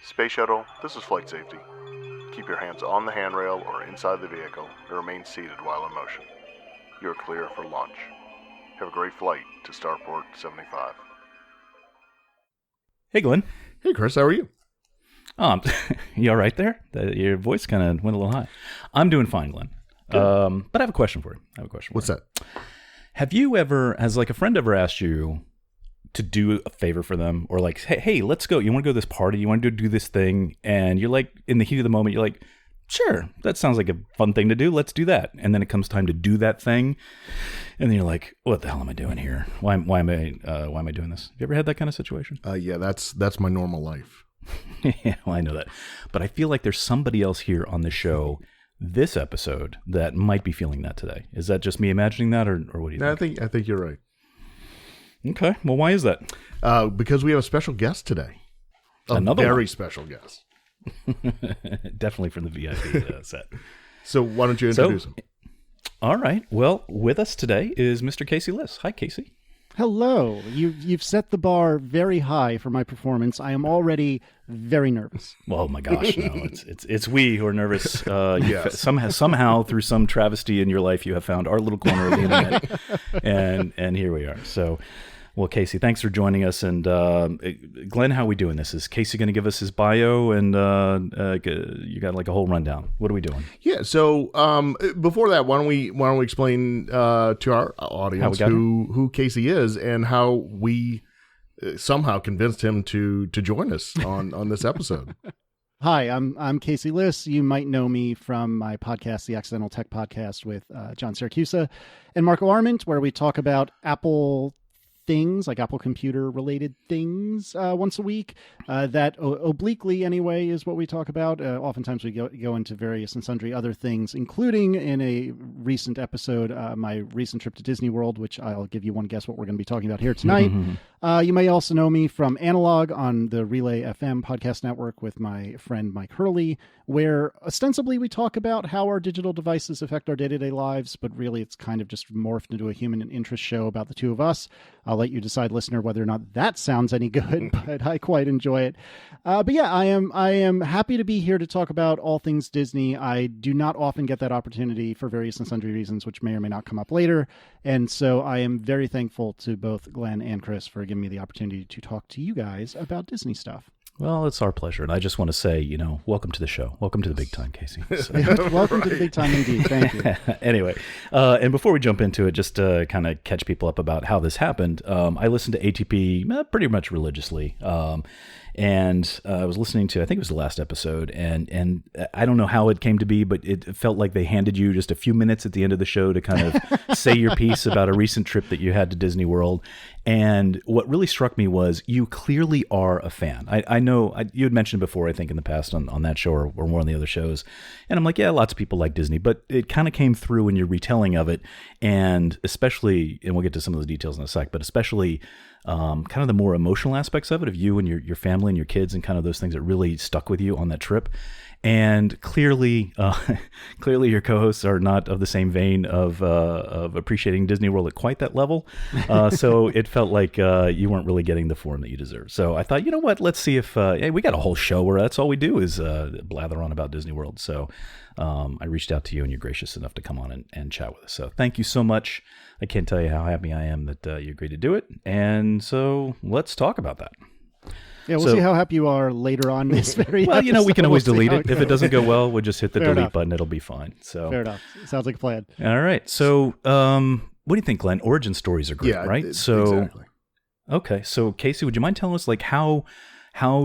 Space Shuttle, this is flight safety. Keep your hands on the handrail or inside the vehicle and remain seated while in motion. You are clear for launch. Have a great flight to Starport 75. Hey, Glenn. Hey, Chris, how are you? You all right there? Your voice kind of went a little high. I'm doing fine, Glenn. But I have a question for you. What's that? Have you ever, has like a friend ever asked you to do a favor for them, or like, hey, let's go. You want to go to this party? You want to do this thing? And you're like, in the heat of the moment, you're like, sure, that sounds like a fun thing to do. Let's do that. And then it comes time to do that thing, and then you're like, what the hell am I doing here? Why am I doing this? Have you ever had that kind of situation? Yeah, that's my normal life. Yeah, well, I know that, but I feel like there's somebody else here on the show this episode that might be feeling that today. Is that just me imagining that, or what do you think? I think you're right. Okay, well, why is that? Because we have a special guest today. Another very special guest. Definitely from the VIP set. So why don't you introduce him? All right. Well, with us today is Mr. Casey Liss. Hi, Casey. Hello. You've set the bar very high for my performance. I am already very nervous. Oh my gosh, no! It's we who are nervous. Yes. Somehow through some travesty in your life, you have found our little corner of the internet, and here we are. So, well, Casey, thanks for joining us. And Glenn, how are we doing this? Is Casey going to give us his bio? And you got like a whole rundown. What are we doing? Yeah. So before that, why don't we explain to our audience who Casey is and how we somehow convinced him to join us on this episode. Hi, I'm Casey Liss. You might know me from my podcast, the Accidental Tech Podcast, with John Syracusa and Marco Arment, where we talk about Apple things, like Apple computer related things, once a week. That obliquely anyway is what we talk about. Oftentimes we go into various and sundry other things, including in a recent episode, my recent trip to Disney World, which I'll give you one guess what we're going to be talking about here tonight. You may also know me from Analog on the Relay FM podcast network with my friend Mike Hurley, where ostensibly we talk about how our digital devices affect our day-to-day lives, but really it's kind of just morphed into a human interest show about the two of us. I'll let you decide, listener, whether or not that sounds any good, but I quite enjoy it. But yeah, I am happy to be here to talk about all things Disney. I do not often get that opportunity for various and sundry reasons, which may or may not come up later. And so I am very thankful to both Glenn and Chris for giving me the opportunity to talk to you guys about Disney stuff. Well, it's our pleasure. And I just want to say, welcome to the show. Welcome to the big time, Casey. So. Welcome to the big time indeed. Thank you. Anyway, and before we jump into it, just to kind of catch people up about how this happened, I listened to ATP pretty much religiously. And I was listening to, I think it was the last episode, and I don't know how it came to be, but it felt like they handed you just a few minutes at the end of the show to kind of say your piece about a recent trip that you had to Disney World. And what really struck me was you clearly are a fan. I know you had mentioned before, I think in the past on that show or one of the other shows. And I'm like, yeah, lots of people like Disney, but it kind of came through in your retelling of it. And especially, and we'll get to some of the details in a sec, but especially kind of the more emotional aspects of it, of you and your family and your kids and kind of those things that really stuck with you on that trip. And clearly your co-hosts are not of the same vein of appreciating Disney World at quite that level. So it felt like you weren't really getting the form that you deserve. So I thought, you know what? Let's see if hey, we got a whole show where that's all we do is blather on about Disney World. So I reached out to you, and you're gracious enough to come on and chat with us. So thank you so much. I can't tell you how happy I am that you agreed to do it. And so let's talk about that. Yeah, we'll see how happy you are later on this very well, episode. We can always delete it. If it doesn't go well, we'll just hit the Fair delete enough. button. It'll be fine. So Fair enough. Sounds like a plan. All right. So what do you think, Glenn? Origin stories are great, right? Exactly. Okay. So Casey, would you mind telling us like how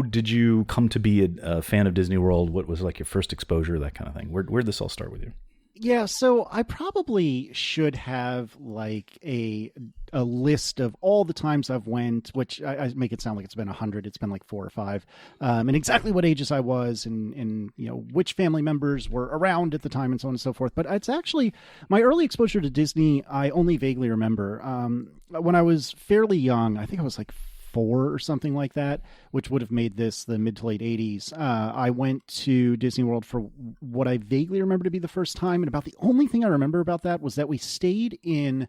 did you come to be a fan of Disney World? What was like your first exposure, that kind of thing? Where'd this all start with you? Yeah, so I probably should have like a list of all the times I've went, which I make it sound like it's been 100. It's been like 4 or 5, and exactly what ages I was, and which family members were around at the time, and so on and so forth. But it's actually my early exposure to Disney. I only vaguely remember when I was fairly young. I think I was like 4 or something like that, which would have made this the mid to late 80s. I went to Disney World for what I vaguely remember to be the first time. And about the only thing I remember about that was that we stayed in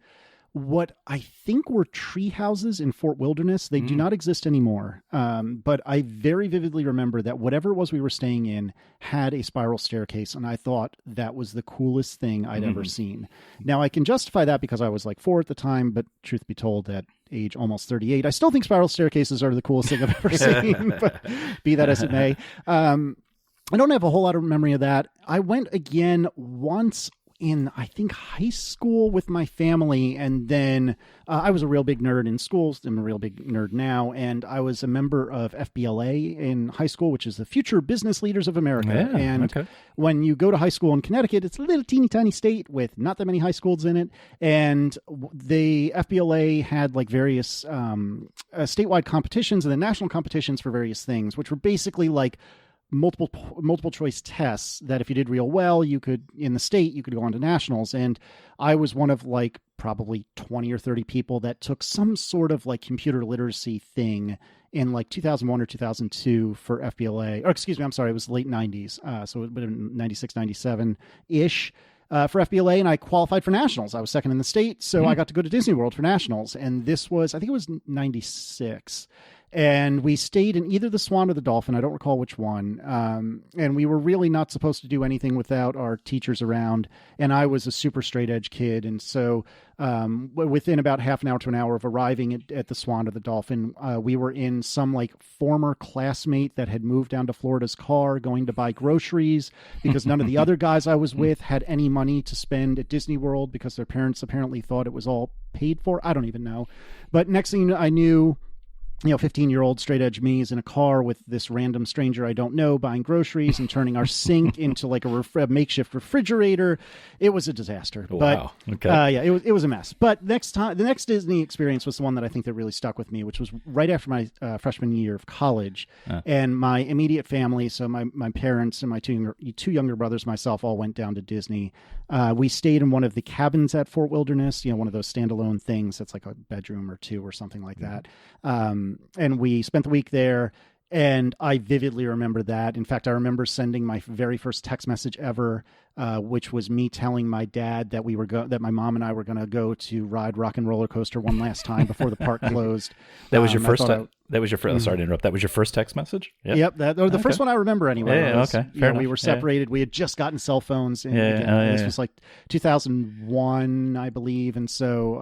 what I think were tree houses in Fort Wilderness. They do not exist anymore. But I very vividly remember that whatever it was we were staying in had a spiral staircase, and I thought that was the coolest thing I'd ever seen. Now, I can justify that because I was like 4 at the time, but truth be told, at age almost 38, I still think spiral staircases are the coolest thing I've ever seen, but be that as it may. I don't have a whole lot of memory of that. I went again once in, I think, high school with my family. And then I was a real big nerd in schools. I'm a real big nerd now. And I was a member of FBLA in high school, which is the Future Business Leaders of America. Yeah, and when you go to high school in Connecticut, it's a little teeny tiny state with not that many high schools in it. And the FBLA had like various statewide competitions and then national competitions for various things, which were basically like multiple choice tests that if you did real well, you could, in the state, you could go on to nationals. And I was one of like probably 20 or 30 people that took some sort of like computer literacy thing in like 2001 or 2002 for FBLA, or excuse me, I'm sorry, it was late 90s. So it would have been 96, 97-ish. For FBLA, and I qualified for nationals. I was second in the state, so I got to go to Disney World for nationals. And this was, I think it was 96. And we stayed in either the Swan or the Dolphin. I don't recall which one. And we were really not supposed to do anything without our teachers around. And I was a super straight edge kid. And so within about half an hour to an hour of arriving at the Swan or the Dolphin, we were in some like former classmate that had moved down to Florida's car going to buy groceries because none of the other guys I was with had any money to spend at Disney World because their parents apparently thought it was all paid for. I don't even know. But next thing I knew, 15-year-old straight edge me is in a car with this random stranger I don't know buying groceries and turning our sink into like a makeshift refrigerator. It was a disaster. Wow. But, okay. yeah, it was a mess. But the next Disney experience was the one that I think that really stuck with me, which was right after my freshman year of college. And my immediate family, so my parents and my two younger brothers, myself, all went down to Disney. We stayed in one of the cabins at Fort Wilderness, one of those standalone things that's like a bedroom or two or something like that. And we spent the week there, and I vividly remember that. In fact, I remember sending my very first text message ever, which was me telling my dad that that my mom and I were going to go to ride Rock and Roller Coaster one last time before the park closed. That was your first time? That was your first. Sorry to interrupt. That was your first text message? Yep. The first one I remember anyway. Yeah, okay. Fair enough. We were separated. Yeah. We had just gotten cell phones. And this was like 2001, I believe. And so,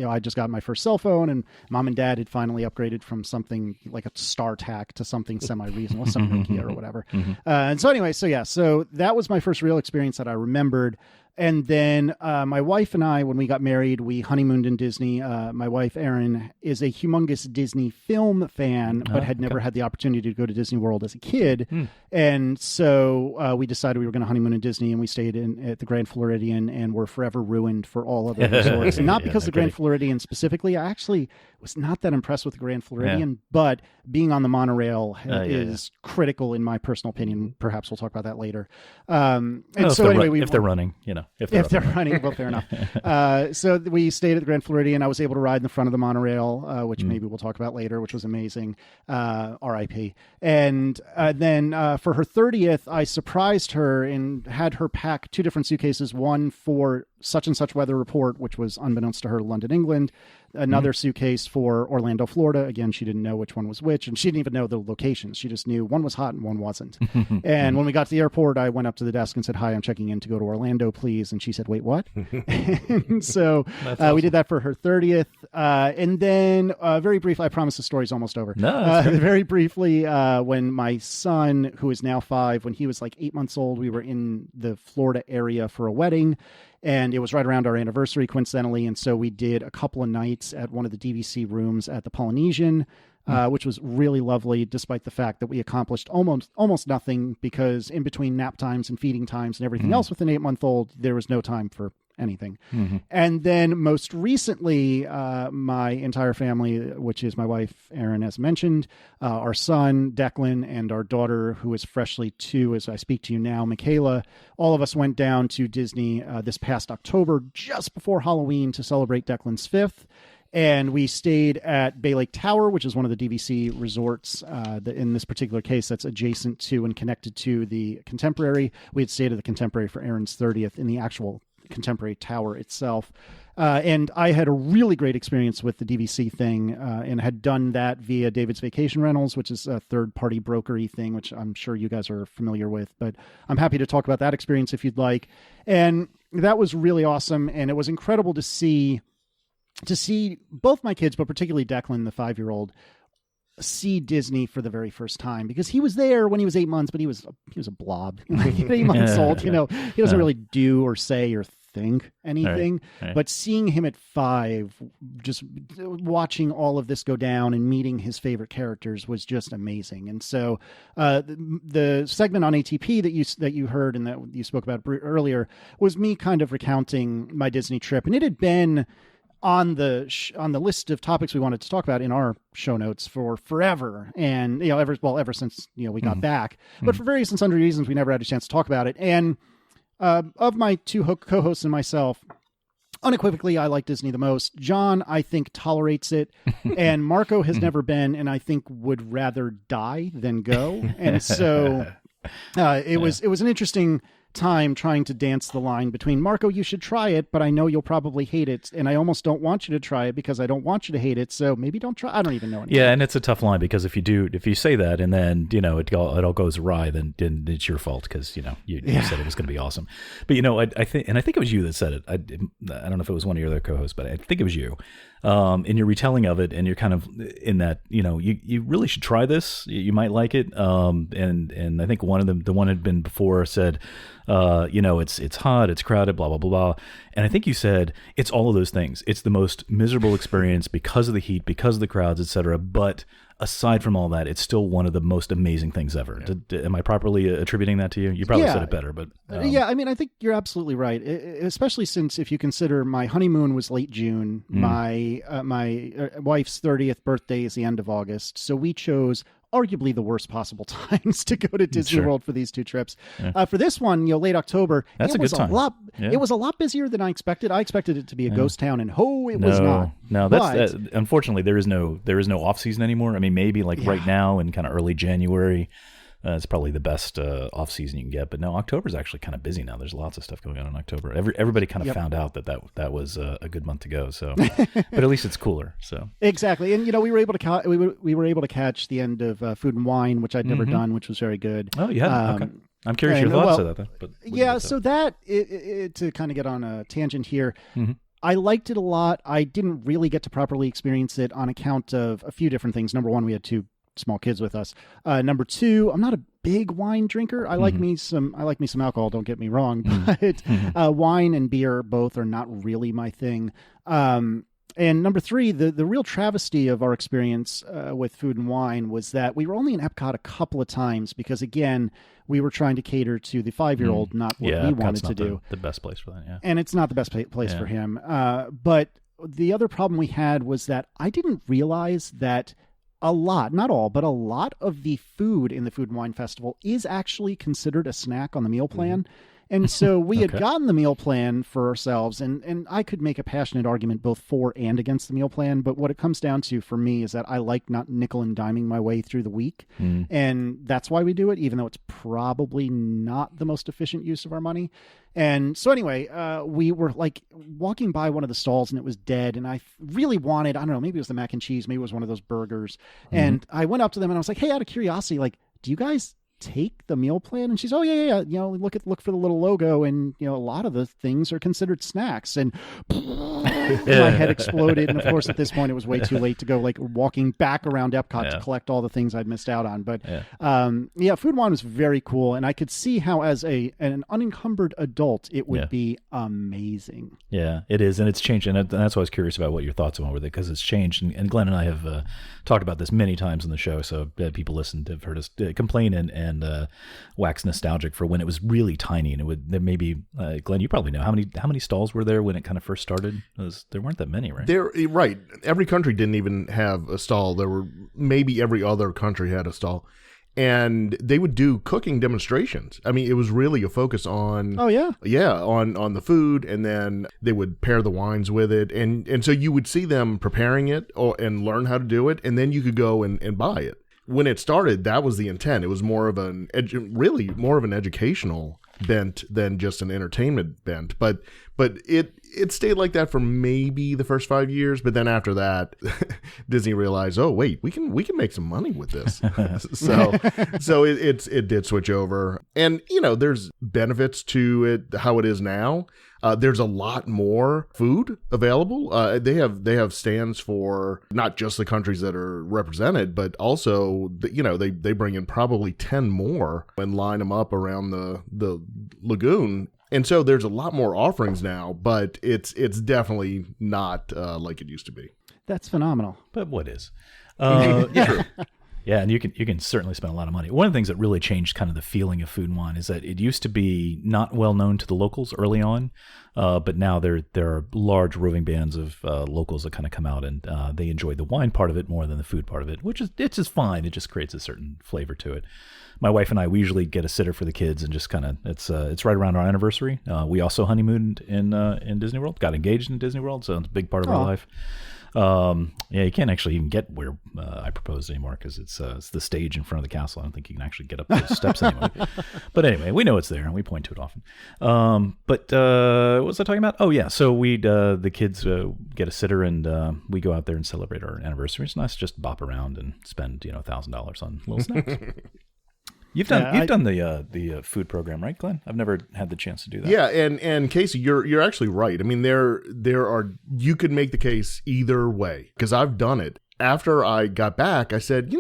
I just got my first cell phone, and mom and dad had finally upgraded from something like a StarTAC to something semi-reasonable, some Nokia or whatever. And so anyway, so that was my first real experience that I remembered. And then my wife and I, when we got married, we honeymooned in Disney. My wife, Erin, is a humongous Disney film fan, but had never had the opportunity to go to Disney World as a kid. And so we decided we were going to honeymoon in Disney, and we stayed at the Grand Floridian and were forever ruined for all other resorts. And not because the Grand Floridian specifically. I actually was not that impressed with the Grand Floridian, but being on the monorail is critical in my personal opinion. Perhaps we'll talk about that later. And so anyway, if they're running, if they're running, well, fair enough. So we stayed at the Grand Floridian. I was able to ride in the front of the monorail, which maybe we'll talk about later, which was amazing. R.I.P. And then for her 30th, I surprised her and had her pack 2 different suitcases, one for such and such weather report, which was unbeknownst to her, London, England. Another suitcase for Orlando, Florida. Again, she didn't know which one was which, and she didn't even know the locations. She just knew one was hot and one wasn't. And when we got to the airport, I went up to the desk and said, "Hi, I'm checking in to go to Orlando, please." And she said, "Wait, what?" And so awesome. We did that for her 30th. And then very briefly, I promise the story's almost over. No, very briefly, when my son, who is now 5, when he was like 8 months old, we were in the Florida area for a wedding. And it was right around our anniversary, coincidentally. And so we did a couple of nights at one of the DVC rooms at the Polynesian, which was really lovely, despite the fact that we accomplished almost nothing because in between nap times and feeding times and everything else with an 8-month-old, there was no time for anything. And then most recently, my entire family, which is my wife, Erin, as mentioned, our son, Declan, and our daughter, who is freshly 2 as I speak to you now, Michaela, all of us went down to Disney this past October, just before Halloween, to celebrate Declan's 5th. And we stayed at Bay Lake Tower, which is one of the DVC resorts, in this particular case, that's adjacent to and connected to the Contemporary. We had stayed at the Contemporary for Erin's 30th in the actual Contemporary Tower itself. And I had a really great experience with the DVC thing, and had done that via David's Vacation Rentals, which is a third-party brokery thing, which I'm sure you guys are familiar with. But I'm happy to talk about that experience if you'd like. And that was really awesome, and it was incredible to see both my kids, but particularly Declan, the 5-year-old, see Disney for the very first time, because he was there when he was 8 months, but he was a blob. Like, 8 months old, he doesn't really do or say or think anything. Right. But seeing him at 5, just watching all of this go down and meeting his favorite characters was just amazing. And so the segment on ATP that you heard and that you spoke about earlier was me kind of recounting my Disney trip, and it had been on the list of topics we wanted to talk about in our show notes for forever, and ever since we got back, but for various and sundry reasons we never had a chance to talk about it. And of my 2 co-hosts and myself, unequivocally, I like Disney the most. John, I think, tolerates it, and Marco has never been, and I think would rather die than go. And so it was an interesting time trying to dance the line between, Marco, you should try it, but I know you'll probably hate it, and I almost don't want you to try it because I don't want you to hate it, so maybe don't try. I don't even know anymore. Yeah, and it's a tough line, because if you say that and then it all goes awry, then it's your fault, because you said it was going to be awesome. But I think it was you that said it. I don't know if it was one of your other co-hosts, but I think it was you. In your retelling of it, and you're kind of in that, you really should try this. You might like it. And I think one of them, the one had been before, said, it's hot, it's crowded, blah, blah, blah, blah. And I think you said it's all of those things. It's the most miserable experience because of the heat, because of the crowds, etc. But aside from all that, it's still one of the most amazing things ever. Yeah. Am I properly attributing that to you? You probably said it better, but yeah, I mean, I think you're absolutely right. Especially since, if you consider, my honeymoon was late June, my wife's 30th birthday is the end of August, so we chose arguably the worst possible times to go to Disney World for these 2 trips. Yeah. For this one, late October, that's a good time. It was a lot busier than I expected. I expected it to be a ghost town, and it was not. No, that's unfortunately there is no off season anymore. I mean, maybe right now in kind of early January. It's probably the best off season you can get, but no, October's actually kind of busy now. There's lots of stuff going on in October. Everybody kind of found out that was a good month to go. So, but at least it's cooler. So exactly, and we were able to catch the end of Food and Wine, which I'd never done, which was very good. Oh yeah, okay. I'm curious your thoughts of that. But so that to kind of get on a tangent here. Mm-hmm. I liked it a lot. I didn't really get to properly experience it on account of a few different things. Number one, we had 2 small kids with us. Number 2, I'm not a big wine drinker. I like me some alcohol, don't get me wrong, but wine and beer both are not really my thing. And number 3, the real travesty of our experience with Food and Wine was that we were only in Epcot a couple of times, because again, we were trying to cater to the 5-year-old, not what we wanted to do. The best place for that, yeah. And it's not the best place for him. But the other problem we had was that I didn't realize that a lot, not all, but a lot of the food in the Food and Wine Festival is actually considered a snack on the meal plan. And so we had gotten the meal plan for ourselves, and I could make a passionate argument both for and against the meal plan. But what it comes down to for me is that I like not nickel and diming my way through the week. And that's why we do it, even though it's probably not the most efficient use of our money. And so anyway, we were walking by one of the stalls and it was dead. And I really wanted, I don't know, maybe it was the mac and cheese, maybe it was one of those burgers. And I went up to them and I was like, hey, out of curiosity, do you guys take the meal plan? And she's, oh yeah, look for the little logo, and a lot of the things are considered snacks. And my head exploded, and of course at this point it was way too late to go walking back around Epcot to collect all the things I'd missed out on. But Food and Wine was very cool, and I could see how as an unencumbered adult it would be amazing. Yeah, it is, and it's changed, and that's why I was curious about what your thoughts were with it, because it's changed, and Glenn and I have talked about this many times on the show, so people listened have heard us complain and wax nostalgic for when it was really tiny, and there maybe Glenn, you probably know how many stalls were there when it kind of first started. There weren't that many, right? Right. Every country didn't even have a stall. There were maybe every other country had a stall, and they would do cooking demonstrations. I mean, it was really a focus on on the food, and then they would pair the wines with it, and so you would see them preparing it and learn how to do it, and then you could go and buy it. When it started, that was the intent. It was more of an educational bent than just an entertainment bent. But But it stayed like that for maybe the first 5 years, but then after that, Disney realized, oh wait, we can make some money with this. so it did switch over, and there's benefits to it how it is now. There's a lot more food available. They have stands for not just the countries that are represented, but also they bring in probably 10 more and line them up around the lagoon. And so there's a lot more offerings now, but it's definitely not like it used to be. That's phenomenal. But what is? Yeah. Yeah, and you can certainly spend a lot of money. One of the things that really changed kind of the feeling of Food and Wine is that it used to be not well known to the locals early on, but now there are large roving bands of locals that kind of come out and they enjoy the wine part of it more than the food part of it, it's just fine. It just creates a certain flavor to it. My wife and I, we usually get a sitter for the kids and just kind of it's right around our anniversary. We also honeymooned in Disney World, got engaged in Disney World, so it's a big part of our life. Yeah, you can't actually even get where I proposed anymore because it's the stage in front of the castle. I don't think you can actually get up those steps anymore. But anyway, we know it's there and we point to it often. But what was I talking about? Oh yeah, so we'd the kids get a sitter and we go out there and celebrate our anniversary. It's nice to just bop around and spend $1,000 on little snacks. You've done the food program, right, Glenn? I've never had the chance to do that. Yeah, and Casey, you're actually right. I mean, there are, you could make the case either way because I've done it. After I got back, I said,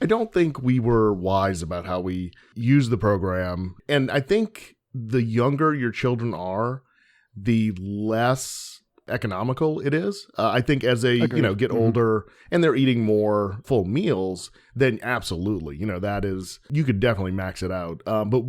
I don't think we were wise about how we use the program. And I think the younger your children are, the less economical it is. I think as they get older and they're eating more full meals, then absolutely, that is, you could definitely max it out. But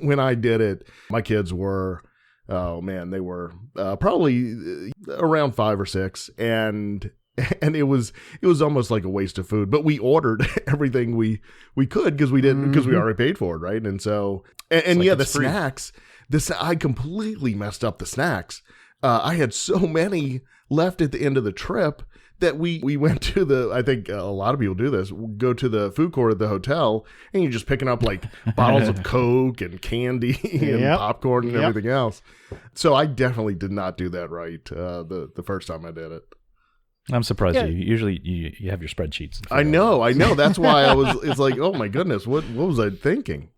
when I did it, my kids were, oh man, they were probably around 5 or 6, and it was almost like a waste of food. But we ordered everything we could because we didn't, because we already paid for it, right? And so and yeah, the free snacks. I completely messed up the snacks. I had so many left at the end of the trip that we went to I think a lot of people do this, go to the food court at the hotel and you're just picking up like bottles of Coke and candy and popcorn and everything else. So I definitely did not do that right the first time I did it. I'm surprised you usually you have your spreadsheets. I know. That's why it's like, oh my goodness, what was I thinking?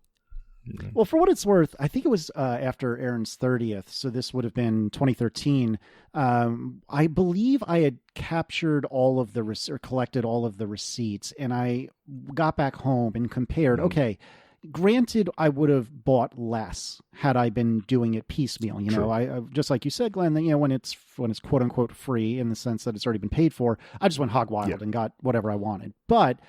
Well, for what it's worth, I think it was after Aaron's 30th, so this would have been 2013. I believe I had captured all of or collected all of the receipts, and I got back home and compared. Okay, granted, I would have bought less had I been doing it piecemeal. I just like you said, Glenn, that when it's quote unquote free in the sense that it's already been paid for, I just went hog wild and got whatever I wanted. But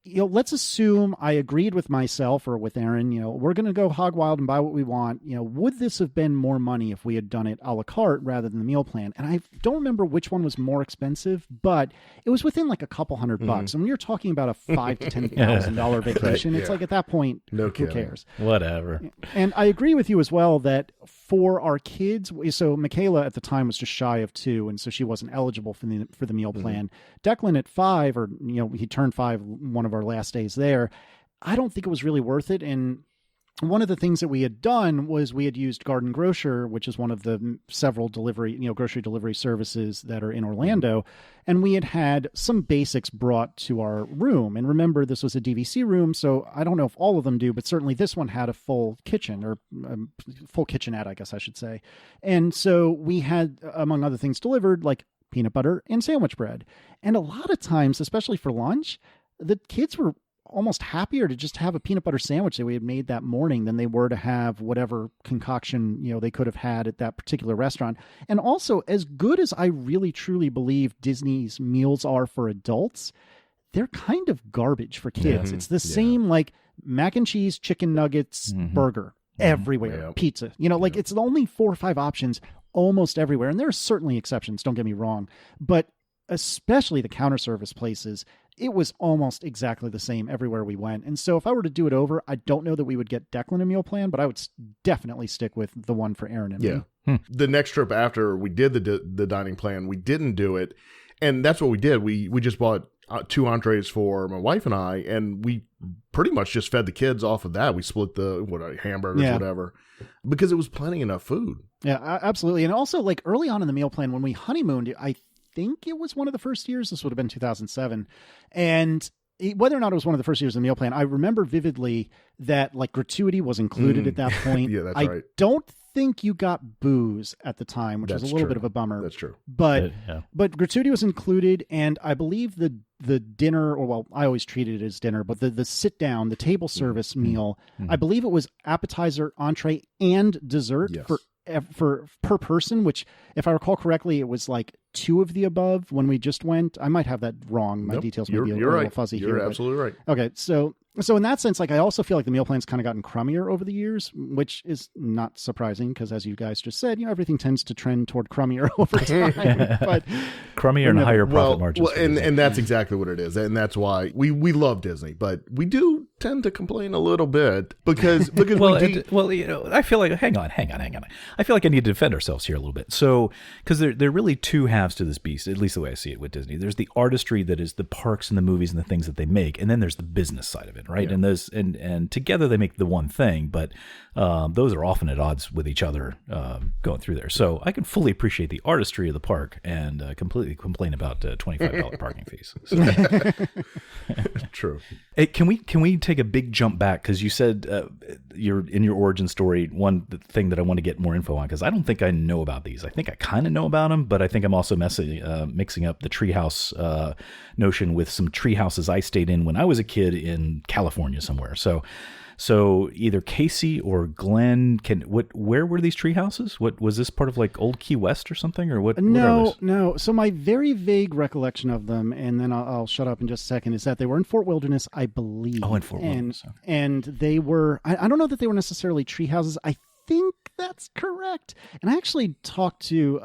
let's assume I agreed with myself or with Aaron, we're going to go hog wild and buy what we want. Would this have been more money if we had done it a la carte rather than the meal plan? And I don't remember which one was more expensive, but it was within like a couple $100. And when you're talking about a $5,000 to $10,000 vacation, it's like at that point, who cares? Whatever. And I agree with you as well that for our kids, so Michaela at the time was just shy of 2, and so she wasn't eligible for the meal plan. Declan at 5, or he turned 5 one of our last days there. I don't think it was really worth it. And one of the things that we had done was we had used Garden Grocer, which is one of the several grocery delivery services that are in Orlando. And we had some basics brought to our room. And remember, this was a DVC room, so I don't know if all of them do, but certainly this one had a full kitchen, or full kitchenette, I guess I should say. And so we had, among other things, delivered like peanut butter and sandwich bread. And a lot of times, especially for lunch, the kids were almost happier to just have a peanut butter sandwich that we had made that morning than they were to have whatever concoction, they could have had at that particular restaurant. And also, as good as I really truly believe Disney's meals are for adults, they're kind of garbage for kids. It's the same like mac and cheese, chicken nuggets, burger everywhere, pizza, it's only 4 or 5 options almost everywhere. And there are certainly exceptions, don't get me wrong, but especially the counter service places, it was almost exactly the same everywhere we went. And so if I were to do it over, I don't know that we would get Declan a meal plan, but I would definitely stick with the one for Aaron and me. The next trip after we did the dining plan, we didn't do it. And that's what we did. We just bought 2 entrees for my wife and I, and we pretty much just fed the kids off of that. We split the hamburgers, whatever, because it was plenty enough food. Yeah, absolutely. And also, like, early on in the meal plan, when we honeymooned, I think it was one of the first years. This would have been 2007. And whether or not it was one of the first years of the meal plan, I remember vividly that, like, gratuity was included at that point. Yeah, that's right. I don't think you got booze at the time, which was a little bit of a bummer. That's true. But gratuity was included, and I believe the dinner, or well, I always treated it as dinner, but the sit down, the table service meal, I believe it was appetizer, entree, and dessert for per person, which, if I recall correctly, it was like 2 of the above when we just went. I might have that wrong. My details may be a little fuzzy here. You're absolutely right. Okay, so in that sense, like, I also feel like the meal plan's kind of gotten crummier over the years, which is not surprising because, as you guys just said, everything tends to trend toward crummier over time. But crummier and higher profit margins. Well, and that's exactly what it is, and that's why we love Disney, but we do tend to complain a little bit because I feel like hang on. I feel like I need to defend ourselves here a little bit. So, because there are really 2 halves to this beast, at least the way I see it with Disney. There's the artistry that is the parks and the movies and the things that they make, and then there's the business side of it. Right. Yeah. And those and together they make the one thing, but those are often at odds with each other going through there. So I can fully appreciate the artistry of the park and completely complain about $25 parking fees. So. True. Hey, can we take a big jump back, because you said you're in your origin story, one thing that I want to get more info on, because I don't think I know about these. I think I kind of know about them, but I think I'm also mixing up the treehouse notion with some tree houses I stayed in when I was a kid in California somewhere. So either Casey or Glenn, where were these tree houses? What was this, part of like Old Key West or something, or what? No. So my very vague recollection of them, and then I'll shut up in just a second, is that they were in Fort Wilderness, I believe. Oh, in Fort Wilderness. Okay. And they were, I don't know that they were necessarily tree houses. I think that's correct. And I actually talked to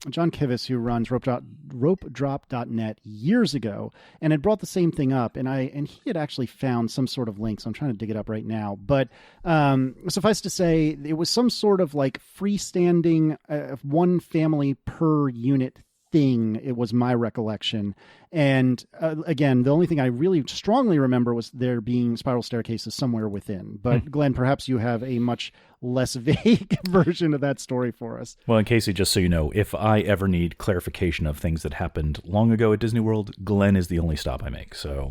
John Kivis, who runs ropedrop.net years ago, and had brought the same thing up. And he had actually found some sort of link, so I'm trying to dig it up right now. But suffice to say, it was some sort of like freestanding 1 family per unit thing. It was my recollection. And again, the only thing I really strongly remember was there being spiral staircases somewhere within. But Glenn, perhaps you have a much less vague version of that story for us. Well, in Casey, just so you know, if I ever need clarification of things that happened long ago at Disney World, Glenn is the only stop I make. So,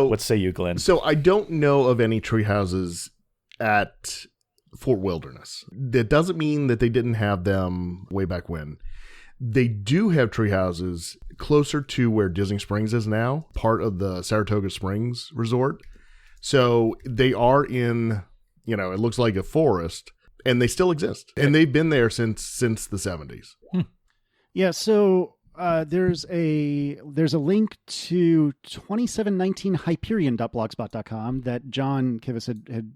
what say you, Glenn? So I don't know of any tree houses at Fort Wilderness. That doesn't mean that they didn't have them way back when. They do have tree houses closer to where Disney Springs is now, part of the Saratoga Springs Resort. So they are in, it looks like a forest, and they still exist. And they've been there since the 70s. Yeah, so there's a link to 2719hyperion.blogspot.com that John Kivis had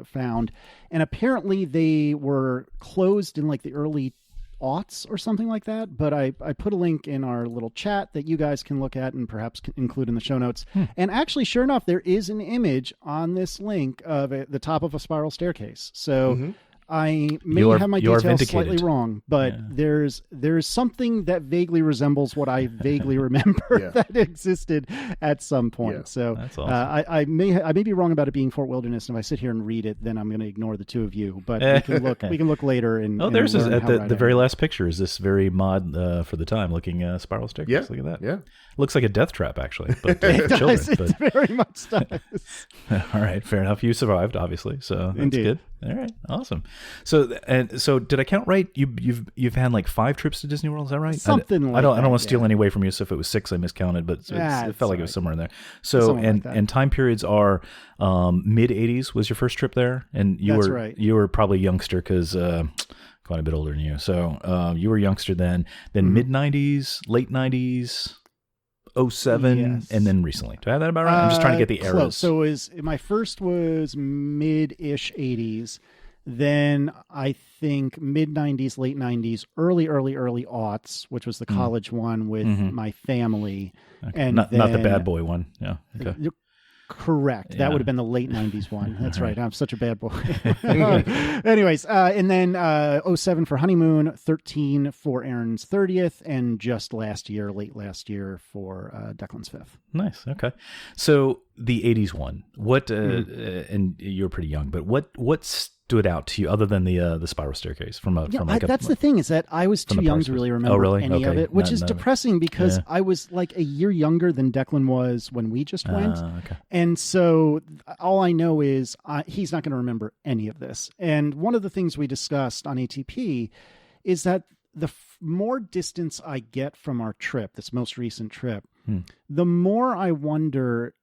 found, and apparently they were closed in like the early aughts or something like that, but I put a link in our little chat that you guys can look at and perhaps include in the show notes. And actually, sure enough, there is an image on this link of the top of a spiral staircase. So I may have my details slightly wrong, but there's something that vaguely resembles what I vaguely remember that existed at some point. Yeah. So that's awesome. I may be wrong about it being Fort Wilderness, and if I sit here and read it, then I'm going to ignore the 2 of you. But we can look later. There's at the very last picture is this very mod for the time looking spiral staircase. Yeah. Look at that. Yeah, looks like a death trap actually, but it does. It very much does. All right, fair enough. You survived, obviously, so that's good. All right, awesome. So did I count right? You've had like 5 trips to Disney World, is that right? Something I don't want to steal any away from you. So if it was 6, I miscounted, but it felt like it was somewhere in there. So and time periods are mid 80s was your first trip there, and you were probably a youngster because quite a bit older than you. So you were a youngster then mid 90s, late 90s. 07 and then recently. Do I have that about right? I'm just trying to get the eras. Close. So my first was mid-ish 80s. Then I think mid 90s, late 90s, early aughts, which was the college one with my family. Okay. And not the bad boy one. Yeah. Okay. Correct. Yeah. That would have been the late 90s one. That's right. I'm such a bad boy. Anyways, and then 07 for Honeymoon, 13 for Aaron's 30th, and just late last year for Declan's 5th. Nice. Okay. So the 80s one, what, and you're pretty young, but what stood out to you other than the spiral staircase that's the thing, is that I was too young to really remember any of it, which is depressing because I was like a year younger than Declan was when we just went. Okay. And so all I know is he's not going to remember any of this. And one of the things we discussed on ATP is that the more distance I get from our trip, this most recent trip, the more I wonder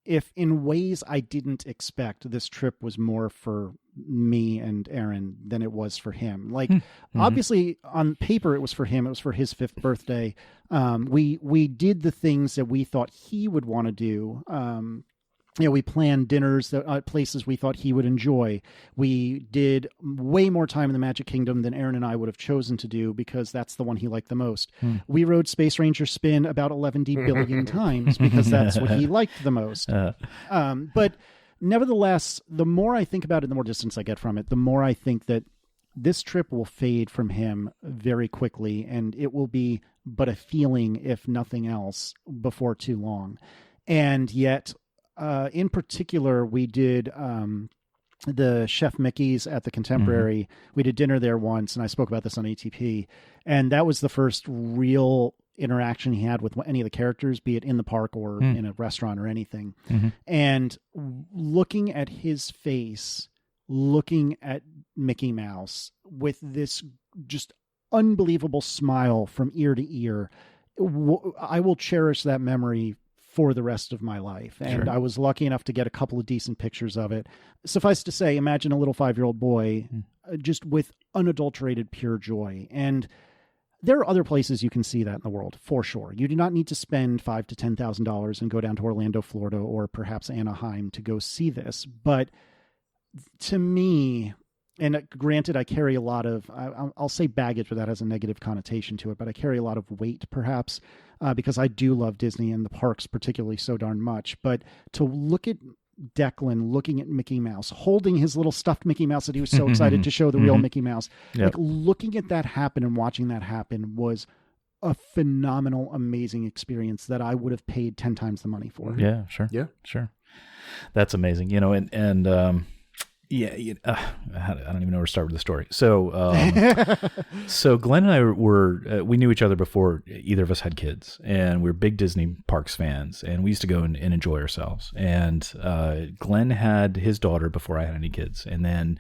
if in ways I didn't expect, this trip was more for me and Aaron than it was for him. Like, obviously on paper it was for him. It was for his 5th birthday. We did the things that we thought he would want to do. We planned dinners at places we thought he would enjoy. We did way more time in the Magic Kingdom than Aaron and I would have chosen to do because that's the one he liked the most. We rode Space Ranger Spin about 11 billion times because that's what he liked the most. But nevertheless, the more I think about it, the more distance I get from it, the more I think that this trip will fade from him very quickly, and it will be but a feeling, if nothing else, before too long. And yet, in particular, we did the Chef Mickey's at the Contemporary. We did dinner there once, and I spoke about this on ATP. And that was the first real interaction he had with any of the characters, be it in the park or in a restaurant or anything. And looking at his face, looking at Mickey Mouse with this just unbelievable smile from ear to ear, I will cherish that memory for the rest of my life. And I was lucky enough to get a couple of decent pictures of it. Suffice to say, imagine a little 5-year-old boy just with unadulterated pure joy. And there are other places you can see that in the world, for sure. You do not need to spend $5,000 to $10,000 and go down to Orlando, Florida, or perhaps Anaheim to go see this. But to me, and granted, I carry a lot of, I'll say baggage, but that has a negative connotation to it, but I carry a lot of weight, perhaps, because I do love Disney and the parks particularly so darn much. But to look at Declan looking at Mickey Mouse, holding his little stuffed Mickey Mouse that he was so excited to show the real Mickey Mouse, like looking at that happen and watching that happen was a phenomenal, amazing experience that I would have paid 10 times the money for. Yeah, sure. Yeah, sure. That's amazing. You know, and yeah, I don't even know where to start with the story. So, so Glenn and I we knew each other before either of us had kids, and we were big Disney parks fans, and we used to go and enjoy ourselves. And Glenn had his daughter before I had any kids, and then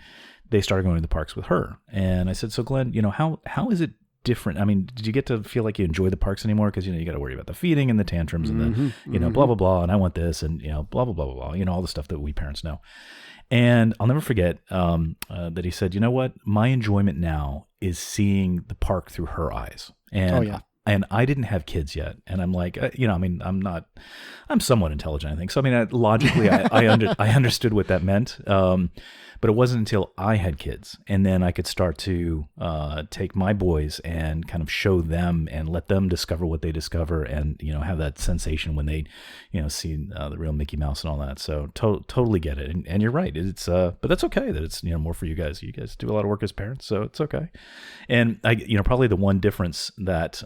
they started going to the parks with her. And I said, so Glenn, you know, how is it different? I mean, did you get to feel like you enjoy the parks anymore? Because, you know, you got to worry about the feeding and the tantrums and the, you know, blah, blah, blah. And I want this and, you know, blah, blah, blah, blah, blah, you know, all the stuff that we parents know. And I'll never forget that he said, you know what? My enjoyment now is seeing the park through her eyes. And and I didn't have kids yet. And I'm like, you know, I mean, I'm somewhat intelligent, I think. So, I mean, logically, I understood what that meant. But it wasn't until I had kids, and then I could start to take my boys and kind of show them and let them discover what they discover, and, you know, have that sensation when they, you know, see the real Mickey Mouse and all that. So totally get it, and you're right. It's but that's okay that it's, you know, more for you guys. You guys do a lot of work as parents, so it's okay. And you know, probably the one difference that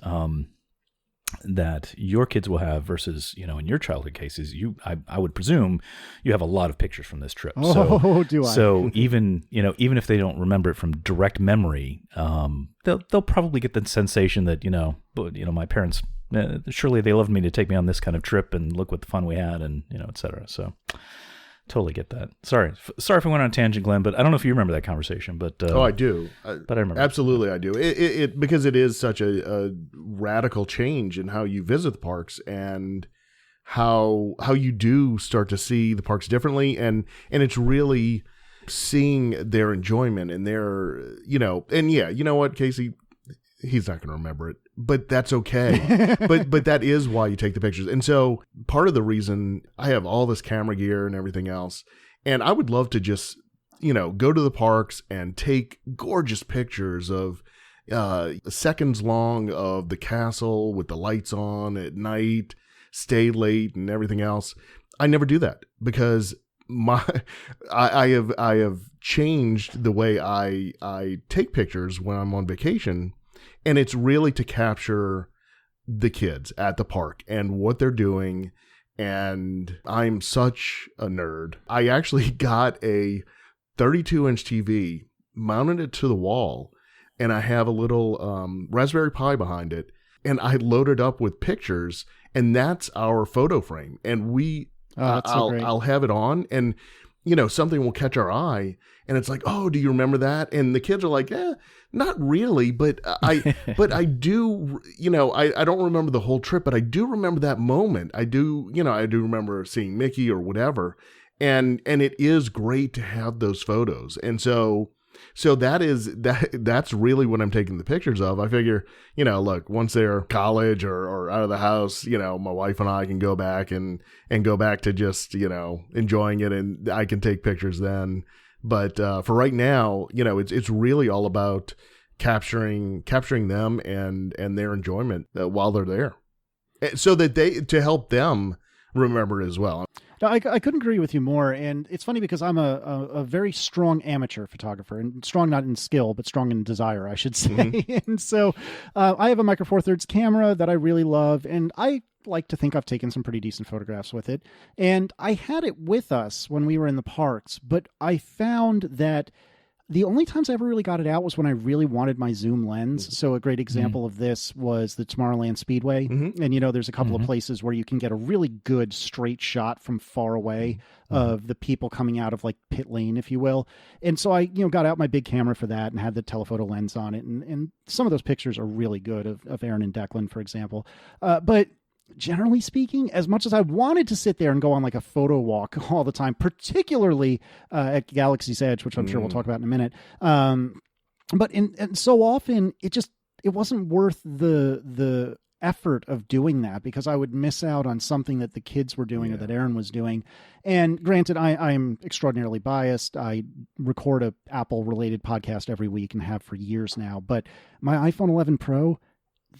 that your kids will have versus, you know, in your childhood cases, I would presume you have a lot of pictures from this trip. So even, you know, even if they don't remember it from direct memory, they'll probably get the sensation that, you know, my parents, surely they loved me to take me on this kind of trip, and look what the fun we had, and, you know, et cetera. So totally get that. Sorry if I went on a tangent, Glenn, but I don't know if you remember that conversation, but I do. But I remember. Absolutely, I do. It because it is such a radical change in how you visit the parks, and how you do start to see the parks differently, and it's really seeing their enjoyment and their, you know, and yeah, you know what, Casey, he's not going to remember it, but that's okay. but that is why you take the pictures. And so part of the reason I have all this camera gear and everything else, and I would love to just, you know, go to the parks and take gorgeous pictures of seconds long of the castle with the lights on at night, stay late and everything else. I never do that because I have changed the way I take pictures when I'm on vacation, and it's really to capture the kids at the park and what they're doing. And I'm such a nerd. I actually got a 32-inch TV, mounted it to the wall, and I have a little Raspberry Pi behind it, and I loaded up with pictures, and that's our photo frame. And I'll have it on, and something will catch our eye, and it's like, oh, do you remember that? And the kids are like, not really, but I do, I don't remember the whole trip, but I do remember that moment. I do remember seeing Mickey or whatever. And it is great to have those photos. And so that's really what I'm taking the pictures of. I figure, look, once they're college or out of the house, my wife and I can go back and go back to just, enjoying it, and I can take pictures then. But for right now, it's really all about capturing them and their enjoyment while they're there, so that to help them remember it as well. No, I couldn't agree with you more. And it's funny because I'm a very strong amateur photographer, and strong not in skill, but strong in desire, I should say. Mm-hmm. And so I have a Micro Four Thirds camera that I really love, and I like to think I've taken some pretty decent photographs with it. And I had it with us when we were in the parks, but I found that the only times I ever really got it out was when I really wanted my zoom lens. So a great example of this was the Tomorrowland Speedway. Mm-hmm. And, there's a couple of places where you can get a really good straight shot from far away of the people coming out of like pit lane, if you will. And so I, got out my big camera for that and had the telephoto lens on it. And some of those pictures are really good of Aaron and Declan, for example. But generally speaking, as much as I wanted to sit there and go on like a photo walk all the time, particularly at Galaxy's Edge, which I'm sure we'll talk about in a minute. But and so often it wasn't worth the effort of doing that, because I would miss out on something that the kids were doing or that Aaron was doing. And granted, I'm extraordinarily biased. I record a Apple related podcast every week and have for years now, but my iPhone 11 Pro,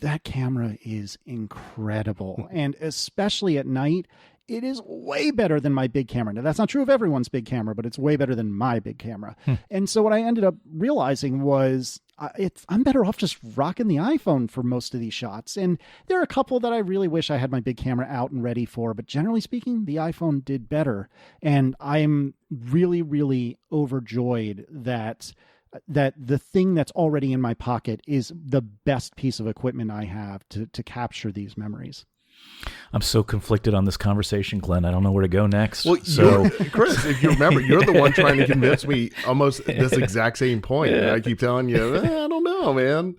that camera is incredible. And especially at night, it is way better than my big camera. Now, that's not true of everyone's big camera, but it's way better than my big camera. And so what I ended up realizing was I'm better off just rocking the iPhone for most of these shots. And there are a couple that I really wish I had my big camera out and ready for, but generally speaking, the iPhone did better. And I'm really, really overjoyed that the thing that's already in my pocket is the best piece of equipment I have to capture these memories. I'm so conflicted on this conversation, Glenn. I don't know where to go next. Well, so Chris, if you remember, you're the one trying to convince me almost this exact same point. Yeah. And I keep telling you, I don't know, man.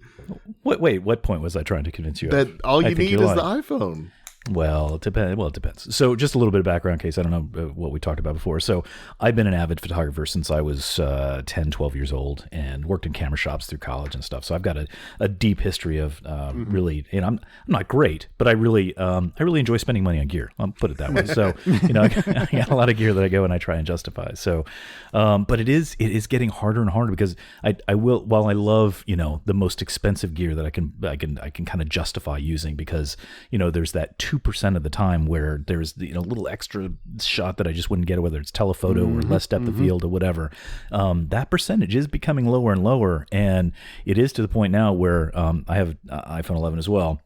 Wait, what point was I trying to convince you that of? All you need is the iPhone. Well, it depends. So just a little bit of background, Case. I don't know what we talked about before. So I've been an avid photographer since I was 10, 12 years old, and worked in camera shops through college and stuff. So I've got a deep history of really, and I'm not great, but I really enjoy spending money on gear. I'll put it that way. So, I got a lot of gear that I go and I try and justify. So, but it is getting harder and harder, because I will, while I love, the most expensive gear that I can kind of justify using, because, there's that 2% of the time where there's a little extra shot that I just wouldn't get, whether it's telephoto or less depth of field or whatever. That percentage is becoming lower and lower, and it is to the point now where I have iPhone 11 as well.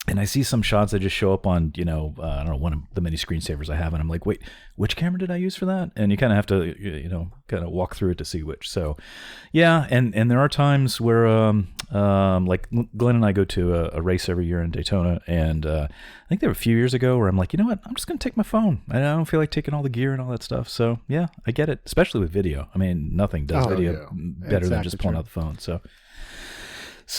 And I see some shots that just show up on, I don't know, one of the many screensavers I have, and I'm like, wait, which camera did I use for that? And you kind of have to, kind of walk through it to see which. So, yeah, and there are times where, like Glenn and I go to a race every year in Daytona, and I think there were a few years ago where I'm like, you know what, I'm just going to take my phone. I don't feel like taking all the gear and all that stuff. So, yeah, I get it, especially with video. I mean, nothing does video better than just pulling out the phone. So.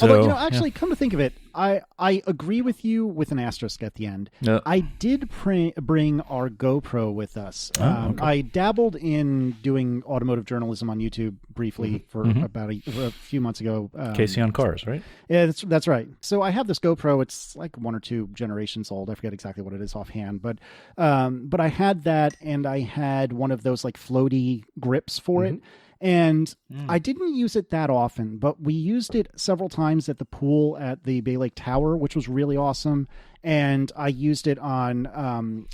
Although, actually, come to think of it, I agree with you with an asterisk at the end. I did bring our GoPro with us. Okay. I dabbled in doing automotive journalism on YouTube briefly for about a few months ago. Casey on Cars, right? Yeah, that's right. So I have this GoPro. It's like 1 or 2 generations old. I forget exactly what it is offhand, but I had that, and I had one of those like floaty grips for it. And I didn't use it that often, but we used it several times at the pool at the Bay Lake Tower, which was really awesome. And I used it on,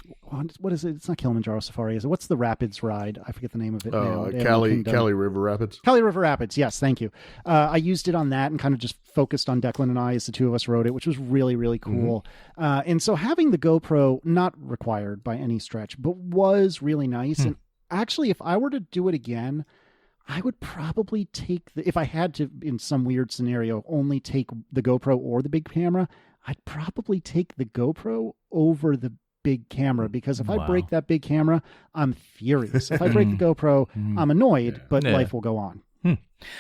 what is it? It's not Kilimanjaro Safari, is it? What's the Rapids ride? I forget the name of it now. Cali River Rapids. Cali River Rapids, yes, thank you. I used it on that and kind of just focused on Declan and I as the two of us rode it, which was really, really cool. And so having the GoPro, not required by any stretch, but was really nice. And actually, if I were to do it again, I would probably take if I had to, in some weird scenario, only take the GoPro or the big camera, I'd probably take the GoPro over the big camera, because if I break that big camera, I'm furious. If I break the GoPro, I'm annoyed, but life will go on.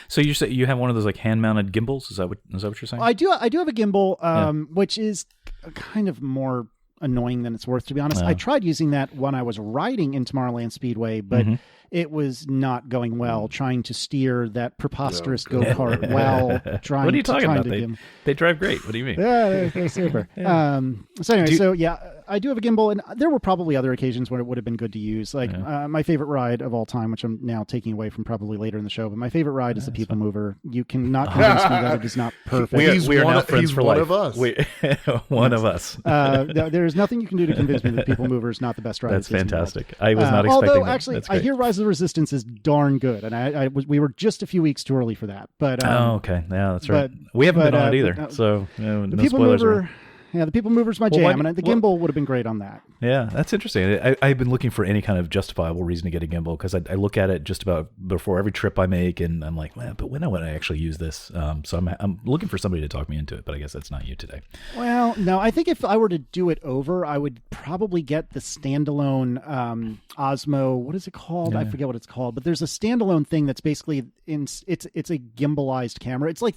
So you say you have one of those like hand-mounted gimbals? Is that what you're saying? I do have a gimbal, which is kind of more annoying than it's worth, to be honest. I tried using that when I was riding in Tomorrowland Speedway, but it was not going well, trying to steer that preposterous go-kart while trying. What are you talking about? To they drive great. What do you mean? Yeah, they're super. So anyway, I do have a gimbal, and there were probably other occasions when it would have been good to use. Like my favorite ride of all time, which I'm now taking away from probably later in the show, but my favorite ride is the People Mover. You cannot convince me that it is not perfect. We are now friends for life. One of us. There's nothing you can do to convince me that People Mover is not the best ride. That's fantastic. I was not expecting although, that. Actually, I hear Rise of the Resistance is darn good, and we were just a few weeks too early for that. But okay, yeah, that's right. We haven't been on it either, so no People spoilers. Mover. Yeah, the People Mover's my jam, and the gimbal would have been great on that. Yeah, that's interesting. I've been looking for any kind of justifiable reason to get a gimbal, because I look at it just about before every trip I make, and I'm like, but when would I actually use this? So I'm looking for somebody to talk me into it, but I guess that's not you today. Well, no, I think if I were to do it over, I would probably get the standalone Osmo. What is it called? I forget what it's called, but there's a standalone thing that's basically it's a gimbalized camera. It's like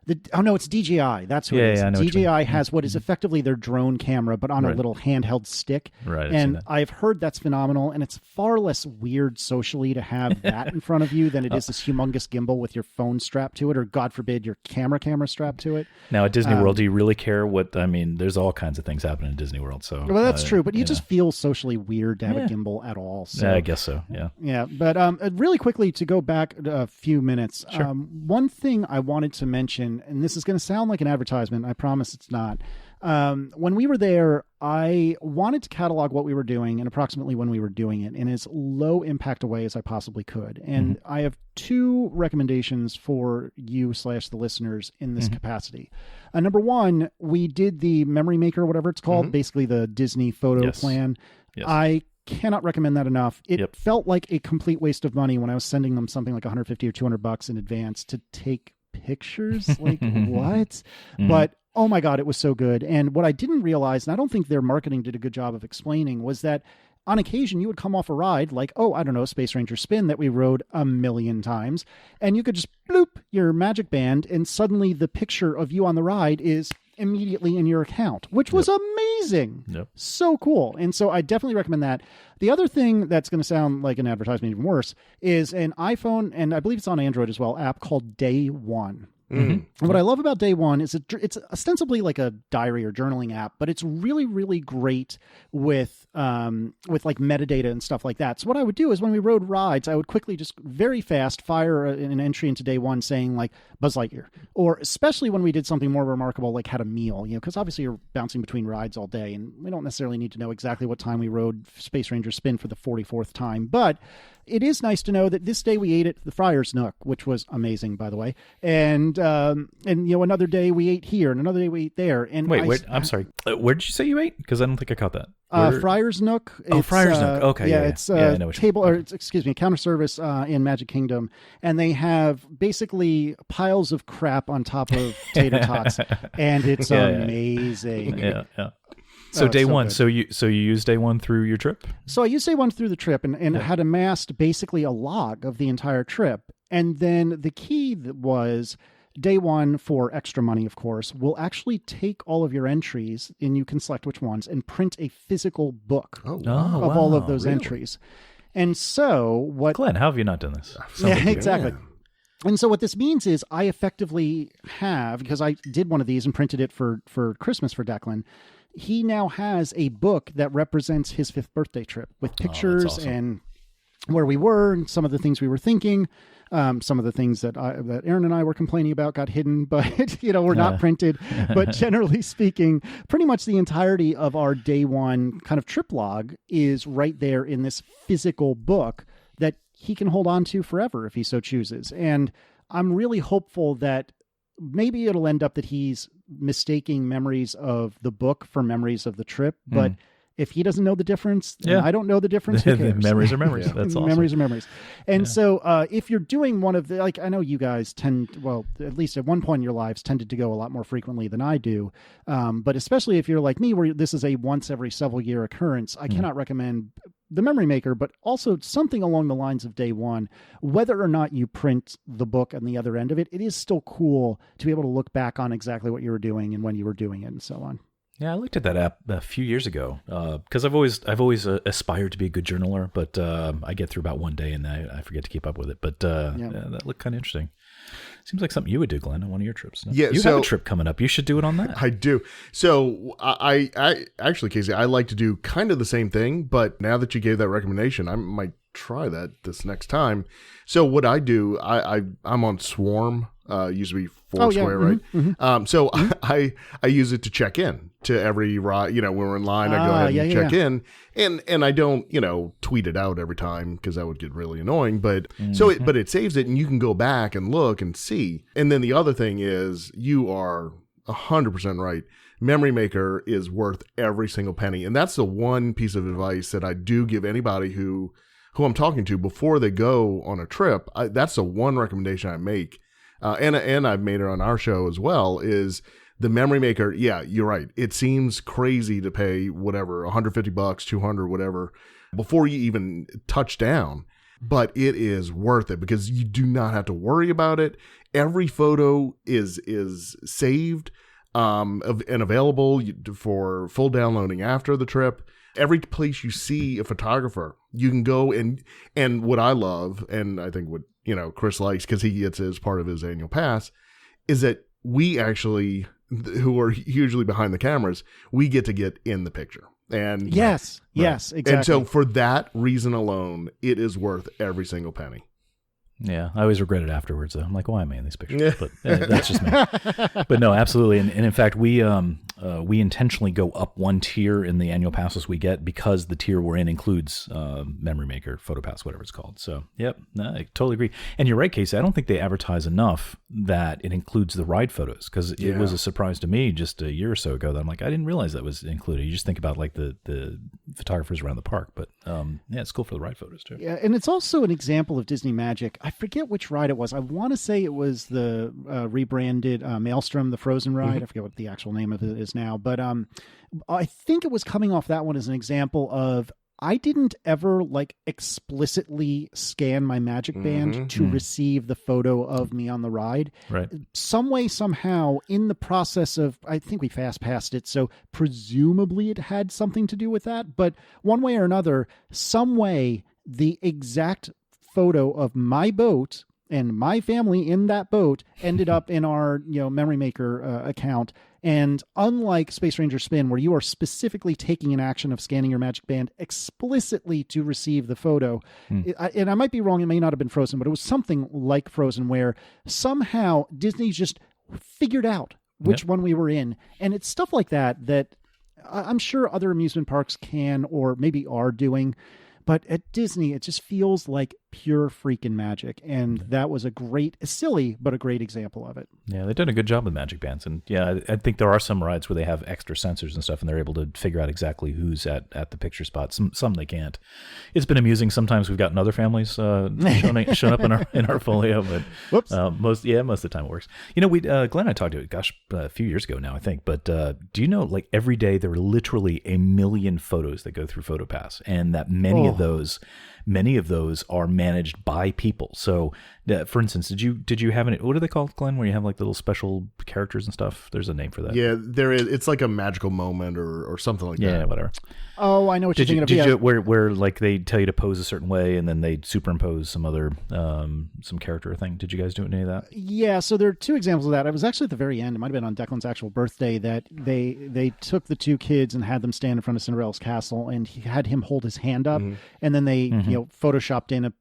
it's DJI. That's what it is. DJI has what is effectively their drone camera, but on a little handheld stick. Right. And I've heard that's phenomenal, and it's far less weird socially to have that in front of you than it is this humongous gimbal with your phone strapped to it, or God forbid, your camera strapped to it. Now at Disney World, do you really care what? I mean, there's all kinds of things happening at Disney World. So well, that's true, but you just feel socially weird to have a gimbal at all. So I guess so. Yeah. Yeah, but really quickly to go back a few minutes. Sure. One thing I wanted to mention, and this is going to sound like an advertisement, I promise it's not. When we were there, I wanted to catalog what we were doing and approximately when we were doing it in as low impact a way as I possibly could. And I have two recommendations for you / the listeners in this capacity. Number one, we did the Memory Maker, whatever it's called, basically the Disney photo plan. Yes. I cannot recommend that enough. It felt like a complete waste of money when I was sending them something like $150 or $200 in advance to take pictures. Like what? But oh my God, it was so good. And what I didn't realize, and I don't think their marketing did a good job of explaining, was that on occasion you would come off a ride like, Space Ranger Spin that we rode 1,000,000 times, and you could just bloop your magic band, and suddenly the picture of you on the ride is immediately in your account, which was amazing. So cool. And so I definitely recommend that. The other thing that's going to sound like an advertisement even worse is an iPhone, and I believe it's on Android as well, app called Day One. And what I love about Day One is it's ostensibly like a diary or journaling app, but it's really, really great with like metadata and stuff like that. So what I would do is when we rode rides, I would quickly just very fast fire an entry into Day One saying like Buzz Lightyear, or especially when we did something more remarkable, like had a meal, because obviously you're bouncing between rides all day, and we don't necessarily need to know exactly what time we rode Space Ranger Spin for the 44th time, but it is nice to know that this day we ate at the Friar's Nook, which was amazing, by the way. And another day we ate here, and another day we ate there. And wait, I'm sorry. Where did you say you ate? Because I don't think I caught that. Friar's Nook. Friar's Nook. Okay. Yeah, it's counter service in Magic Kingdom, and they have basically piles of crap on top of tater tots, and it's amazing. Yeah. So Day One. So you used Day One through your trip? So I used Day One through the trip and had amassed basically a log of the entire trip. And then the key was Day One, for extra money, of course, will actually take all of your entries, and you can select which ones, and print a physical book of all of those entries. And so Glenn, how have you not done this? Yeah, exactly. And so what this means is I effectively have, because I did one of these and printed it for Christmas for Declan, he now has a book that represents his 5th birthday trip with pictures awesome. and where we were and some of the things we were thinking. Some of the things that Aaron and I were complaining about got hidden, but were not printed. But generally speaking, pretty much the entirety of our day one kind of trip log is right there in this physical book that he can hold on to forever if he so chooses. And I'm really hopeful that maybe it'll end up that he's mistaking memories of the book for memories of the trip, but if he doesn't know the difference, and I don't know the difference, who cares? Memories are memories. That's awesome. Memories are memories. And so if you're doing one of the, like, I know you guys at least at one point in your lives, tended to go a lot more frequently than I do. But especially if you're like me, where this is a once every several year occurrence, I cannot recommend the Memory Maker, but also something along the lines of day one. Whether or not you print the book on the other end of it, it is still cool to be able to look back on exactly what you were doing and when you were doing it and so on. Yeah, I looked at that app a few years ago because I've always aspired to be a good journaler, but I get through about one day and I forget to keep up with it. But that looked kind of interesting. Seems like something you would do, Glenn, on one of your trips. No? Yeah, you have a trip coming up. You should do it on that. I do. So I actually, Casey, I like to do kind of the same thing, but now that you gave that recommendation, I might try that this next time. So what I do, I'm on Swarm. Used to be Foursquare, right? Mm-hmm. So I use it to check in to every ride. When we're in line, I go ahead and check in, and I don't tweet it out every time because that would get really annoying. But but it saves it, and you can go back and look and see. And then the other thing is, you are 100% right. Memory Maker is worth every single penny, and that's the one piece of advice that I do give anybody who I'm talking to before they go on a trip. That's the one recommendation I make. And I've made it on our show as well, is the Memory Maker. Yeah, you're right. It seems crazy to pay whatever, $150, $200, whatever, before you even touch down. But it is worth it because you do not have to worry about it. Every photo is saved and available for full downloading after the trip. Every place you see a photographer, you can go and what I love, and I think what Chris likes because he gets it as part of his annual pass, is that we actually, who are usually behind the cameras, we get to get in the picture. And yes, exactly. And so for that reason alone, it is worth every single penny. Yeah, I always regret it afterwards. I'm like, why am I in these pictures? Yeah. But that's just me. But no, absolutely. And in fact, we intentionally go up one tier in the annual passes we get because the tier we're in includes Memory Maker, PhotoPass, whatever it's called. So, yep, no, I totally agree. And you're right, Casey. I don't think they advertise enough that it includes the ride photos because it was a surprise to me just a year or so ago that I'm like, I didn't realize that was included. You just think about like the photographers around the park, but it's cool for the ride photos too. Yeah, and it's also an example of Disney magic. I forget which ride it was. I want to say it was the rebranded Maelstrom, the Frozen ride. Mm-hmm. I forget what the actual name of it is now. But I think it was coming off that one as an example of I didn't ever explicitly scan my Magic Band to receive the photo of me on the ride. Right. Some way, somehow, in the process of, I think we fast passed it, so presumably it had something to do with that. But one way or another, some way, the exact photo of my boat and my family in that boat ended up in our Memory Maker account. And unlike Space Ranger Spin, where you are specifically taking an action of scanning your Magic Band explicitly to receive the photo, and I might be wrong, it may not have been Frozen, but it was something like Frozen where somehow Disney just figured out which one we were in. And it's stuff like that I'm sure other amusement parks can or maybe are doing. But at Disney, it just feels like pure freaking magic. And that was a silly, but a great example of it. Yeah, they've done a good job with Magic Bands. And yeah, I think there are some rides where they have extra sensors and stuff, and they're able to figure out exactly who's at the picture spot. Some they can't. It's been amusing. Sometimes we've gotten other families shown up in our folio, but whoops. Most of the time it works. Glenn and I talked to it, a few years ago now, I think. But do you know, every day there are literally 1 million photos that go through PhotoPass, and that many of those are managed by people. So, for instance, did you have any? What are they called, Glenn? Where you have like little special characters and stuff? There's a name for that. Yeah, there is. It's like a magical moment or something like that. Yeah, whatever. Oh, I know what you're thinking of. Did you where like they tell you to pose a certain way and then they superimpose some other some character thing? Did you guys do any of that? Yeah, so there are two examples of that. I was actually at the very end. It might have been on Declan's actual birthday that they took the two kids and had them stand in front of Cinderella's castle, and he had him hold his hand up, and then they photoshopped in a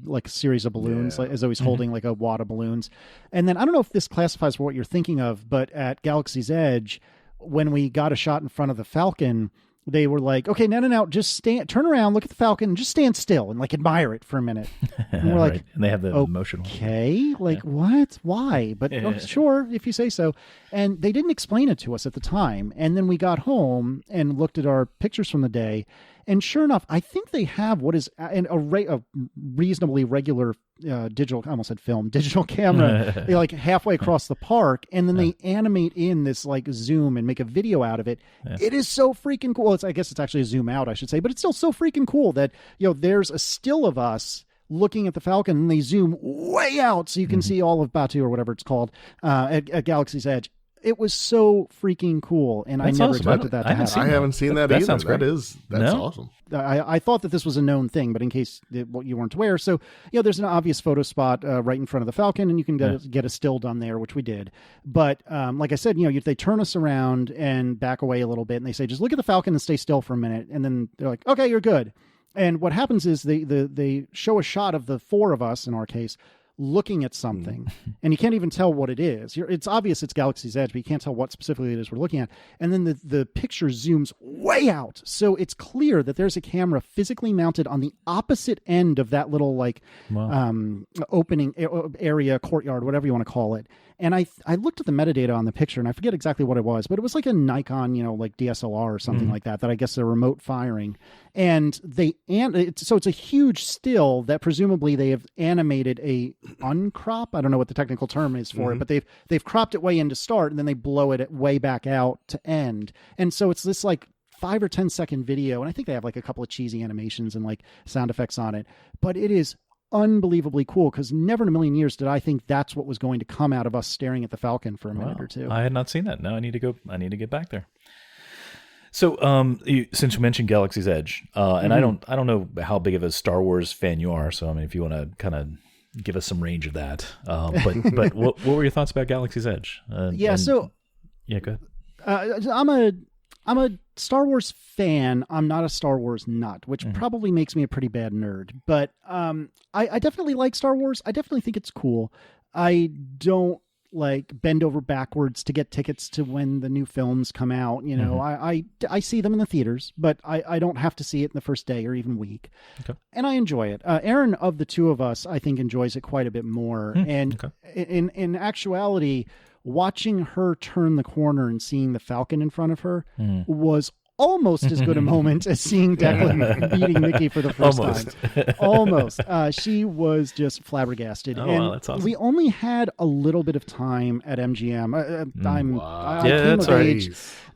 like a series of balloons, like as though he's holding like a wad of balloons. And then I don't know if this classifies for what you're thinking of, but at Galaxy's Edge, when we got a shot in front of the Falcon, they were like, okay, no, just turn around, look at the Falcon, and just stand still and like admire it for a minute. And we're like, and they have the motion. Okay, like what? Why? But sure, if you say so. And they didn't explain it to us at the time. And then we got home and looked at our pictures from the day. And sure enough, I think they have what is a reasonably regular digital, I almost said film, digital camera, like halfway across the park. And then they animate in this like zoom and make a video out of it. Yeah. It is so freaking cool. I guess it's actually a zoom out, I should say, but it's still so freaking cool that, there's a still of us looking at the Falcon and they zoom way out so you can see all of Batuu or whatever it's called at Galaxy's Edge. It was so freaking cool, and I never expected that to happen. I haven't seen that either. Sounds great. That's awesome. I thought that this was a known thing, but in case you weren't aware, so there's an obvious photo spot right in front of the Falcon, and you can get a still done there, which we did. But like I said, if they turn us around and back away a little bit, and they say, just look at the Falcon and stay still for a minute, and then they're like, okay, you're good. And what happens is they show a shot of the four of us, in our case, looking at something, and you can't even tell what it is. It's obvious it's Galaxy's Edge, but you can't tell what specifically it is we're looking at. And then the picture zooms way out, so it's clear that there's a camera physically mounted on the opposite end of that little opening area, courtyard, whatever you want to call it. And I looked at the metadata on the picture, and I forget exactly what it was, but it was like a Nikon, like DSLR or something like that I guess they're remote firing. And so it's a huge still that presumably they have animated a uncrop. I don't know what the technical term is for it, but they've cropped it way in to start, and then they blow it way back out to end. And so it's this like 5 or 10 second video, and I think they have like a couple of cheesy animations and like sound effects on it, but it is unbelievably cool, because never in a million years did I think that's what was going to come out of us staring at the Falcon for a minute or two. I had not seen that. No, I need to get back there. So, since you mentioned Galaxy's Edge, and I don't know how big of a Star Wars fan you are, so I mean, if you want to kind of give us some range of that, but what were your thoughts about Galaxy's Edge? Go ahead. I'm a Star Wars fan. I'm not a Star Wars nut, which probably makes me a pretty bad nerd. But I definitely like Star Wars. I definitely think it's cool. I don't bend over backwards to get tickets to when the new films come out. I see them in the theaters, but I don't have to see it in the first day or even week. Okay. And I enjoy it. Aaron, of the two of us, I think enjoys it quite a bit more. And in actuality, watching her turn the corner and seeing the Falcon in front of her was almost as good a moment as seeing Declan beating Mickey for the first time. Almost. She was just flabbergasted. Oh, wow, that's awesome. We only had a little bit of time at MGM.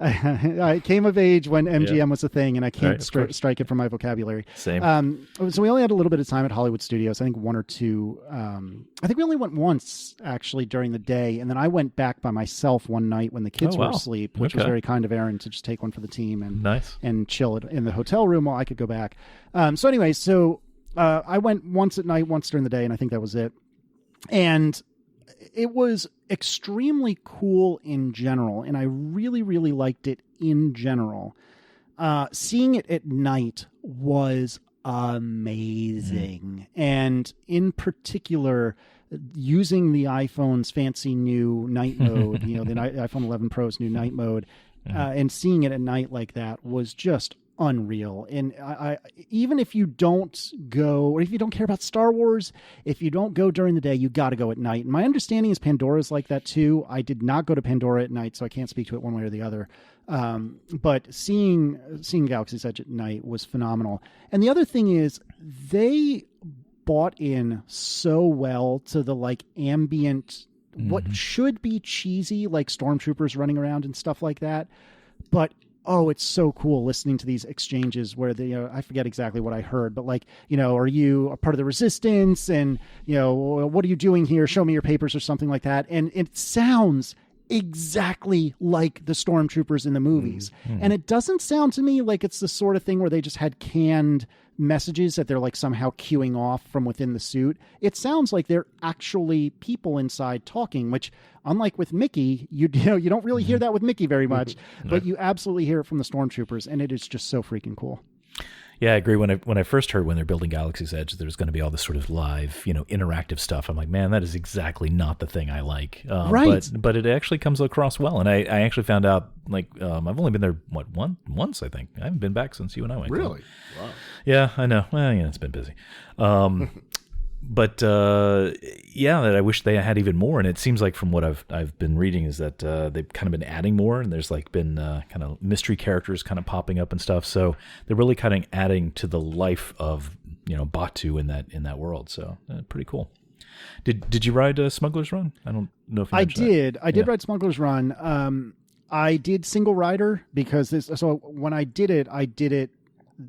I came of age when MGM was a thing, and I can't strike it from my vocabulary. Same. So we only had a little bit of time at Hollywood Studios. I think one or two. I think we only went once, actually, during the day. And then I went back by myself one night when the kids were asleep, which was very kind of Aaron to just take one for the team and chill it in the hotel room while I could go back. So anyway, I went once at night, once during the day, and I think that was it. And it was extremely cool in general, and I really, really liked it in general. Seeing it at night was amazing. And in particular, using the iPhone's fancy new night mode, the iPhone 11 Pro's new night mode, and seeing it at night like that was just unreal. And I even if you don't go, or if you don't care about Star Wars, if you don't go during the day, you got to go at night. And my understanding is Pandora's like that too. I did not go to Pandora at night, so I can't speak to it one way or the other. But seeing Galaxy's Edge at night was phenomenal. And the other thing is they bought in so well to the ambient, what should be cheesy, like stormtroopers running around and stuff like that. But oh, it's so cool listening to these exchanges where I forget exactly what I heard, but like, are you a part of the resistance? And, what are you doing here? Show me your papers or something like that. And it sounds exactly like the stormtroopers in the movies. And it doesn't sound to me like it's the sort of thing where they just had canned messages that they're like somehow queuing off from within the suit. It sounds like they're actually people inside talking, which unlike with Mickey, you don't really hear that with Mickey very much, but you absolutely hear it from the stormtroopers, and it is just so freaking cool. Yeah, I agree. When I first heard when they're building Galaxy's Edge, there's going to be all this sort of live, interactive stuff. I'm like, man, that is exactly not the thing I like. Right. But it actually comes across well. And I actually found out, like, I've only been there, once, I think. I haven't been back since you and I went. Really? Wow. Yeah, I know. Well, yeah, it's been busy. But that I wish they had even more. And it seems like from what I've been reading is that they've kind of been adding more, and there's like been kind of mystery characters kind of popping up and stuff. So they're really kind of adding to the life of Batu in that world. So pretty cool. Did you ride Smuggler's Run? I don't know if you mentioned that. I did ride Smuggler's Run. I did single rider because when I did it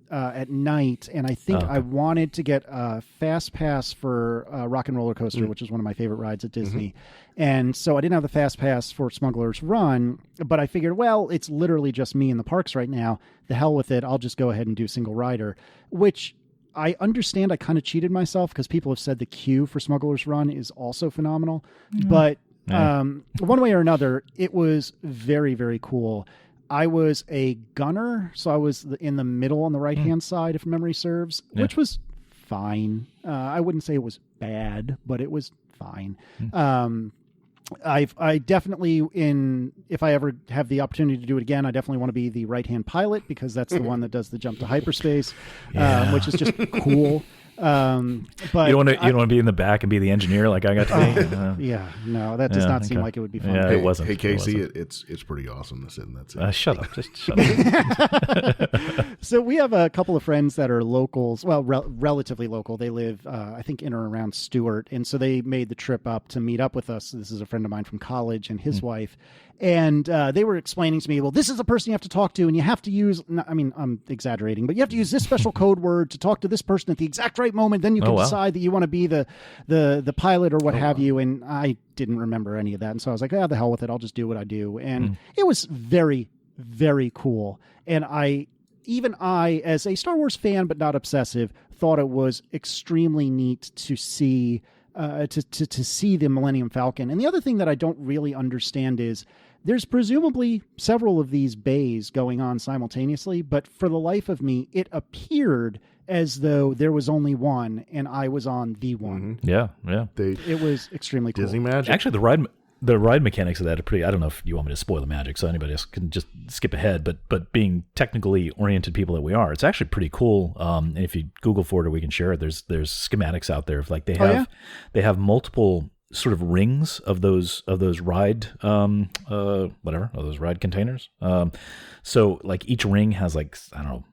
at night, and I think I wanted to get a fast pass for Rock and Roller Coaster, which is one of my favorite rides at Disney. And so I didn't have the fast pass for Smuggler's Run, but I figured, well, it's literally just me in the parks right now. The hell with it. I'll just go ahead and do single rider, which I understand. I kind of cheated myself because people have said the queue for Smuggler's Run is also phenomenal, but one way or another, it was very, very cool. I was a gunner, so I was in the middle on the right-hand side, if memory serves, which was fine. I wouldn't say it was bad, but it was fine. I definitely, if I ever have the opportunity to do it again, I definitely want to be the right-hand pilot because that's the one that does the jump to hyperspace, which is just cool. But you don't want to be in the back and be the engineer like I got to be. No, that does not seem like it would be fun. Yeah, it wasn't. Hey, Casey, it's pretty awesome to sit in that seat. Shut up, just shut up. So we have a couple of friends that are locals, well, relatively local. They live, I think, in or around Stewart, and so they made the trip up to meet up with us. This is a friend of mine from college and his wife. And they were explaining to me, well, this is the person you have to talk to, and you have to use, I mean, I'm exaggerating, but you have to use this special code word to talk to this person at the exact right moment. Then you can decide that you want to be the pilot or what have you. And I didn't remember any of that. And so I was like, the hell with it. I'll just do what I do. And it was very, very cool. And I, as a Star Wars fan, but not obsessive, thought it was extremely neat to see to see the Millennium Falcon. And the other thing that I don't really understand is there's presumably several of these bays going on simultaneously, but for the life of me, it appeared as though there was only one and I was on the one. Yeah. It was extremely cool. Disney magic. Actually, the ride mechanics of that are pretty. I don't know if you want me to spoil the magic, so anybody else can just skip ahead. But being technically oriented people that we are, it's actually pretty cool. And if you Google for it, or we can share it. There's schematics out there. Like they have multiple sort of rings of those ride those ride containers. So like each ring has like, I don't know,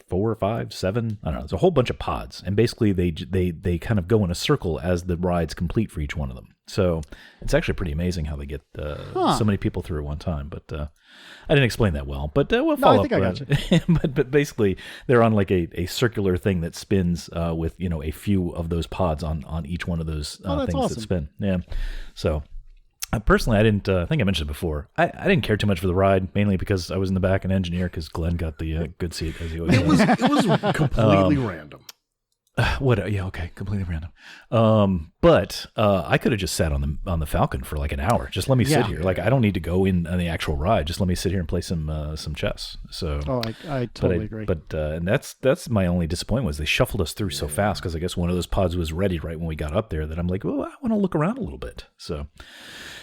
4 or 5, 7, I don't know. There's a whole bunch of pods, and basically they kind of go in a circle as the rides complete for each one of them. So it's actually pretty amazing how they get so many people through at one time. But I didn't explain that well. But we'll follow up. I got you. but basically, they're on like a circular thing that spins with a few of those pods on each one of those things that spin. Yeah. So. Personally, I didn't. I think I mentioned it before. I didn't care too much for the ride, mainly because I was in the back and engineer. Because Glenn got the good seat, as he always does. It was completely random. Completely random. But I could have just sat on the Falcon for like an hour. Just let me sit here. Like I don't need to go in on the actual ride. Just let me sit here and play some chess. So. Oh, I totally agree. But and that's my only disappointment was they shuffled us through so fast because I guess one of those pods was ready right when we got up there. That I'm like, well, I want to look around a little bit. So.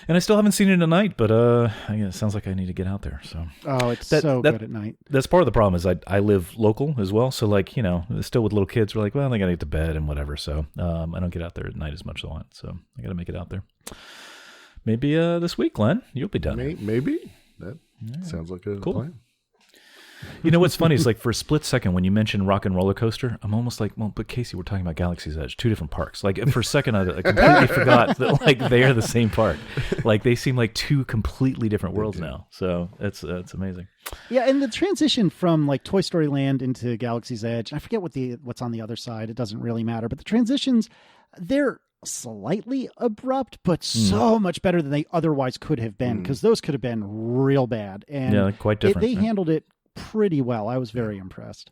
And I still haven't seen it at night, but it sounds like I need to get out there. So it's so good at night. That's part of the problem is I live local as well. So like, still with little kids, we're like, well, they got to get to bed and whatever. So I don't get out there at night as much as I want. So I got to make it out there. Maybe this week, Glenn, you'll be done. Maybe. That sounds like a plan. You know what's funny is like for a split second when you mentioned Rock and Roller Coaster, I'm almost like, well, but Casey, we're talking about Galaxy's Edge, two different parks. Like for a second, I completely forgot that like they are the same park. Like they seem like two completely different worlds now. So it's amazing. Yeah, and the transition from like Toy Story Land into Galaxy's Edge, I forget what's on the other side. It doesn't really matter, but the transitions, they're slightly abrupt, but so much better than they otherwise could have been, because those could have been real bad. And quite different. They handled it pretty well. I was very impressed.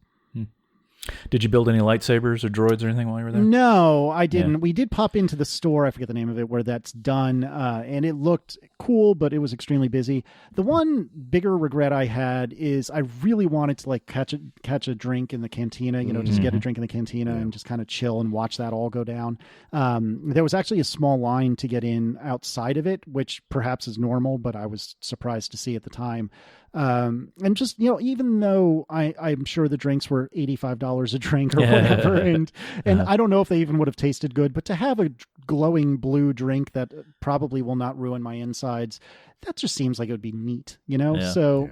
Did you build any lightsabers or droids or anything while you were there? No, I didn't. Yeah. We did pop into the store, I forget the name of it, where that's done, and it looked cool, but it was extremely busy. The one bigger regret I had is I really wanted to like catch a drink in the cantina, just get a drink in the cantina and just kind of chill and watch that all go down. There was actually a small line to get in outside of it, which perhaps is normal, but I was surprised to see at the time. And just, even though I'm sure the drinks were $85 a drink or whatever, and I don't know if they even would have tasted good, but to have a glowing blue drink that probably will not ruin my insides, that just seems like it would be neat, So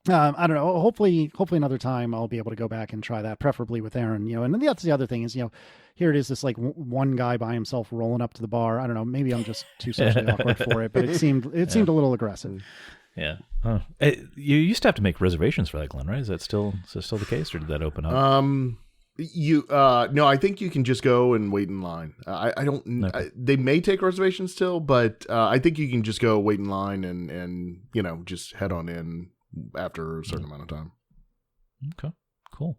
I don't know. Hopefully another time I'll be able to go back and try that, preferably with Aaron, and that's the other thing is, here it is, this like one guy by himself rolling up to the bar. I don't know. Maybe I'm just too socially awkward for it, but it seemed a little aggressive. Yeah. Oh. You used to have to make reservations for that, Glenn, right? Is that still the case, or did that open up? No, I think you can just go and wait in line. I don't. Okay. They may take reservations still, but I think you can just go wait in line and just head on in after a certain amount of time. Okay. Cool.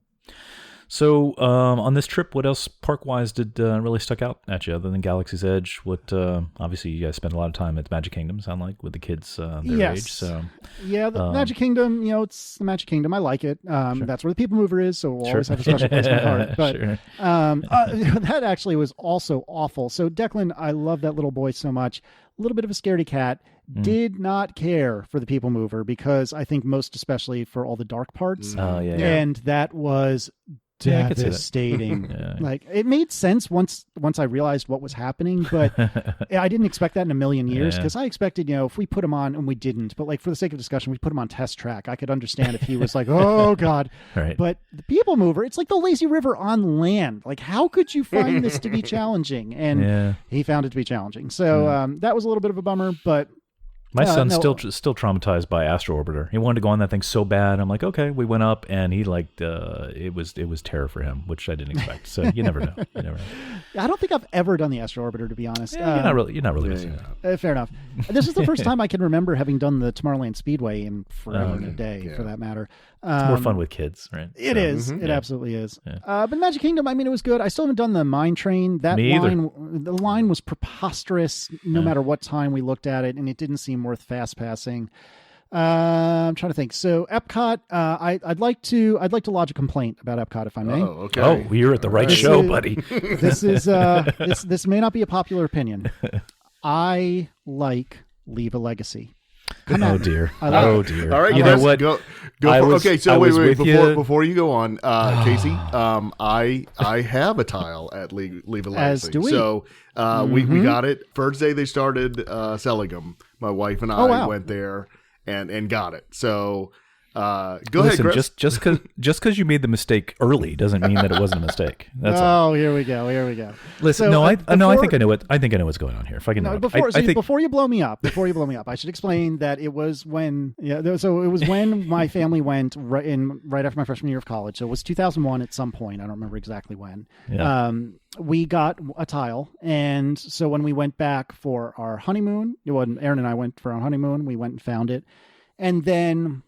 So on this trip, what else park-wise did really stuck out at you other than Galaxy's Edge? What obviously you guys spent a lot of time at the Magic Kingdom, sound like, with the kids their age. So yeah, the Magic Kingdom, it's the Magic Kingdom. I like it. Sure. That's where the People Mover is, so we'll always have a special place in my heart. But sure. That actually was also awful. So Declan, I love that little boy so much. A little bit of a scaredy cat. Did not care for the People Mover because I think most especially for all the dark parts. Oh yeah. And that was devastating. Like it made sense once I realized what was happening, but I didn't expect that in a million years, because I expected, if we put him on, and we didn't, but like for the sake of discussion, we put him on test track. I could understand if he was like, oh God. Right. But the People Mover, it's like the lazy river on land. Like, how could you find this to be challenging? And he found it to be challenging. So that was a little bit of a bummer, but my son's still traumatized by Astro Orbiter. He wanted to go on that thing so bad. I'm like, okay. We went up, and he liked it was terror for him, which I didn't expect. So you never know. I don't think I've ever done the Astro Orbiter, to be honest. You're not really missing it. Fair enough. This is the first time I can remember having done the Tomorrowland Speedway in forever and a day, for that matter. It's more fun with kids, right? It is. It absolutely is. Yeah. But Magic Kingdom, it was good. I still haven't done the Mine Train. The line was preposterous no matter what time we looked at it, and it didn't seem worth fast passing. I'm trying to think. So Epcot, I'd like to lodge a complaint about Epcot, if I may. Oh, okay. Oh, you're at the right show, buddy. This is this may not be a popular opinion. I like Leave a Legacy. Oh dear! Oh dear! All right, you know what? Go okay, so wait. Before you go on, Casey, I have a tile at Leave a Legacy. As do we. So we got it first day they started selling them. My wife and I went there and got it. So go ahead, Chris. Just because you made the mistake early doesn't mean that it wasn't a mistake. That's all. Here we go. Listen, so, I think I know what's going on here. If I can, before you blow me up, I should explain that it was when my family went right after my freshman year of college. So it was 2001 at some point. I don't remember exactly when. Yeah. We got a tile, and so when we went back for our honeymoon, when Aaron and I went for our honeymoon, we went and found it, and then.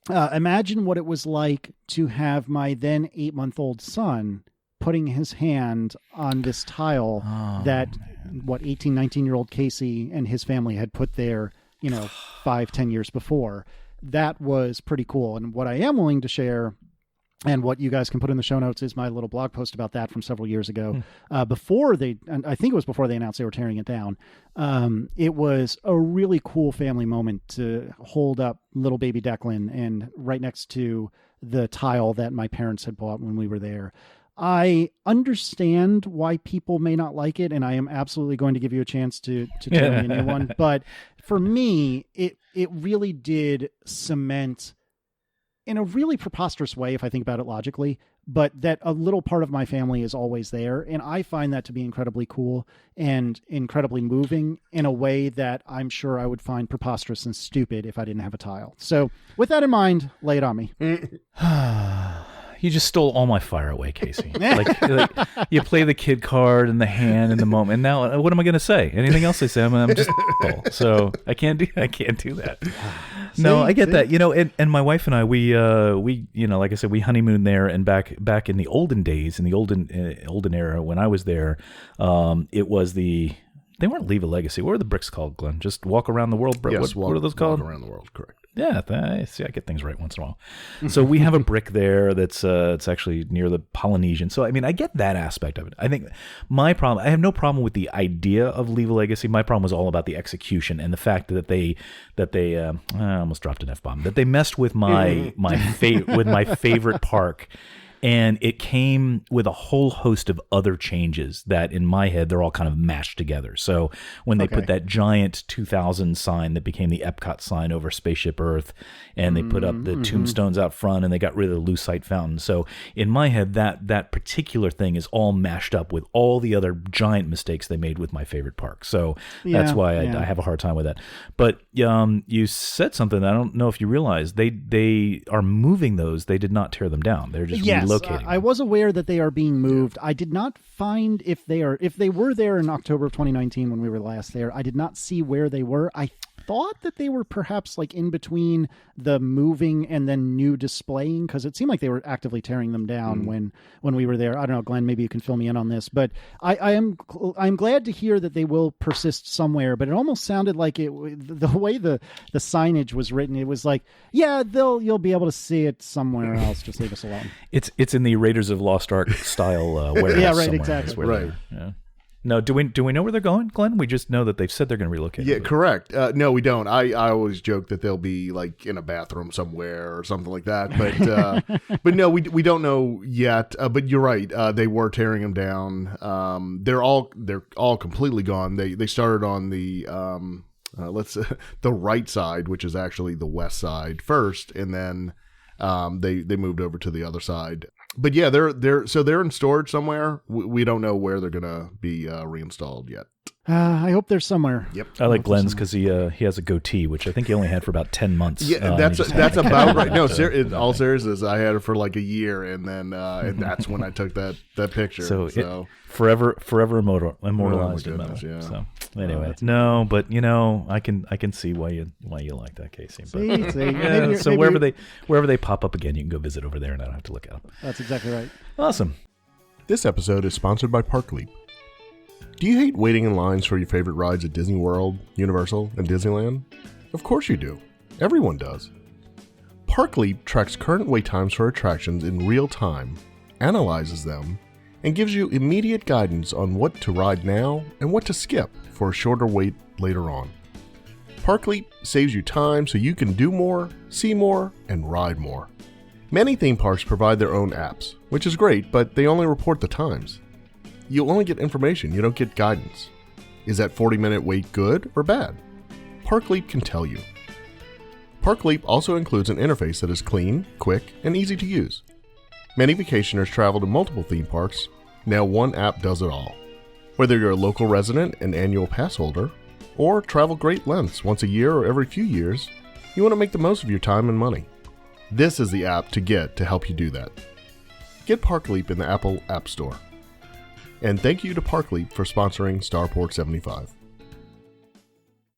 Imagine what it was like to have my then 8-month-old son putting his hand on this tile that 18, 19-year-old Casey and his family had put there, 5-10 years before. That was pretty cool. And what I am willing to share, and what you guys can put in the show notes, is my little blog post about that from several years ago. I think it was before they announced they were tearing it down. It was a really cool family moment to hold up little baby Declan and right next to the tile that my parents had bought when we were there. I understand why people may not like it, and I am absolutely going to give you a chance to tell me a new one. But for me, it really did cement in a really preposterous way, if I think about it logically, but that a little part of my family is always there. And I find that to be incredibly cool and incredibly moving in a way that I'm sure I would find preposterous and stupid if I didn't have a tile. So with that in mind, lay it on me. You just stole all my fire away, Casey. like you play the kid card and the hand in the moment. And now what am I going to say? Anything else I say, I'm just so I can't do that. No, I get that. And my wife and I, we like I said, we honeymooned there, and back in the olden days, in the olden era when I was there, it was they weren't Leave a Legacy. What were the bricks called, Glenn? Just Walk Around the World. Yes, what are those called? Walk Around the World, correct. Yeah, I get things right once in a while. So we have a brick there that's it's actually near the Polynesian. So I mean, I get that aspect of it. I think I have no problem with the idea of Leave a Legacy. My problem was all about the execution and the fact that they I almost dropped an F-bomb, that they messed with my favorite park. And it came with a whole host of other changes that, in my head, they're all kind of mashed together. So when they put that giant 2000 sign that became the Epcot sign over Spaceship Earth, and they put up the tombstones out front, and they got rid of the lucite fountain. So in my head, that particular thing is all mashed up with all the other giant mistakes they made with my favorite park. So that's why I have a hard time with that. But you said something that I don't know if you realize. They are moving those. They did not tear them down. They're just relocating. I was aware that they are being moved. I did not find if they were there in October of 2019 when we were last there. I did not see where they were. I thought that they were perhaps like in between the moving and then new displaying, because it seemed like they were actively tearing them down when we were there. I don't know, Glenn, maybe you can fill me in on this, but I'm glad to hear that they will persist somewhere. But it almost sounded like the way the signage was written, it was like, you'll be able to see it somewhere else. Just leave us alone. It's in the Raiders of Lost Ark style warehouse. Yeah, right, exactly. Right. Yeah. No, do we know where they're going, Glenn? We just know that they've said they're going to relocate. Yeah, correct. No, we don't. I always joke that they'll be like in a bathroom somewhere or something like that. But no, we don't know yet. But you're right. They were tearing them down. They're all completely gone. They started on the the right side, which is actually the west side first, and then they moved over to the other side. But yeah, they're in storage somewhere. We don't know where they're gonna be reinstalled yet. I hope they're somewhere. Yep. I like Glenn's because he has a goatee, which I think he only had for about 10 months. Yeah, that's about right. No, in all seriousness, I had it for like a year, and then and that's when I took that picture. So forever immortalized in metal. Yeah. So anyway, but I can see why you like that, Casey. But, see. So wherever they pop up again, you can go visit over there, and I don't have to look at them. That's exactly right. Awesome. This episode is sponsored by Parkleap. Do you hate waiting in lines for your favorite rides at Disney World, Universal, and Disneyland? Of course you do. Everyone does. Parkleap tracks current wait times for attractions in real time, analyzes them, and gives you immediate guidance on what to ride now and what to skip for a shorter wait later on. Parkleap saves you time so you can do more, see more, and ride more. Many theme parks provide their own apps, which is great, but they only report the times. You only get information, you don't get guidance. Is that 40-minute wait good or bad? Parkleap can tell you. Parkleap also includes an interface that is clean, quick, and easy to use. Many vacationers travel to multiple theme parks. Now one app does it all. Whether you're a local resident and annual pass holder, or travel great lengths once a year or every few years, you want to make the most of your time and money. This is the app to get to help you do that. Get Parkleap in the Apple App Store. And thank you to Parkleap for sponsoring Starport 75.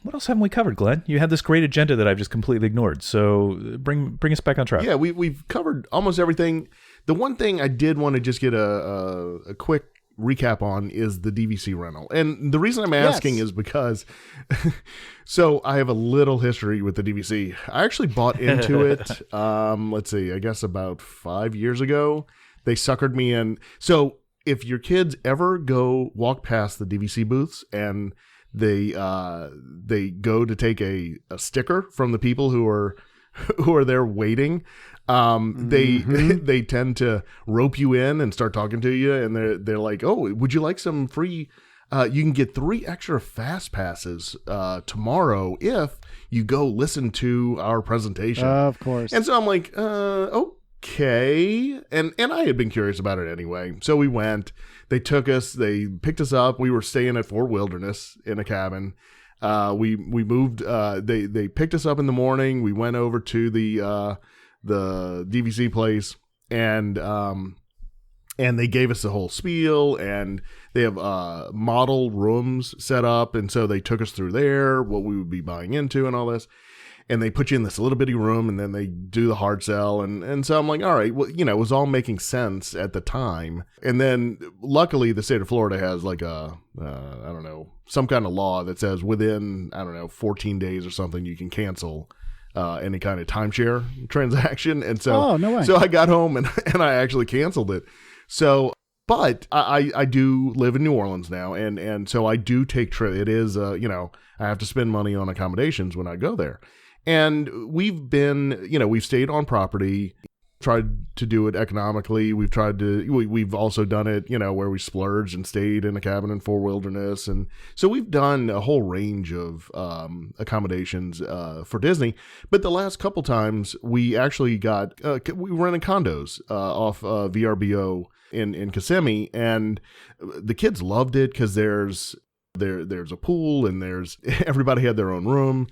What else haven't we covered, Glenn? You had this great agenda that I've just completely ignored. So bring us back on track. Yeah, we've covered almost everything. The one thing I did want to just get a quick recap on is the DVC rental. And the reason I'm asking is because so I have a little history with the DVC. I actually bought into it, let's see, I guess about 5 years ago. They suckered me in. So if your kids ever walk past the DVC booths and they go to take a sticker from the people who are there waiting, they tend to rope you in and start talking to you, and they're like, oh, would you like some free you can get 3 extra fast passes tomorrow if you go listen to our presentation. Of course. And so I'm like, okay. And I had been curious about it anyway. So we went. They took us. They picked us up. We were staying at Fort Wilderness in a cabin. We moved. They picked us up in the morning. We went over to the DVC place, and they gave us the whole spiel, and they have model rooms set up, and so they took us through there, what we would be buying into and all this, and they put you in this little bitty room, and then they do the hard sell, and so I'm like, all right, well, you know, it was all making sense at the time, and then luckily the state of Florida has like I don't know, some kind of law that says within, I don't know, 14 days or something, you can cancel any kind of timeshare transaction, and so, no way. So I got home and I actually canceled it. So, but I do live in New Orleans now, and so I do take trips. It is, you know, I have to spend money on accommodations when I go there. And we've been, you know, we've stayed on property, tried to do it economically. We've also done it, you know, where we splurged and stayed in a cabin in Fort Wilderness. And so we've done a whole range of accommodations for Disney. But the last couple times we actually we rented condos off VRBO in Kissimmee, and the kids loved it because there's a pool, and everybody had their own room.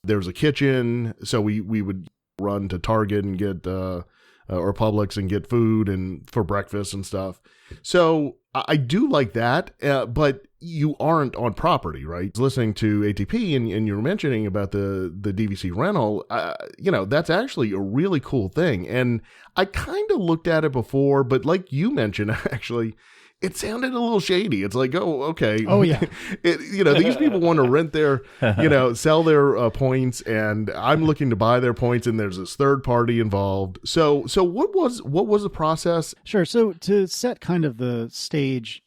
There's a kitchen, so we would run to Target and get or Publix and get food and for breakfast and stuff. So I do like that, but you aren't on property, right? Listening to ATP and you were mentioning about the DVC rental, you know, that's actually a really cool thing. And I kind of looked at it before, but like you mentioned, actually, it sounded a little shady. It's like, oh, okay. Oh, yeah. You know, these people want to rent their, you know, sell their points, and I'm looking to buy their points, and there's this third party involved. So what was the process? Sure. So to set kind of the stage,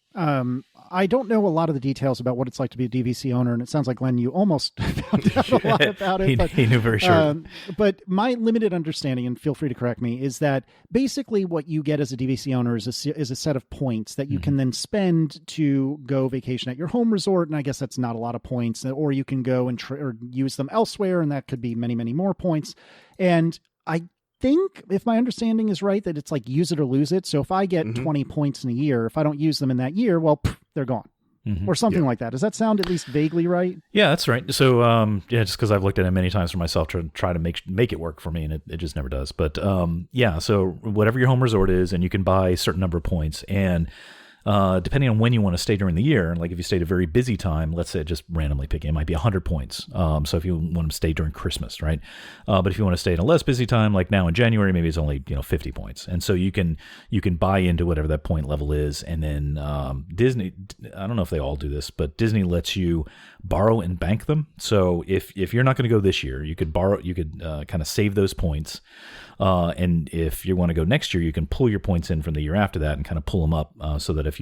I don't know a lot of the details about what it's like to be a DVC owner, and it sounds like, Glenn, you almost found out a lot about it. He knew very sure. But my limited understanding, and feel free to correct me, is that basically what you get as a DVC owner is a set of points that you can then spend to go vacation at your home resort, and I guess that's not a lot of points, or you can go and or use them elsewhere, and that could be many, many more points. And I think, if my understanding is right, that it's like use it or lose it. So if I get 20 points in a year, if I don't use them in that year, well, they're gone. Or something like that. Does that sound at least vaguely right? Yeah, that's right. So, yeah, just because I've looked at it many times for myself to try to make it work for me, and it just never does. But yeah, so whatever your home resort is, and you can buy a certain number of points, and depending on when you want to stay during the year, like if you stay at a very busy time, let's say just randomly picking, it might be 100 points. So if you want to stay during Christmas, right? But if you want to stay in a less busy time, like now in January, maybe it's only 50 points. And so you can buy into whatever that point level is, and then Disney, I don't know if they all do this, but Disney lets you borrow and bank them. So if you're not going to go this year, you could kind of save those points. And if you want to go next year, you can pull your points in from the year after that and kind of pull them up so that if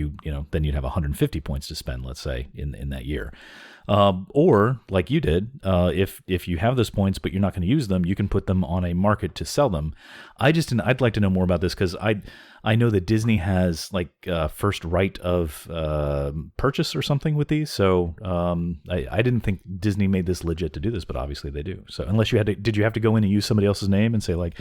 then you'd have 150 points to spend, let's say, in that year. Or like you did, if you have those points but you're not going to use them, you can put them on a market to sell them. I'd like to know more about this because I know that Disney has like first right of purchase or something with these. So I didn't think Disney made this legit to do this, but obviously they do. So unless did you have to go in and use somebody else's name and say like,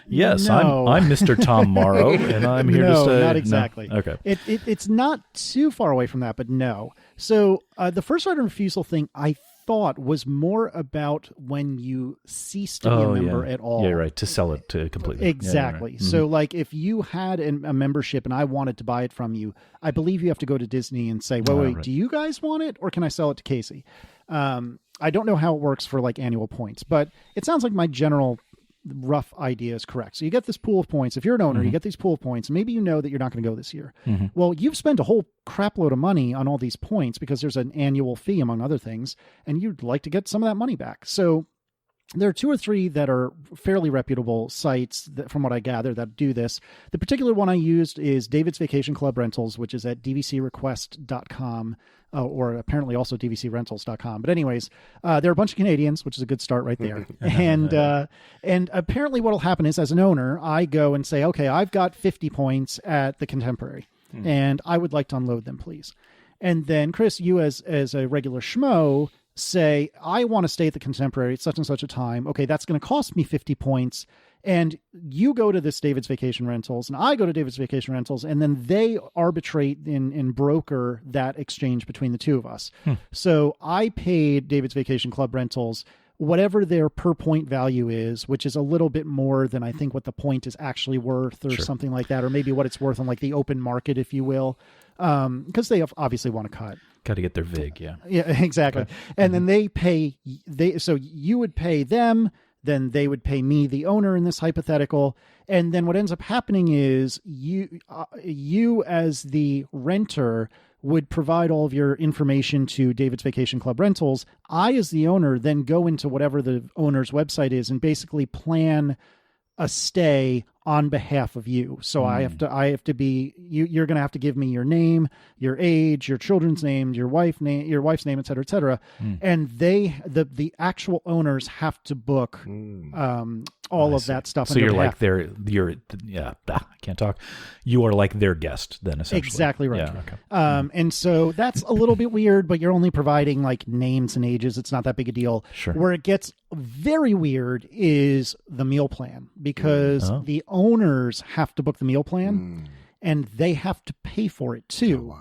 yes, no. I'm Mr. Tom Morrow and I'm here to say. No, not exactly. No? Okay. It's not too far away from that, but no. So the first right of refusal thing, I thought was more about when you cease to be a member at all. Yeah, right. To sell it to completely. Exactly. Yeah, right. So like if you had a membership and I wanted to buy it from you, I believe you have to go to Disney and say, wait, right. do you guys want it or can I sell it to Casey? I don't know how it works for like annual points, but it sounds like my general rough idea is correct. So you get this pool of points. If you're an owner, you get these pool of points. Maybe you know that you're not going to go this year. Well, you've spent a whole crap load of money on all these points because there's an annual fee, among other things, and you'd like to get some of that money back. So there are 2 or 3 that are fairly reputable sites that, from what I gather, that do this. The particular one I used is David's Vacation Club Rentals, which is at dvcrequest.com. Or apparently also dvcrentals.com. But anyways, there are a bunch of Canadians, which is a good start right there. And apparently what will happen is, as an owner, I go and say, okay, I've got 50 points at the Contemporary, and I would like to unload them, please. And then Chris, you as a regular schmo say, I want to stay at the Contemporary at such and such a time. Okay, that's going to cost me 50 points. And you go to this David's Vacation Rentals and I go to David's Vacation Rentals, and then they arbitrate and broker that exchange between the two of us. So I paid David's Vacation Club Rentals whatever their per point value is, which is a little bit more than I think what the point is actually worth or something like that, or maybe what it's worth on like the open market, if you will, because they obviously want to cut. Got to get their vig, yeah. Yeah, exactly. Okay. And then so you would pay them, then they would pay me, the owner in this hypothetical. And then what ends up happening is you as the renter would provide all of your information to David's Vacation Club Rentals. I, as the owner, then go into whatever the owner's website is and basically plan a stay on behalf of you. So I have to be, you're going to have to give me your name, your age, your children's name, your wife's name, et cetera, et cetera. And the actual owners have to book, all of that stuff. So you're like I can't talk. You are like their guest then, essentially. Exactly right. Yeah, okay. And so that's a little bit weird, but you're only providing like names and ages. It's not that big a deal. Sure. Where it gets very weird is the meal plan, because the owners have to book the meal plan and they have to pay for it too.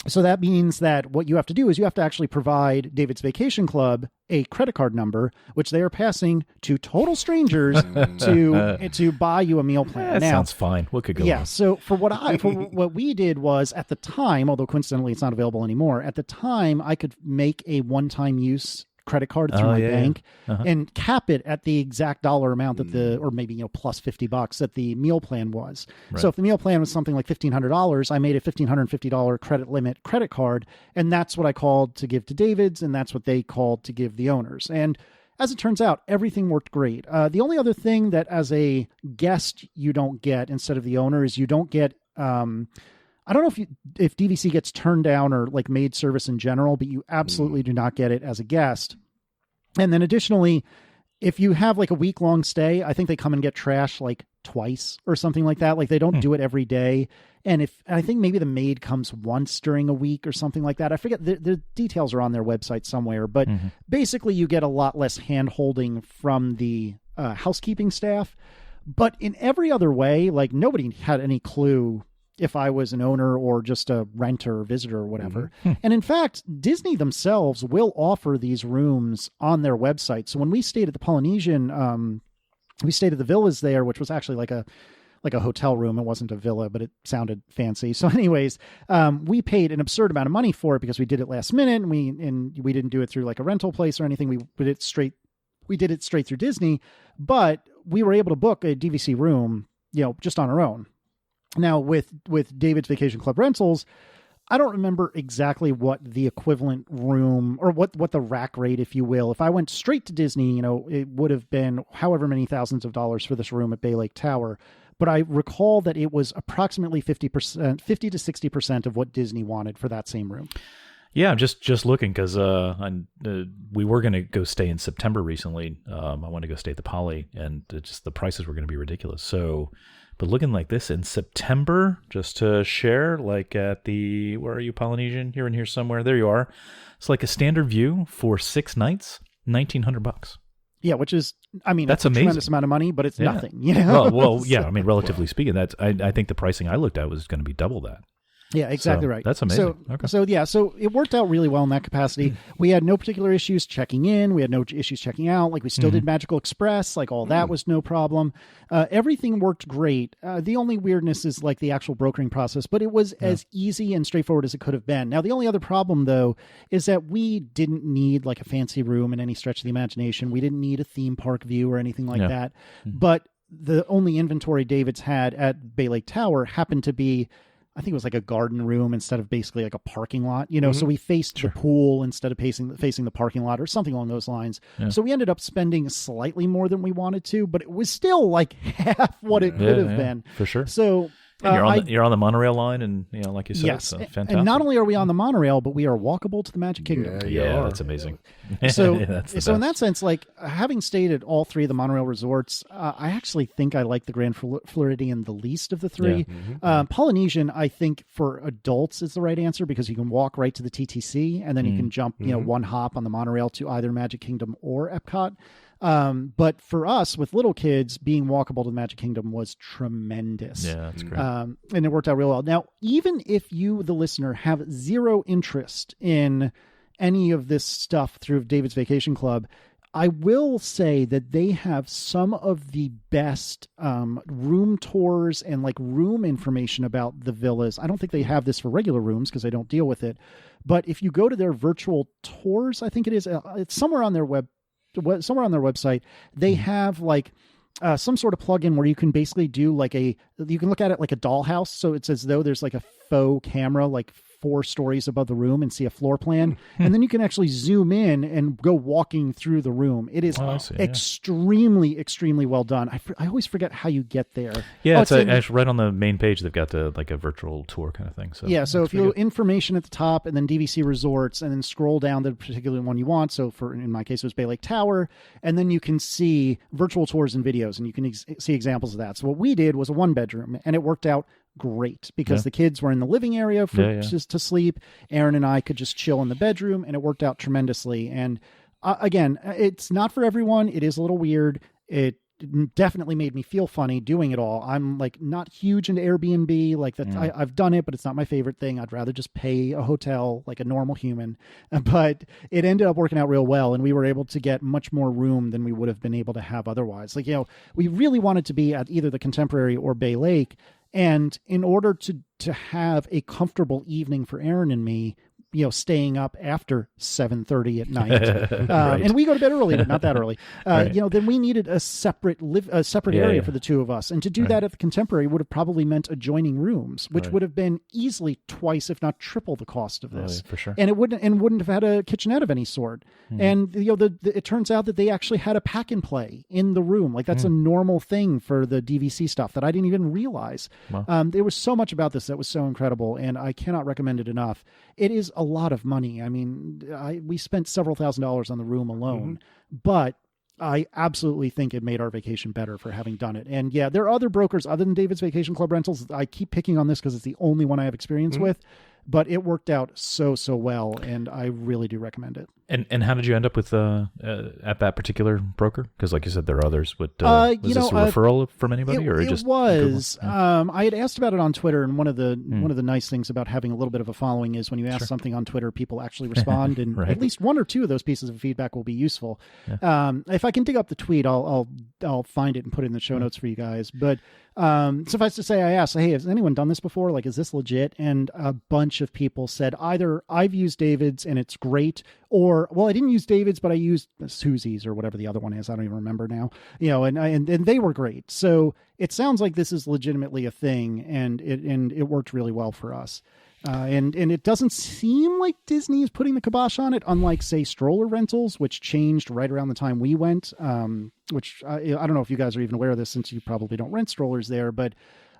So that means that what you have to do is you have to actually provide David's Vacation Club a credit card number, which they are passing to total strangers to buy you a meal plan. That sounds fine. What could go wrong? So for what we did was, at the time, although coincidentally it's not available anymore, at the time I could make a one-time use credit card through my bank and cap it at the exact dollar amount that or maybe, plus $50 that the meal plan was. Right. So if the meal plan was something like $1,500, I made a $1,550 credit limit credit card. And that's what I called to give to David's. And that's what they called to give the owners. And as it turns out, everything worked great. The only other thing that as a guest, you don't get instead of the owner is you don't get, I don't know if DVC gets turned down or like maid service in general, but you absolutely do not get it as a guest. And then additionally, if you have like a week-long stay, I think they come and get trash like twice or something like that. Like they don't do it every day. And I think maybe the maid comes once during a week or something like that. I forget, the details are on their website somewhere, but basically you get a lot less hand-holding from the housekeeping staff. But in every other way, like nobody had any clue if I was an owner or just a renter or visitor or whatever. And in fact, Disney themselves will offer these rooms on their website. So when we stayed at the Polynesian, we stayed at the villas there, which was actually like a hotel room. It wasn't a villa, but it sounded fancy. So anyways, we paid an absurd amount of money for it because we did it last minute, and we didn't do it through like a rental place or anything. We did it straight through Disney, but we were able to book a DVC room, just on our own. Now, with David's Vacation Club Rentals, I don't remember exactly what the equivalent room or what the rack rate, if you will. If I went straight to Disney, it would have been however many thousands of dollars for this room at Bay Lake Tower. But I recall that it was approximately 50 to 60% of what Disney wanted for that same room. Yeah, I'm just looking because we were going to go stay in September recently. I wanted to go stay at the Poly, and just the prices were going to be ridiculous. So, but looking like this in September, just to share, like at the, where are you, Polynesian? You're in here somewhere. There you are. It's like a standard view for 6 nights, $1,900. Yeah, which is, that's a amazing. Tremendous amount of money, but it's nothing. Well, yeah. Relatively speaking, that's I think the pricing I looked at was going to be double that. Yeah, exactly right. That's amazing. So it worked out really well in that capacity. We had no particular issues checking in. We had no issues checking out. Like we still did Magical Express. Like all that was no problem. Everything worked great. The only weirdness is like the actual brokering process, but it was as easy and straightforward as it could have been. Now, the only other problem though is that we didn't need like a fancy room in any stretch of the imagination. We didn't need a theme park view or anything like that. But the only inventory David's had at Bay Lake Tower happened to be, I think it was like a garden room instead of basically like a parking lot, so we faced the pool instead of facing the parking lot or something along those lines. Yeah. So we ended up spending slightly more than we wanted to, but it was still like half what it could have been. For sure. So And you're on the monorail line, and like you said, yes, it's fantastic. And not only are we on the monorail, but we are walkable to the Magic Kingdom. Yeah, that's amazing. So, that's so in that sense, like having stayed at all three of the monorail resorts, I actually think I like the Grand Floridian the least of the three. Yeah. Polynesian, I think for adults is the right answer because you can walk right to the TTC and then you can jump, one hop on the monorail to either Magic Kingdom or Epcot. But for us with little kids, being walkable to the Magic Kingdom was tremendous. Yeah, that's great. And it worked out real well. Now, even if you, the listener, have zero interest in any of this stuff through David's Vacation Club, I will say that they have some of the best room tours and like room information about the villas. I don't think they have this for regular rooms because I don't deal with it. But if you go to their virtual tours, I think it is, it's somewhere on their website, they have like some sort of plugin where you can basically do you can look at it like a dollhouse. So it's as though there's like a faux camera, like 4 stories above the room and see a floor plan. And then you can actually zoom in and go walking through the room. It is extremely, extremely well done. I always forget how you get there. Yeah, it's actually right on the main page. They've got a virtual tour kind of thing. So yeah, so if you information at the top and then DVC Resorts and then scroll down the particular one you want. So in my case, it was Bay Lake Tower. And then you can see virtual tours and videos and you can see examples of that. So what we did was a 1-bedroom and it worked out great because the kids were in the living area just to sleep. Aaron and I could just chill in the bedroom and it worked out tremendously. And again, it's not for everyone. It is a little weird. It definitely made me feel funny doing it all. I'm like not huge into Airbnb like that. I've done it, but it's not my favorite thing. I'd rather just pay a hotel like a normal human, but it ended up working out real well. And we were able to get much more room than we would have been able to have otherwise. Like, we really wanted to be at either the Contemporary or Bay Lake. And in order to have a comfortable evening for Aaron and me, staying up after 7:30 at night, Right. and we go to bed early, but not that early. Right. Then we needed a separate area for the two of us, and to do that at the Contemporary would have probably meant adjoining rooms, which would have been easily twice, if not triple, the cost of this. For sure. And it wouldn't have had a kitchenette of any sort. And it turns out that they actually had a pack and play in the room, like that's a normal thing for the DVC stuff that I didn't even realize. Wow. There was so much about this that was so incredible, and I cannot recommend it enough. It is a lot of money. I mean, we spent several $1,000s on the room alone, but I absolutely think it made our vacation better for having done it. And yeah, there are other brokers other than David's Vacation Club Rentals. I keep picking on this because it's the only one I have experience with, but it worked out so well, and I really do recommend it. And how did you end up with at that particular broker? Because like you said, there are others. But was this a referral from anybody, or just it was? I had asked about it on Twitter, and one of the nice things about having a little bit of a following is when you ask something on Twitter, people actually respond, and at least one or two of those pieces of feedback will be useful. Yeah. If I can dig up the tweet, I'll find it and put it in the show notes for you guys. But suffice to say, I asked, hey, has anyone done this before? Like, is this legit? And a bunch of people said either I've used David's and it's great, or, well, I didn't use David's, but I used Susie's or whatever the other one is. I don't even remember now, and they were great. So it sounds like this is legitimately a thing, and it worked really well for us. And it doesn't seem like Disney is putting the kibosh on it, unlike, say, stroller rentals, which changed right around the time we went, which I don't know if you guys are even aware of this since you probably don't rent strollers there. But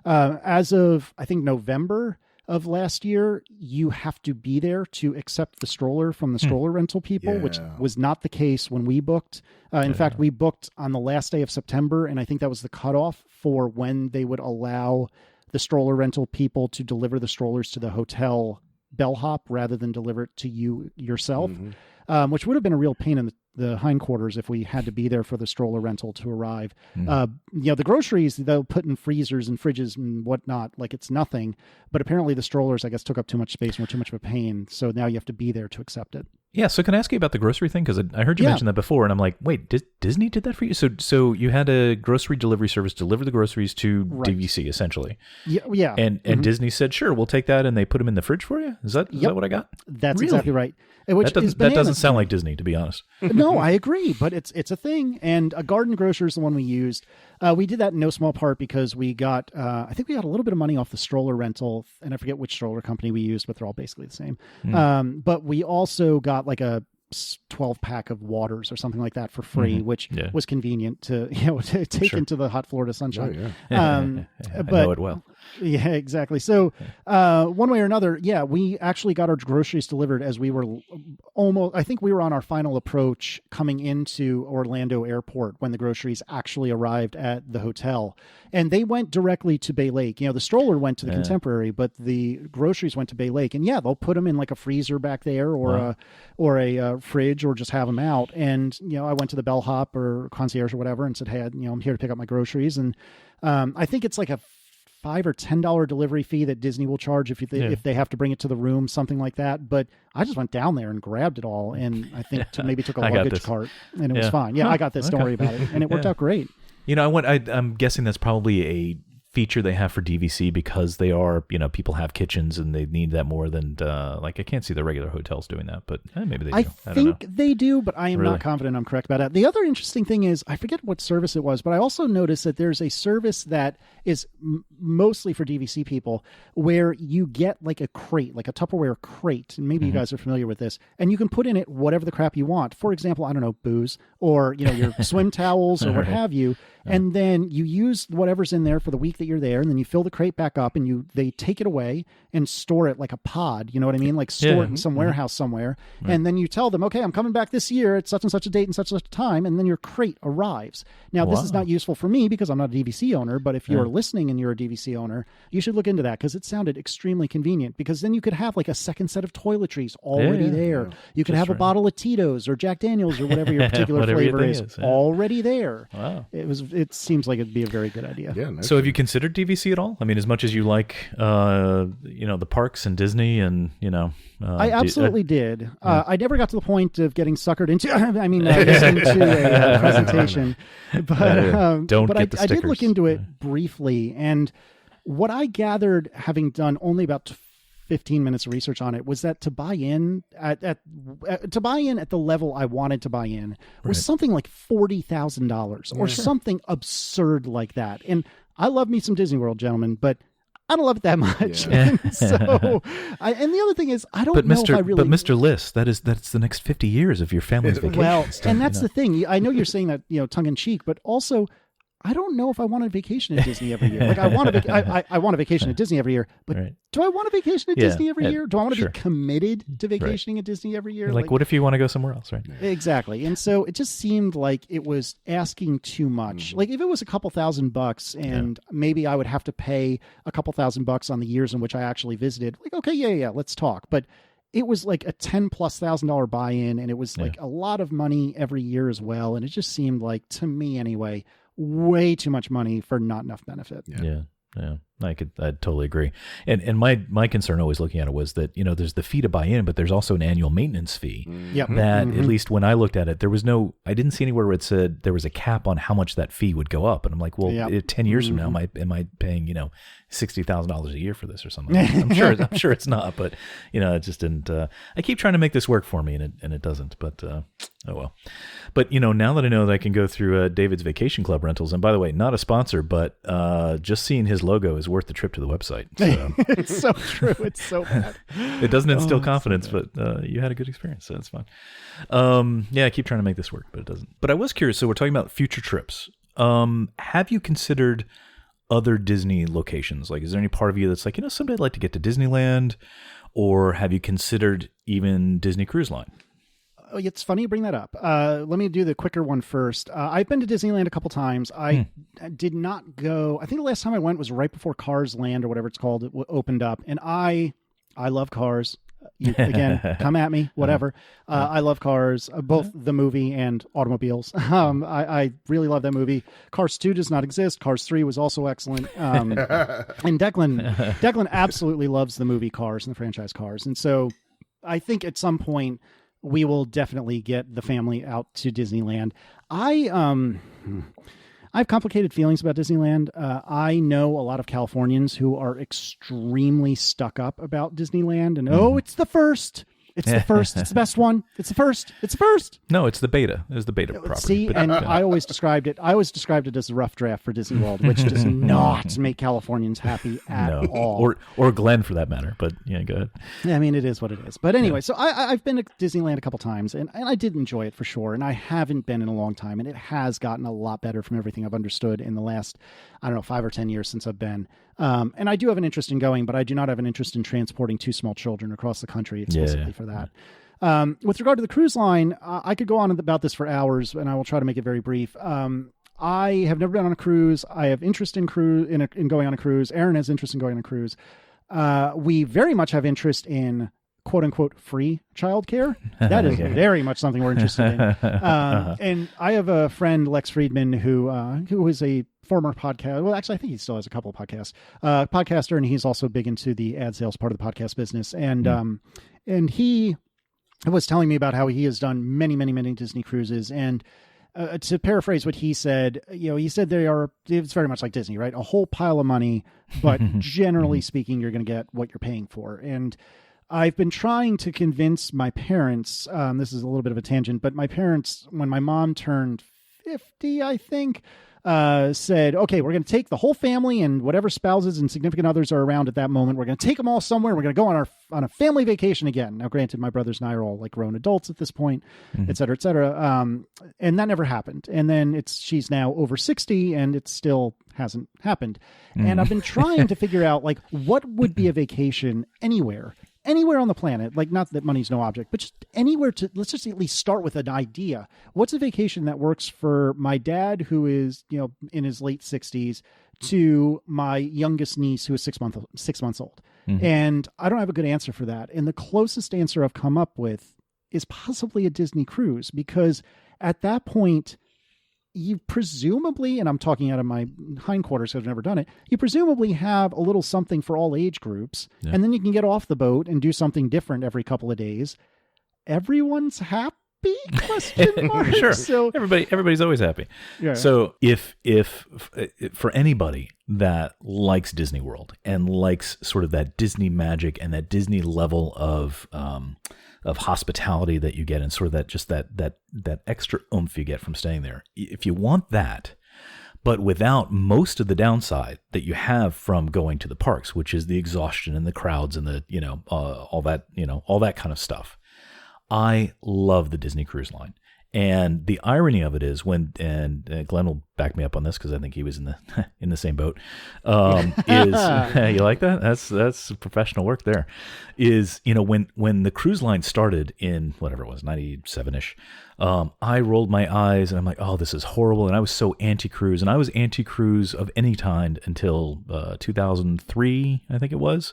as of, I think, November of last year, you have to be there to accept the stroller from the stroller rental people, which was not the case when we booked. In fact, we booked on the last day of September, and I think that was the cutoff for when they would allow the stroller rental people to deliver the strollers to the hotel bellhop rather than deliver it to you yourself, which would have been a real pain in the hindquarters if we had to be there for the stroller rental to arrive. The groceries, they'll put in freezers and fridges and whatnot, like it's nothing. But apparently the strollers, I guess, took up too much space and were too much of a pain. So now you have to be there to accept it. Yeah, so can I ask you about the grocery thing? Because I heard you mention that before, and I'm like, wait, Disney did that for you? So you had a grocery delivery service deliver the groceries to DVC, essentially. Yeah. And Disney said, sure, we'll take that, and they put them in the fridge for you? Is that what I got? That's really? Exactly right. That doesn't sound like Disney, to be honest. No, I agree, but it's a thing. And a Garden Grocer is the one we used. We did that in no small part because we got, I think we got a little bit of money off the stroller rental, and I forget which stroller company we used, but they're all basically the same. But we also got like a 12-pack of waters or something like that for free, which was convenient to take into the hot Florida sunshine. I know it well. Yeah, exactly. So one way or another, yeah, we actually got our groceries delivered as we were almost, I think we were on our final approach coming into Orlando Airport when the groceries actually arrived at the hotel. And they went directly to Bay Lake. The stroller went to the Contemporary, but the groceries went to Bay Lake. And yeah, they'll put them in like a freezer back there or a fridge, or just have them out. And, I went to the bellhop or concierge or whatever and said, hey, I'm here to pick up my groceries. And I think it's like a $5 or $10 delivery fee that Disney will charge if they have to bring it to the room, something like that. But I just went down there and grabbed it all, and I think maybe took a luggage cart, and it was fine. Yeah, I got this. Don't worry about it, and it worked out great. I'm guessing that's probably a feature they have for DVC because they are, people have kitchens and they need that more than I can't see the regular hotels doing that, but maybe they do. I think they do, but I am not confident I'm correct about that. The other interesting thing is, I forget what service it was, but I also noticed that there's a service that is mostly for DVC people where you get like a crate, like a Tupperware crate, and maybe you guys are familiar with this, and you can put in it whatever the crap you want. For example, I don't know, booze or your swim towels or what have you. And then you use whatever's in there for the week that you're there, and then you fill the crate back up, and they take it away and store it like a pod. You know what I mean? Like store it in some warehouse somewhere. Right. And then you tell them, okay, I'm coming back this year at such and such a date and such a time, and then your crate arrives. Now, this is not useful for me because I'm not a DVC owner, but if you're listening and you're a DVC owner, you should look into that because it sounded extremely convenient, because then you could have like a second set of toiletries already there. You could have a bottle of Tito's or Jack Daniels or whatever your particular flavor is already there. Wow. It seems like it'd be a very good idea. Yeah. So have you considered DVC at all? I mean, as much as you like, the parks and Disney and, I absolutely did. I never got to the point of getting suckered into, into a presentation, but I did look into it briefly. And what I gathered, having done only about 15 minutes of research on it, was that to buy in at the level I wanted to buy in was something like $40,000 or something absurd like that. And I love me some Disney World, gentlemen, but I don't love it that much. Yeah. And the other thing is, I don't know if I really. But Mr. Liss, that's the next 50 years of your family's vacation. Well, and that's the thing. I know you're saying that tongue in cheek, but also, I don't know if I want a vacation at Disney every year. Like I want a vacation at Disney every year, but do I want a vacation at Disney every year? Do I want to be committed to vacationing at Disney every year? Like, what if you want to go somewhere else, right? Exactly. And so it just seemed like it was asking too much. Mm-hmm. Like if it was a couple $1,000 and maybe I would have to pay a couple $1,000 on the years in which I actually visited, like, okay, yeah, let's talk. But it was like a $10,000+ buy-in, and it was like a lot of money every year as well. And it just seemed like, to me anyway, way too much money for not enough benefit. Yeah. I totally agree. And my concern always looking at it was that, there's the fee to buy in, but there's also an annual maintenance fee. Yep. That at least when I looked at it, I didn't see anywhere where it said there was a cap on how much that fee would go up. And I'm like, well, 10 years from now, am I paying, $60,000 a year for this or something? I'm sure it's not, but it just didn't, I keep trying to make this work for me and it doesn't, but, oh well. But, now that I know that I can go through David's Vacation Club rentals, and by the way, not a sponsor, but just seeing his logo is worth the trip to the website. So. It's so true. It's so bad. It doesn't instill confidence, but you had a good experience, so it's fine. I keep trying to make this work, but it doesn't. But I was curious, so we're talking about future trips. Have you considered other Disney locations? Like, is there any part of you that's like, someday I'd like to get to Disneyland? Or have you considered even Disney Cruise Line? Oh, it's funny you bring that up. Let me do the quicker one first. I've been to Disneyland a couple times. I did not go. I think the last time I went was right before Cars Land or whatever it's called. It opened up, and I love Cars. Again, come at me, whatever. I love Cars, both the movie and automobiles. I really love that movie. Cars 2 does not exist. Cars 3 was also excellent. And Declan absolutely loves the movie Cars and the franchise Cars. And so I think at some point we will definitely get the family out to Disneyland. I have complicated feelings about Disneyland. I know a lot of Californians who are extremely stuck up about Disneyland and, it's the first. It's the first. It's the best one. It's the first. It's the first. No, it's the beta. It's the beta property. See, I always described it as a rough draft for Disney World, which does not make Californians happy at all. Or Glenn for that matter. But go ahead. Yeah, I mean, it is what it is. But anyway, so I've been to Disneyland a couple times, and I did enjoy it for sure. And I haven't been in a long time, and it has gotten a lot better from everything I've understood in the last, 5 or 10 years since I've been. And I do have an interest in going, but I do not have an interest in transporting 2 small children across the country explicitly for that. With regard to the cruise line, I could go on about this for hours, and I will try to make it very brief. I have never been on a cruise. I have interest in going on a cruise. Aaron has interest in going on a cruise. We very much have interest in quote unquote free childcare. That is very much something we're interested in. And I have a friend, Lex Friedman, who is a former podcast. Well, actually, I think he still has a couple of podcasts, podcaster, and he's also big into the ad sales part of the podcast business. And he was telling me about how he has done many, many, many Disney cruises. And to paraphrase what he said, he said it's very much like Disney, right? A whole pile of money, but generally speaking, you're going to get what you're paying for. And I've been trying to convince my parents, this is a little bit of a tangent, but my parents, when my mom turned 50, I think, said, okay, we're going to take the whole family and whatever spouses and significant others are around at that moment. We're going to take them all somewhere. We're going to go on a family vacation again. Now, granted, my brothers and I are all like grown adults at this point, et cetera, et cetera. And that never happened. And then she's now over 60 and it still hasn't happened. And I've been trying to figure out like what would be a vacation anywhere on the planet, like not that money's no object, but just anywhere let's just at least start with an idea. What's a vacation that works for my dad, who is, in his late 60s, to my youngest niece, who is 6 months old. And I don't have a good answer for that. And the closest answer I've come up with is possibly a Disney cruise, because at that point, you presumably, and I'm talking out of my hindquarters because I've never done it, you presumably have a little something for all age groups, and then you can get off the boat and do something different every couple of days. Everyone's happy? Question mark. Sure. So everybody's always happy. Yeah. So if for anybody that likes Disney World and likes sort of that Disney magic and that Disney level of hospitality that you get, and sort of that extra oomph you get from staying there, if you want that, but without most of the downside that you have from going to the parks, which is the exhaustion and the crowds and the all that kind of stuff, I love the Disney Cruise Line. And the irony of it is Glenn will back me up on this because I think he was in the same boat. Is you like that? That's professional work there. Is when the cruise line started in whatever it was, 97-ish, I rolled my eyes and I'm like, oh, this is horrible. And I was so anti-cruise, and I was anti-cruise of any kind until 2003, I think it was.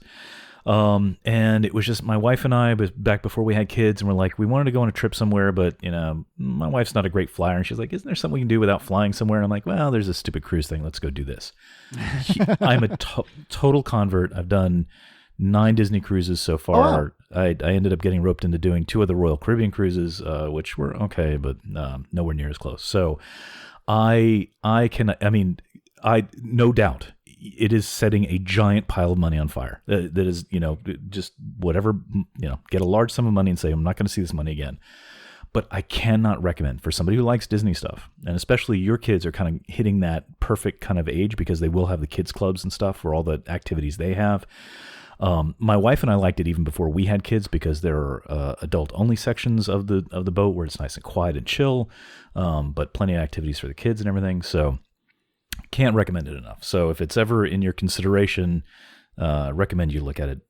And it was just my wife and I, was back before we had kids, and we're like, we wanted to go on a trip somewhere, but my wife's not a great flyer, and she's like, isn't there something we can do without flying somewhere? And I'm like, well, there's a stupid cruise thing. Let's go do this. I'm a total convert. I've done 9 Disney cruises so far. Oh, wow. I ended up getting roped into doing 2 of the Royal Caribbean cruises, which were okay, but nowhere near as close. So no doubt, it is setting a giant pile of money on fire. That is, just whatever, get a large sum of money and say, I'm not going to see this money again. But I cannot recommend, for somebody who likes Disney stuff, and especially your kids are kind of hitting that perfect kind of age, because they will have the kids clubs and stuff for all the activities they have. My wife and I liked it even before we had kids, because there are adult only sections of the boat where it's nice and quiet and chill, but plenty of activities for the kids and everything. So can't recommend it enough. So if it's ever in your consideration, recommend you look at it,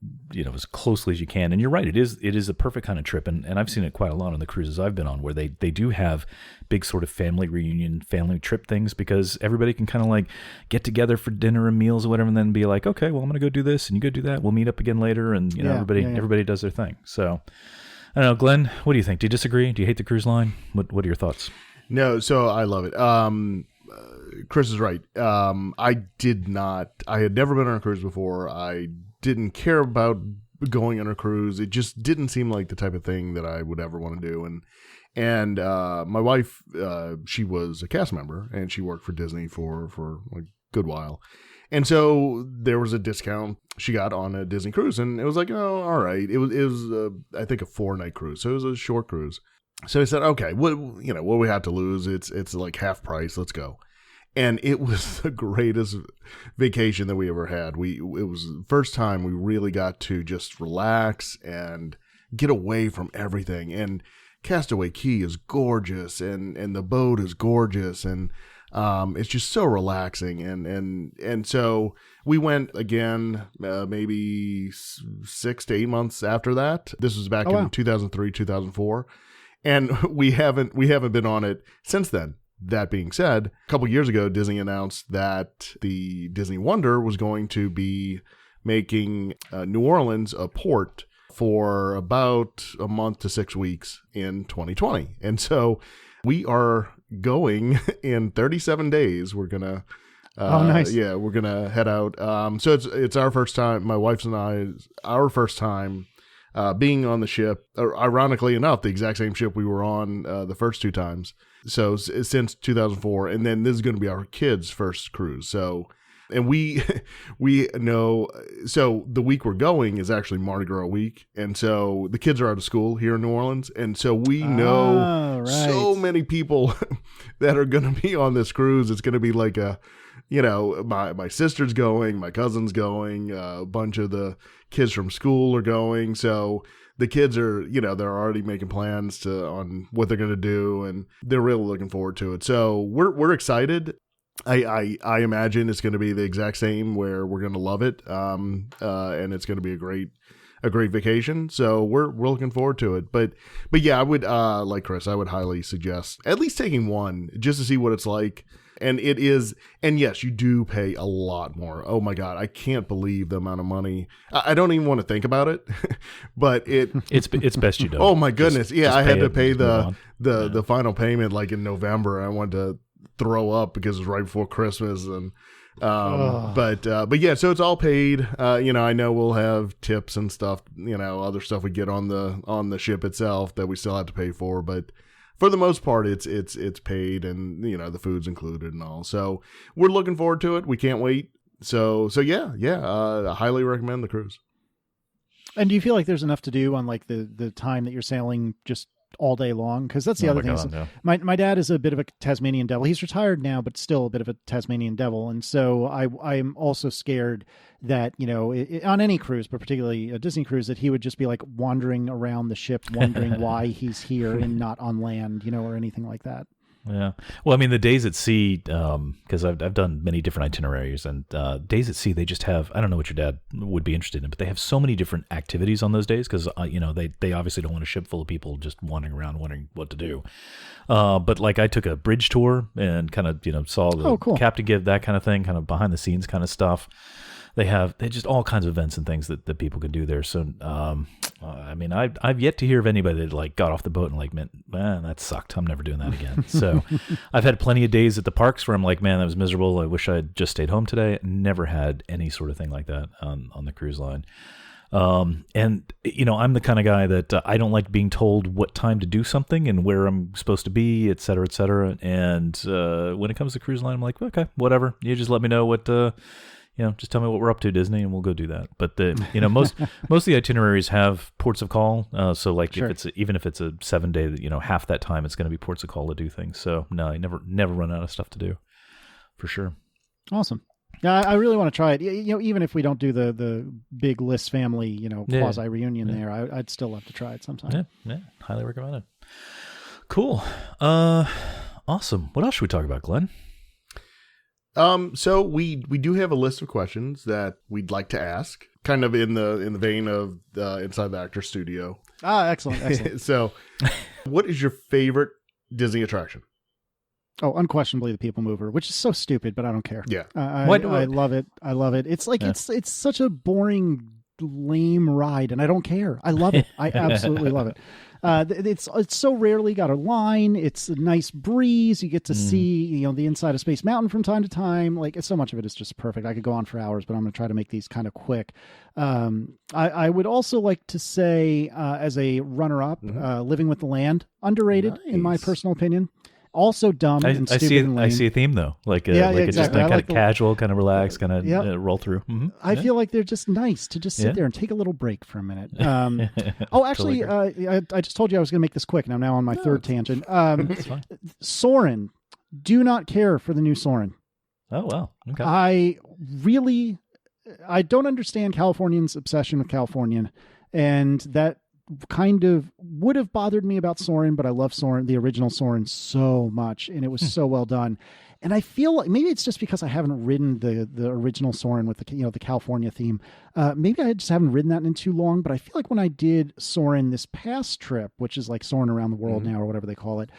as closely as you can. And you're right, it is a perfect kind of trip. And I've seen it quite a lot on the cruises I've been on, where they do have big sort of family reunion, family trip things, because everybody can kind of like get together for dinner and meals or whatever, and then be like, okay, well, I'm going to go do this and you go do that. We'll meet up again later. And everybody does their thing. So I don't know, Glenn, what do you think? Do you disagree? Do you hate the cruise line? What are your thoughts? No, so I love it. Chris is right. I had never been on a cruise before. I didn't care about going on a cruise. It just didn't seem like the type of thing that I would ever want to do. And my wife, she was a cast member, and she worked for Disney for a good while. And so there was a discount she got on a Disney cruise, and it was like, oh, all right. It was I think a 4-night cruise. So it was a short cruise. So I said, okay, what we have to lose? It's like half price. Let's go. And it was the greatest vacation that we ever had. It was the first time we really got to just relax and get away from everything. And Castaway Cay is gorgeous, and the boat is gorgeous. And It's just so relaxing, and so we went again maybe 6 to 8 months after that. This was back in 2003, 2004, and we haven't been on it since then. That being said, a couple years ago, Disney announced that the Disney Wonder was going to be making New Orleans a port for about a month to 6 weeks in 2020. And so we are going in 37 days. We're going to nice. Yeah, we're going to head out. So it's our first time, my wife's and our first time being on the ship. Ironically enough, the exact same ship we were on the first 2 times. So since 2004, and then this is going to be our kids' first cruise. So, and we know, so the week we're going is actually Mardi Gras week, and so the kids are out of school here in New Orleans, and so we know so many people that are going to be on this cruise. It's going to be like my sister's going, my cousin's going, a bunch of the kids from school are going, so. The kids are, they're already making plans on what they're going to do, and they're really looking forward to it. So we're excited. I imagine it's going to be the exact same where we're going to love it, and it's going to be a great vacation. So we're looking forward to it. But yeah, I would like Chris, I would highly suggest at least taking one just to see what it's like. And it is, and yes, you do pay a lot more. Oh my God, I can't believe the amount of money. I don't even want to think about it, but it's best you don't. Oh my goodness, just I had to pay the final payment like in November. I wanted to throw up because it was right before Christmas, and but yeah, so it's all paid. I know we'll have tips and stuff. Other stuff we get on the ship itself that we still have to pay for, but. For the most part, it's paid, and the food's included and all. So we're looking forward to it. We can't wait. So yeah. I highly recommend the cruise. And do you feel like there's enough to do on like the time that you're sailing just all day long? Because that's the other thing. God, no. My dad is a bit of a Tasmanian devil. He's retired now, but still a bit of a Tasmanian devil. And so I'm also scared that, on any cruise, but particularly a Disney cruise, that he would just be like wandering around the ship, wondering why he's here and not on land, or anything like that. Yeah. Well, I mean, the days at sea, because I've done many different itineraries, and days at sea, they just have, I don't know what your dad would be interested in, but they have so many different activities on those days because, they obviously don't want a ship full of people just wandering around wondering what to do. But like I took a bridge tour and kind of, saw the captain give that kind of thing, kind of behind the scenes kind of stuff. They just all kinds of events and things that people can do there. So, I mean, I've yet to hear of anybody that like got off the boat and like, man, that sucked. I'm never doing that again. So I've had plenty of days at the parks where I'm like, man, that was miserable. I wish I had just stayed home today. Never had any sort of thing like that on the cruise line. And I'm the kind of guy that I don't like being told what time to do something and where I'm supposed to be, et cetera, et cetera. And when it comes to cruise line, I'm like, okay, whatever. You just let me know what, just tell me what we're up to, Disney, and we'll go do that. But most of the itineraries have ports of call. So like sure. Even if it's a 7-day, half that time it's going to be ports of call to do things. So no, I never run out of stuff to do, for sure. Awesome. Yeah, I really want to try it. Even if we don't do the big Liss family, quasi reunion there, I'd still love to try it sometime. Yeah, highly recommend it. Cool. Awesome. What else should we talk about, Glenn? So we do have a list of questions that we'd like to ask, kind of in the vein of Inside the Actor Studio. Excellent. So, what is your favorite Disney attraction? Oh, unquestionably the People Mover, which is so stupid, but I don't care. Yeah, I love it. I love it. It's like it's such a boring, lame ride, and I don't care. I love it. I absolutely love it. It's so rarely got a line. It's a nice breeze. You get to see, the inside of Space Mountain from time to time. Like so much of it is just perfect. I could go on for hours, but I'm going to try to make these kind of quick. I would also like to say, as a runner-up, Living with the Land, underrated in my personal opinion. Also dumb and stupid and lame. I see a theme though, exactly. It's just kind of casual, kind of relaxed, kind of roll through. Mm-hmm. I feel like they're just nice to just sit there and take a little break for a minute. Actually, I just told you I was going to make this quick, and I'm now on my third tangent. That's fine. Soarin', do not care for the new Soarin'. Oh wow, okay. I don't understand Californians' obsession with Californian, and that kind of would have bothered me about Soarin', but I love Soarin', the original Soarin', so much, and it was so well done. And I feel like maybe it's just because I haven't ridden the original Soarin' with the California theme. Maybe I just haven't ridden that in too long. But I feel like when I did Soarin' this past trip, which is like Soarin' around the world now or whatever they call it,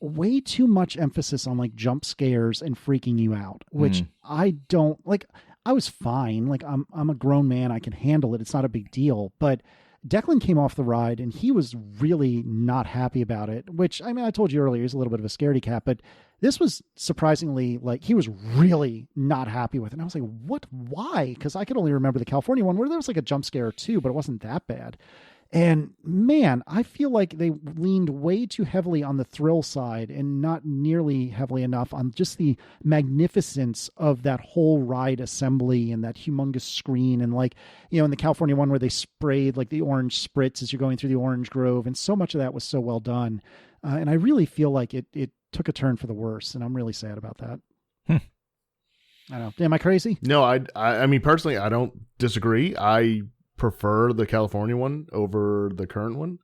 way too much emphasis on like jump scares and freaking you out, which I don't like. I was fine. Like I'm a grown man. I can handle it. It's not a big deal. But Declan came off the ride and he was really not happy about it, which, I mean, I told you earlier, he's a little bit of a scaredy cat, but this was surprisingly like, he was really not happy with it. And I was like, what, why? Cause I could only remember the California one where there was like a jump scare or two, but it wasn't that bad. And man, I feel like they leaned way too heavily on the thrill side and not nearly heavily enough on just the magnificence of that whole ride assembly and that humongous screen. And like, in the California one where they sprayed like the orange spritz as you're going through the orange grove. And so much of that was so well done. And I really feel like it took a turn for the worse. And I'm really sad about that. I don't know. Am I crazy? No, I mean, personally, I don't disagree. I prefer the California one over the current one.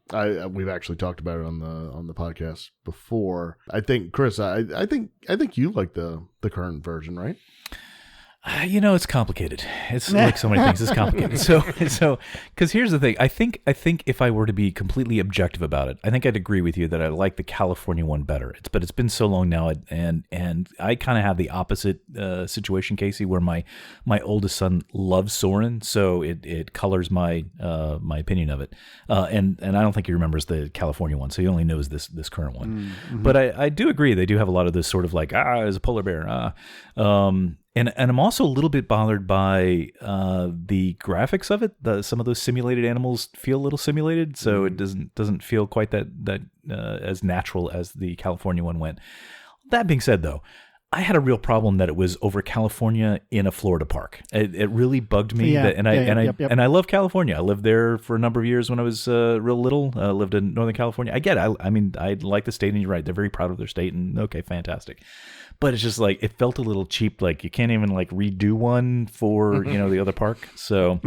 We've actually talked about it on the podcast before. I think, Chris, I think you like the current version, right? It's complicated. It's like so many things. It's complicated. So, because here's the thing. I think if I were to be completely objective about it, I think I'd agree with you that I like the California one better. But it's been so long now, and I kind of have the opposite situation, Casey, where my oldest son loves Soarin', so it colors my my opinion of it. And I don't think he remembers the California one, so he only knows this current one. Mm-hmm. But I do agree they do have a lot of this sort of like there's a polar bear. And I'm also a little bit bothered by the graphics of it. Some of those simulated animals feel a little simulated, so it doesn't feel quite that as natural as the California one went. That being said, though, I had a real problem that it was over California in a Florida park. It really bugged me. And I love California. I lived there for a number of years when I was real little. Lived in Northern California. I get it. I mean, I like the state, and you're right. They're very proud of their state, and okay, fantastic. But it's just like, it felt a little cheap. Like you can't even like redo one for, the other park. So,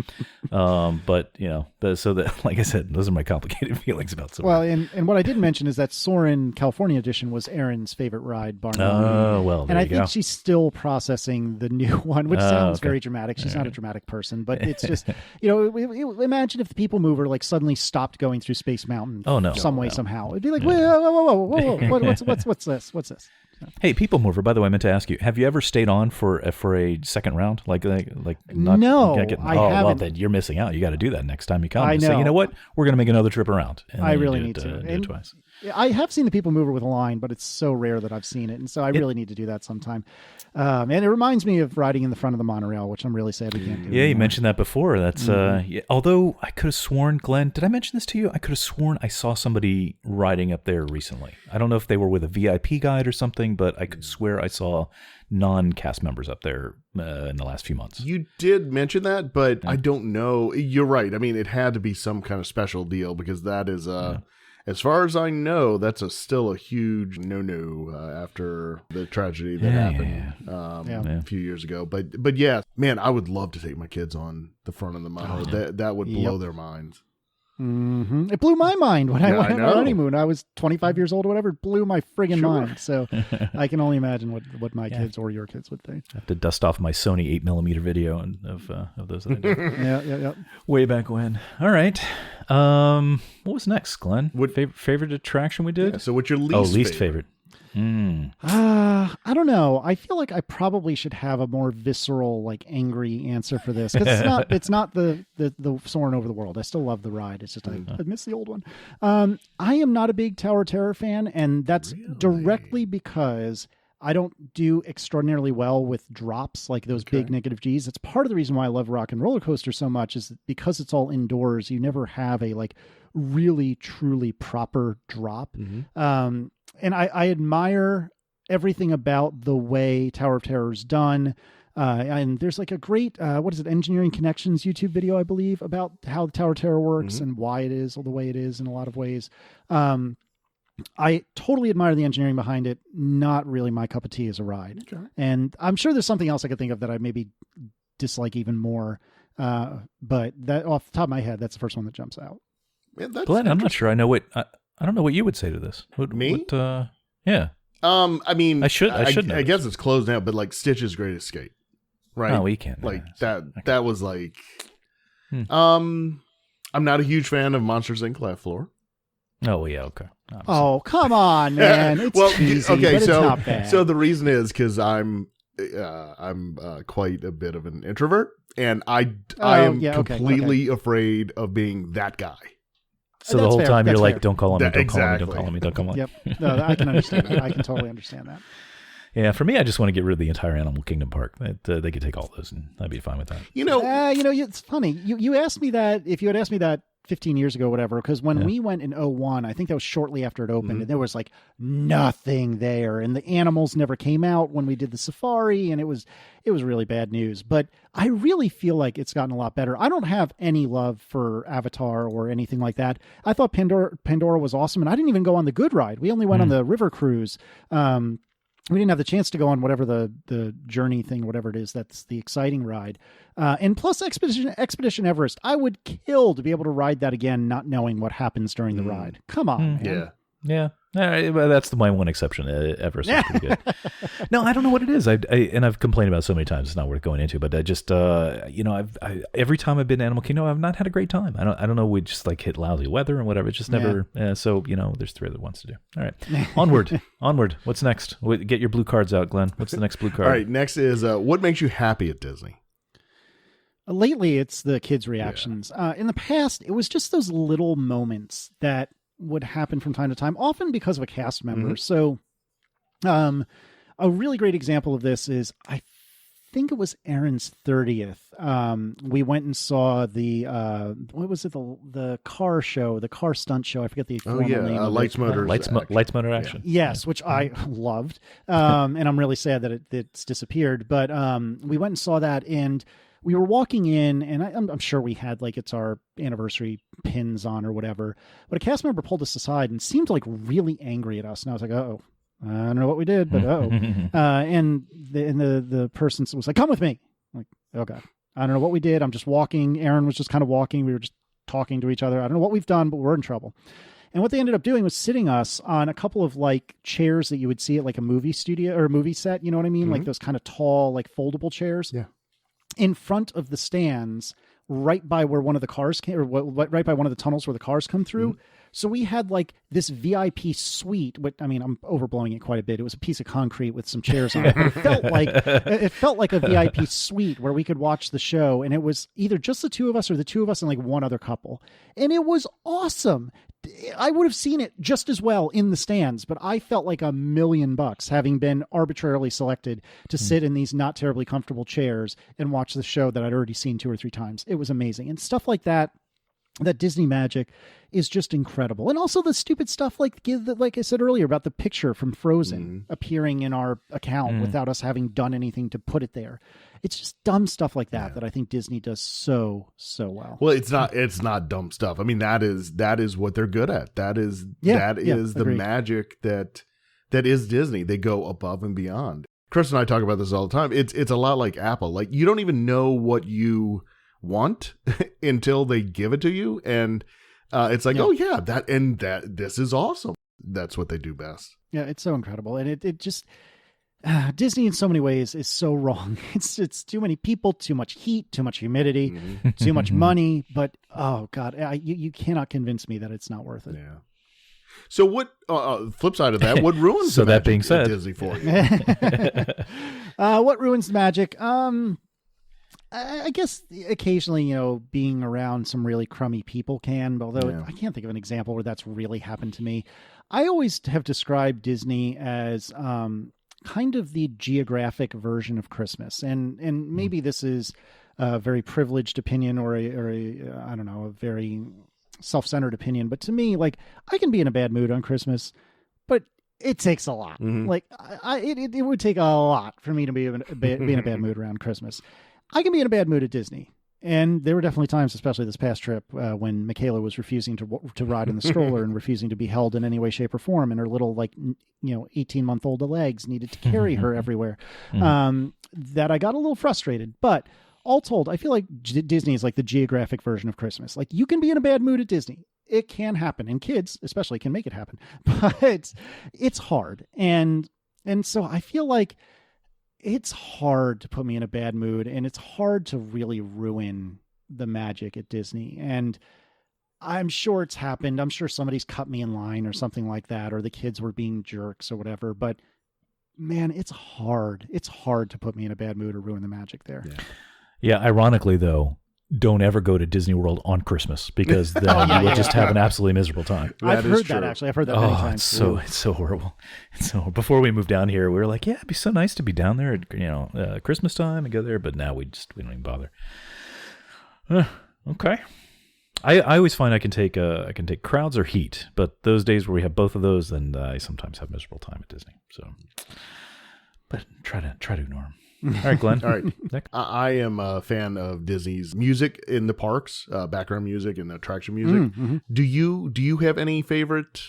but like I said, those are my complicated feelings about Soarin'. Well, and what I did mention is that Soarin' California edition was Erin's favorite ride, bar none. Oh, well, there and I you think go. She's still processing the new one, which sounds very dramatic. She's not a dramatic person, but it's just, imagine if the People Mover like suddenly stopped going through Space Mountain. Oh, no. Some way, somehow. It'd be like, whoa, what's this? What's this? Hey, People Mover, by the way, I meant to ask you, have you ever stayed on for a second round? Like not, no, I haven't. Well, then you're missing out. You got to do that next time you come. I know. Say, you know what? We're going to make another trip around. And I really need to. Do it twice. I have seen the People Mover with a line, but it's so rare that I've seen it. And so I really need to do that sometime. And it reminds me of riding in the front of the monorail, which I'm really sad we can't do. Yeah, you mentioned that before. That's although I could have sworn, Glenn, did I mention this to you? I could have sworn I saw somebody riding up there recently. I don't know if they were with a VIP guide or something, but I could swear I saw non-cast members up there in the last few months. You did mention that, but I don't know. You're right. I mean, it had to be some kind of special deal, because that is as far as I know, that's still a huge no-no after the tragedy that happened a few years ago. But yeah, man, I would love to take my kids on the front of the monorail. That would blow their minds. Mm-hmm. It blew my mind when I went on my honeymoon. I was 25 years old or whatever. It blew my friggin' mind. So I can only imagine what my kids or your kids would think. I have to dust off my Sony 8mm video of those that I did. Yeah. Way back when. All right. What was next, Glenn? What favorite attraction we did? Yeah, so what's your least favorite? I don't know. I feel like I probably should have a more visceral, like angry answer for this, because it's not the Soarin' over the world. I still love the ride. It's just I miss the old one. I am not a big Tower of Terror fan, and that's directly because I don't do extraordinarily well with drops, like those big negative G's. It's part of the reason why I love Rock and Roller Coaster so much, is because it's all indoors. You never have a like really truly proper drop. And I admire everything about the way Tower of Terror is done. And there's like a great, Engineering Connections YouTube video, I believe, about how the Tower of Terror works and why it is the way it is in a lot of ways. I totally admire the engineering behind it. Not really my cup of tea as a ride. Okay. And I'm sure there's something else I could think of that I maybe dislike even more. But that off the top of my head, that's the first one that jumps out. Yeah, that's Glenn, I'm not sure I know what I don't know what you would say to this. Me? Yeah. I mean, I should know I guess it's closed now, but like Stitch's Great Escape, right? Oh, we can't. Like yeah. that was like, I'm not a huge fan of Monsters Inc. Laugh Floor. Oh, yeah, okay. Oh, come on, man! It's cheesy, but it's not bad. So the reason is because I'm quite a bit of an introvert, and I am completely afraid of being that guy. So the whole time you're like, don't call on me, don't call on me, don't call on me, don't call on me. Yep. No, I can understand that. I can totally understand that. Yeah, for me, I just want to get rid of the entire Animal Kingdom park. They could take all those, and I'd be fine with that. It's funny. You asked me that, if you had asked me that 15 years ago, whatever, because when we went in 2001, I think that was shortly after it opened, and there was like nothing there, and the animals never came out when we did the safari, and it was really bad news. But I really feel like it's gotten a lot better. I don't have any love for Avatar or anything like that. I thought Pandora was awesome, and I didn't even go on the good ride. We only went on the river cruise. We didn't have the chance to go on whatever the journey thing, whatever it is, that's the exciting ride. And plus Expedition Everest, I would kill to be able to ride that again, not knowing what happens during the ride. Come on, man. Yeah. All right, well, that's my one exception. Everest is pretty good. No, I don't know what it is. And I've complained about it so many times. It's not worth going into. But I just, every time I've been to Animal Kingdom, I've not had a great time. I don't know. We just like hit lousy weather and whatever. It's just never. So there's three other ones to do. All right, onward. What's next? Get your blue cards out, Glenn. What's the next blue card? All right, next is what makes you happy at Disney? Lately, it's the kids' reactions. In the past, it was just those little moments that would happen from time to time, often because of a cast member. So a really great example of this is, I think it was Aaron's 30th. We went and saw the what was it, the car show, the car stunt show, I forget the formal name of Lights Motor Action. Yes, which I loved, and I'm really sad that it's disappeared, but we went and saw that, and we were walking in, and I'm sure we had like it's our anniversary pins on or whatever, but a cast member pulled us aside and seemed like really angry at us, and I was like, oh, I don't know what we did, but and the person was like, come with me. I'm like, oh God, I don't know what we did. I'm just walking. Aaron was just kind of walking. We were just talking to each other. I don't know what we've done, but we're in trouble. And what they ended up doing was sitting us on a couple of like chairs that you would see at like a movie studio or a movie set. You know what I mean? Like those kind of tall, like foldable chairs. Yeah. In front of the stands, right by where one of the cars came, or right by one of the tunnels where the cars come through. So we had like this VIP suite. I mean, I'm overblowing it quite a bit. It was a piece of concrete with some chairs on it. But it felt like a VIP suite where we could watch the show, and it was either just the two of us or the two of us and like one other couple, and it was awesome. I would have seen it just as well in the stands, but I felt like $1 million having been arbitrarily selected to sit in these not terribly comfortable chairs and watch the show that I'd already seen 2 or 3 times. It was amazing. And stuff like that Disney magic is just incredible. And also the stupid stuff like I said earlier about the picture from Frozen appearing in our account without us having done anything to put it there. It's just dumb stuff like that that I think Disney does so well. Well, it's not dumb stuff. I mean, that is what they're good at. That is the magic that is Disney. They go above and beyond. Chris and I talk about this all the time. It's a lot like Apple. Like, you don't even know what you want until they give it to you, and it's like, oh yeah, this is awesome. That's what they do best. Yeah, it's so incredible, and it just Disney in so many ways is so wrong. It's too many people, too much heat, too much humidity, too much money. But oh God, you cannot convince me that it's not worth it. Yeah. So what? Flip side of that, what ruins so the that being said, Disney for you? What ruins the magic? I guess occasionally, being around some really crummy people can, although I can't think of an example where that's really happened to me. I always have described Disney as kind of the geographic version of Christmas. And maybe this is a very privileged opinion or I don't know, a very self-centered opinion. But to me, like, I can be in a bad mood on Christmas, but it takes a lot. Like, it would take a lot for me to be in a bad mood around Christmas. I can be in a bad mood at Disney. And there were definitely times, especially this past trip, when Michaela was refusing to ride in the stroller and refusing to be held in any way, shape, or form. And her little, 18-month-old legs needed to carry her everywhere. That I got a little frustrated. But all told, I feel like Disney is like the geographic version of Christmas. Like, you can be in a bad mood at Disney. it can happen, and kids especially can make it happen, but it's hard. And so I feel like it's hard to put me in a bad mood, and it's hard to really ruin the magic at Disney. And I'm sure it's happened. I'm sure somebody's cut me in line or something like that, or the kids were being jerks or whatever. But man, it's hard. It's hard to put me in a bad mood or ruin the magic there. Yeah. Ironically, though, don't ever go to Disney World on Christmas, because then you will just have an absolutely miserable time. I've heard that, actually. I've heard that many times. It's so horrible. So before we moved down here, we were like, yeah, it'd be so nice to be down there at Christmas time and go there. But now we don't even bother. Okay. I always find I can take crowds or heat, but those days where we have both of those, then I sometimes have a miserable time at Disney. So, but try to ignore them. All right, Glenn. All right, Nick? I am a fan of Disney's music in the parks, background music and attraction music. Mm-hmm. Do you have any favorite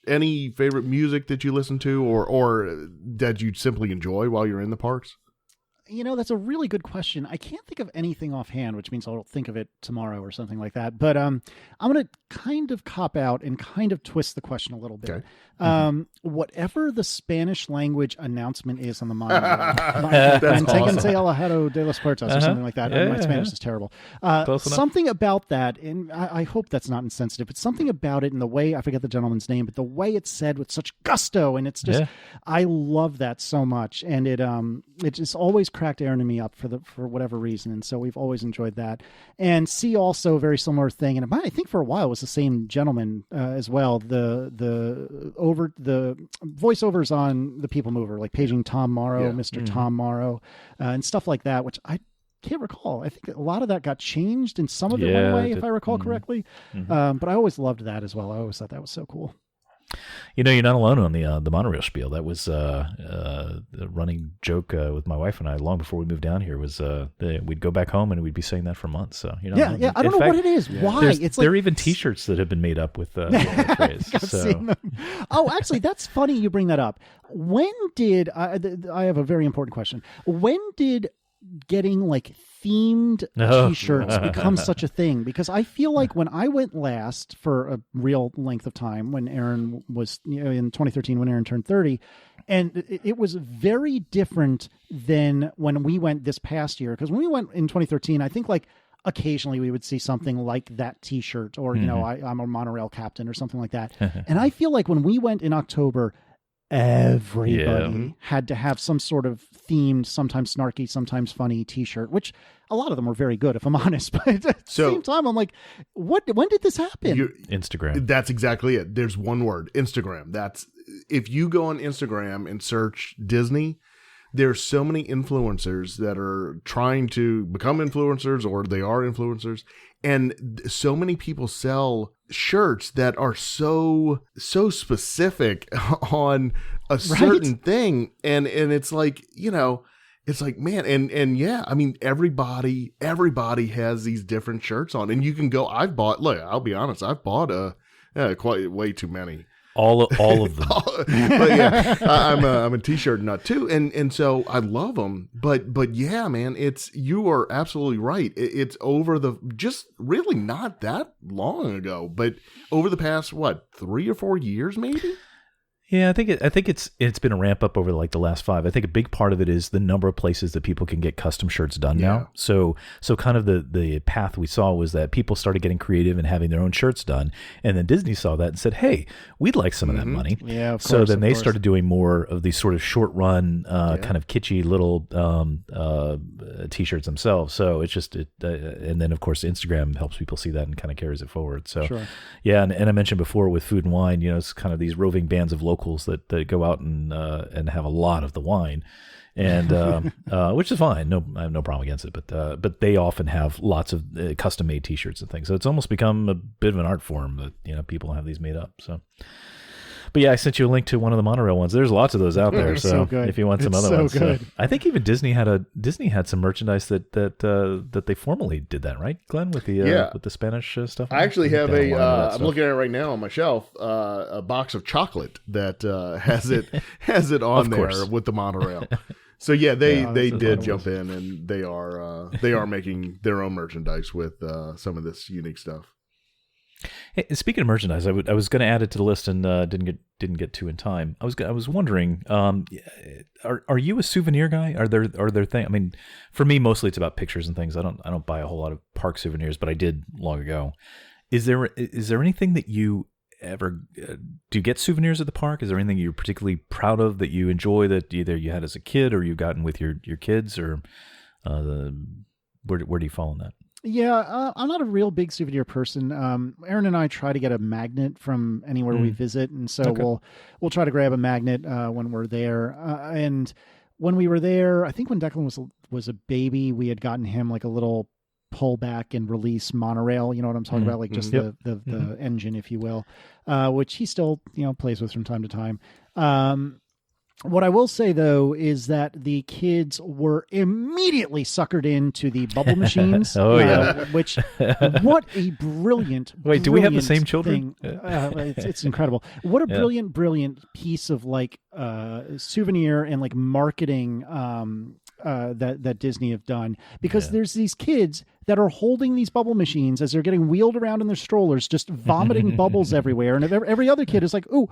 music that you listen to, or that you simply enjoy while you're in the parks? That's a really good question. I can't think of anything offhand, which means I'll think of it tomorrow or something like that. But I'm going to kind of cop out and kind of twist the question a little bit. Okay. Whatever the Spanish language announcement is on the monorail, That's awesome. Say alejado de los puertos or something like that. Yeah, My Spanish is terrible. Something about that, and I hope that's not insensitive, but something about it and the way, I forget the gentleman's name, but the way it's said with such gusto, and it's just, I love that so much. And it just always cracked Aaron and me up for whatever reason, and so we've always enjoyed that. And C also a very similar thing, and I think for a while it was the same gentleman as well. The voiceovers on the People Mover, like paging Tom Morrow, Mr. Tom Morrow, and stuff like that, which I can't recall. I think a lot of that got changed, and some of it went away, if I recall correctly. But I always loved that as well. I always thought that was so cool. You're not alone on the monorail spiel. That was the running joke with my wife and I long before we moved down here. Was we'd go back home and we'd be saying that for months. So I don't know what it is. Why? There are even T-shirts that have been made up with that phrase. I've seen them. Oh, actually, that's funny you bring that up. When did I have a very important question? When did getting like themed T-shirts become such a thing? Because I feel like when I went last for a real length of time, when Aaron was in 2013, when Aaron turned 30, and it was very different than when we went this past year. Because when we went in 2013, I think like occasionally we would see something like that T-shirt, or I'm a monorail captain or something like that. And I feel like when we went in October, everybody had to have some sort of themed, sometimes snarky, sometimes funny T-shirt, which a lot of them were very good, if I'm honest. But at the same time, I'm like, when did this happen? Instagram. That's exactly it. There's one word, Instagram. If you go on Instagram and search Disney, there's so many influencers that are trying to become influencers, or they are influencers. And so many people sell shirts that are so specific on a certain thing. And it's like, it's like, man, and yeah, I mean, everybody has these different shirts on, and you can go, I'll be honest, I've bought quite way too many. All of them. But yeah, I'm a T-shirt nut too, and so I love them. But yeah, man, you are absolutely right. It's over just really not that long ago, but over the past 3 or 4 years, maybe. Yeah, I think it's been a ramp up over like the last 5. I think a big part of it is the number of places that people can get custom shirts done now. So kind of the path we saw was that people started getting creative and having their own shirts done, and then Disney saw that and said, "Hey, we'd like some of that money." Yeah, of course. So then they started doing more of these sort of short run, kind of kitschy little T-shirts themselves. So it's just and then of course Instagram helps people see that and kind of carries it forward. So yeah, and I mentioned before with Food and Wine, it's kind of these roving bands of locals that go out and have a lot of the wine, and which is fine. I have no problem against it. But they often have lots of custom made T-shirts and things. So it's almost become a bit of an art form that people have these made up. So. But yeah, I sent you a link to one of the monorail ones. There's lots of those out there. So if you want some other ones, I think even Disney had some merchandise that they formally did that, right, Glenn, with the Spanish stuff. I actually have I'm looking at it right now on my shelf, a box of chocolate that has it on there with the monorail. So yeah, they did jump in, and they are making their own merchandise with some of this unique stuff. Hey, speaking of merchandise, I was going to add it to the list and didn't get to in time. I was wondering, are you a souvenir guy? Are there things? I mean, for me, mostly it's about pictures and things. I don't buy a whole lot of park souvenirs, but I did long ago. Is there anything that you ever do you get souvenirs at the park? Is there anything you're particularly proud of that you enjoy that either you had as a kid or you've gotten with your kids, or where do you fall on that? Yeah, I'm not a real big souvenir person. Aaron and I try to get a magnet from anywhere we visit, and so we'll try to grab a magnet when we're there. And when we were there, I think when Declan was a baby, we had gotten him like a little pull back and release monorail. You know what I'm talking about? Like just the engine, if you will, which he still plays with from time to time. What I will say, though, is that the kids were immediately suckered into the bubble machines. Which, what a brilliant, Wait, do we have the same children? It's incredible. What a brilliant piece of like souvenir and like marketing that Disney have done. Because there's these kids that are holding these bubble machines as they're getting wheeled around in their strollers, just vomiting bubbles everywhere. And every other kid is like, ooh,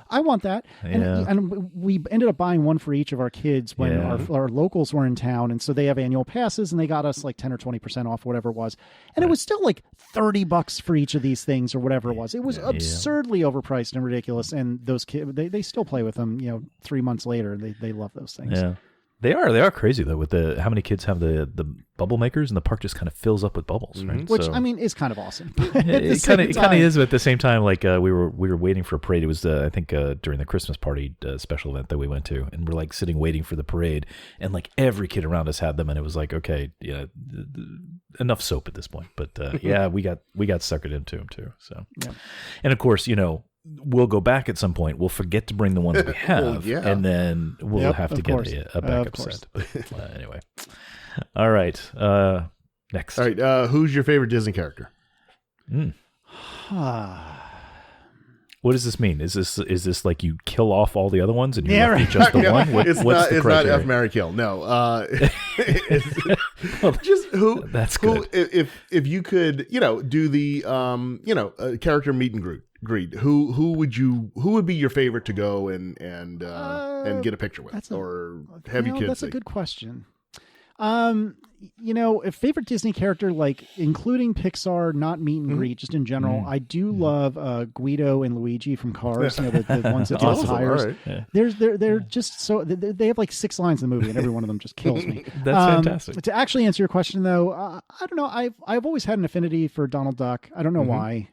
I want that. And we ended up buying one for each of our kids when our locals were in town. And so they have annual passes and they got us like 10 or 20% off, whatever it was. And it was still like $30 for each of these things or whatever it was. It was absurdly overpriced and ridiculous. And those kids, they still play with them, 3 months later. They love those things. Yeah. They are crazy though with how many kids have the bubble makers, and the park just kind of fills up with bubbles, right? Which I mean is kind of awesome. It kind of is, but at the same time, like we were waiting for a parade. It was I think during the Christmas party special event that we went to, and we're like sitting waiting for the parade, and like every kid around us had them, and it was like, okay, enough soap at this point. But we got suckered into them too. So, and of course, we'll go back at some point. We'll forget to bring the ones we have, and then we'll have to get a backup set. But, anyway, all right. Next. All right. Who's your favorite Disney character? What does this mean? Is this like you kill off all the other ones and you're left with just the one? What's the criteria? Not F, marry, kill. No. Just who? That's good. If you could, do the character meet and greet. Who would be your favorite to go and get a picture with, or have your kids? That's a good question. A favorite Disney character, like including Pixar, not meet and greet, just in general. I do love Guido and Luigi from Cars. the ones that Buzz hires. Right. They're just so they have like 6 lines in the movie, and every one of them just kills me. That's fantastic. To actually answer your question, though, I don't know. I've always had an affinity for Donald Duck. I don't know why.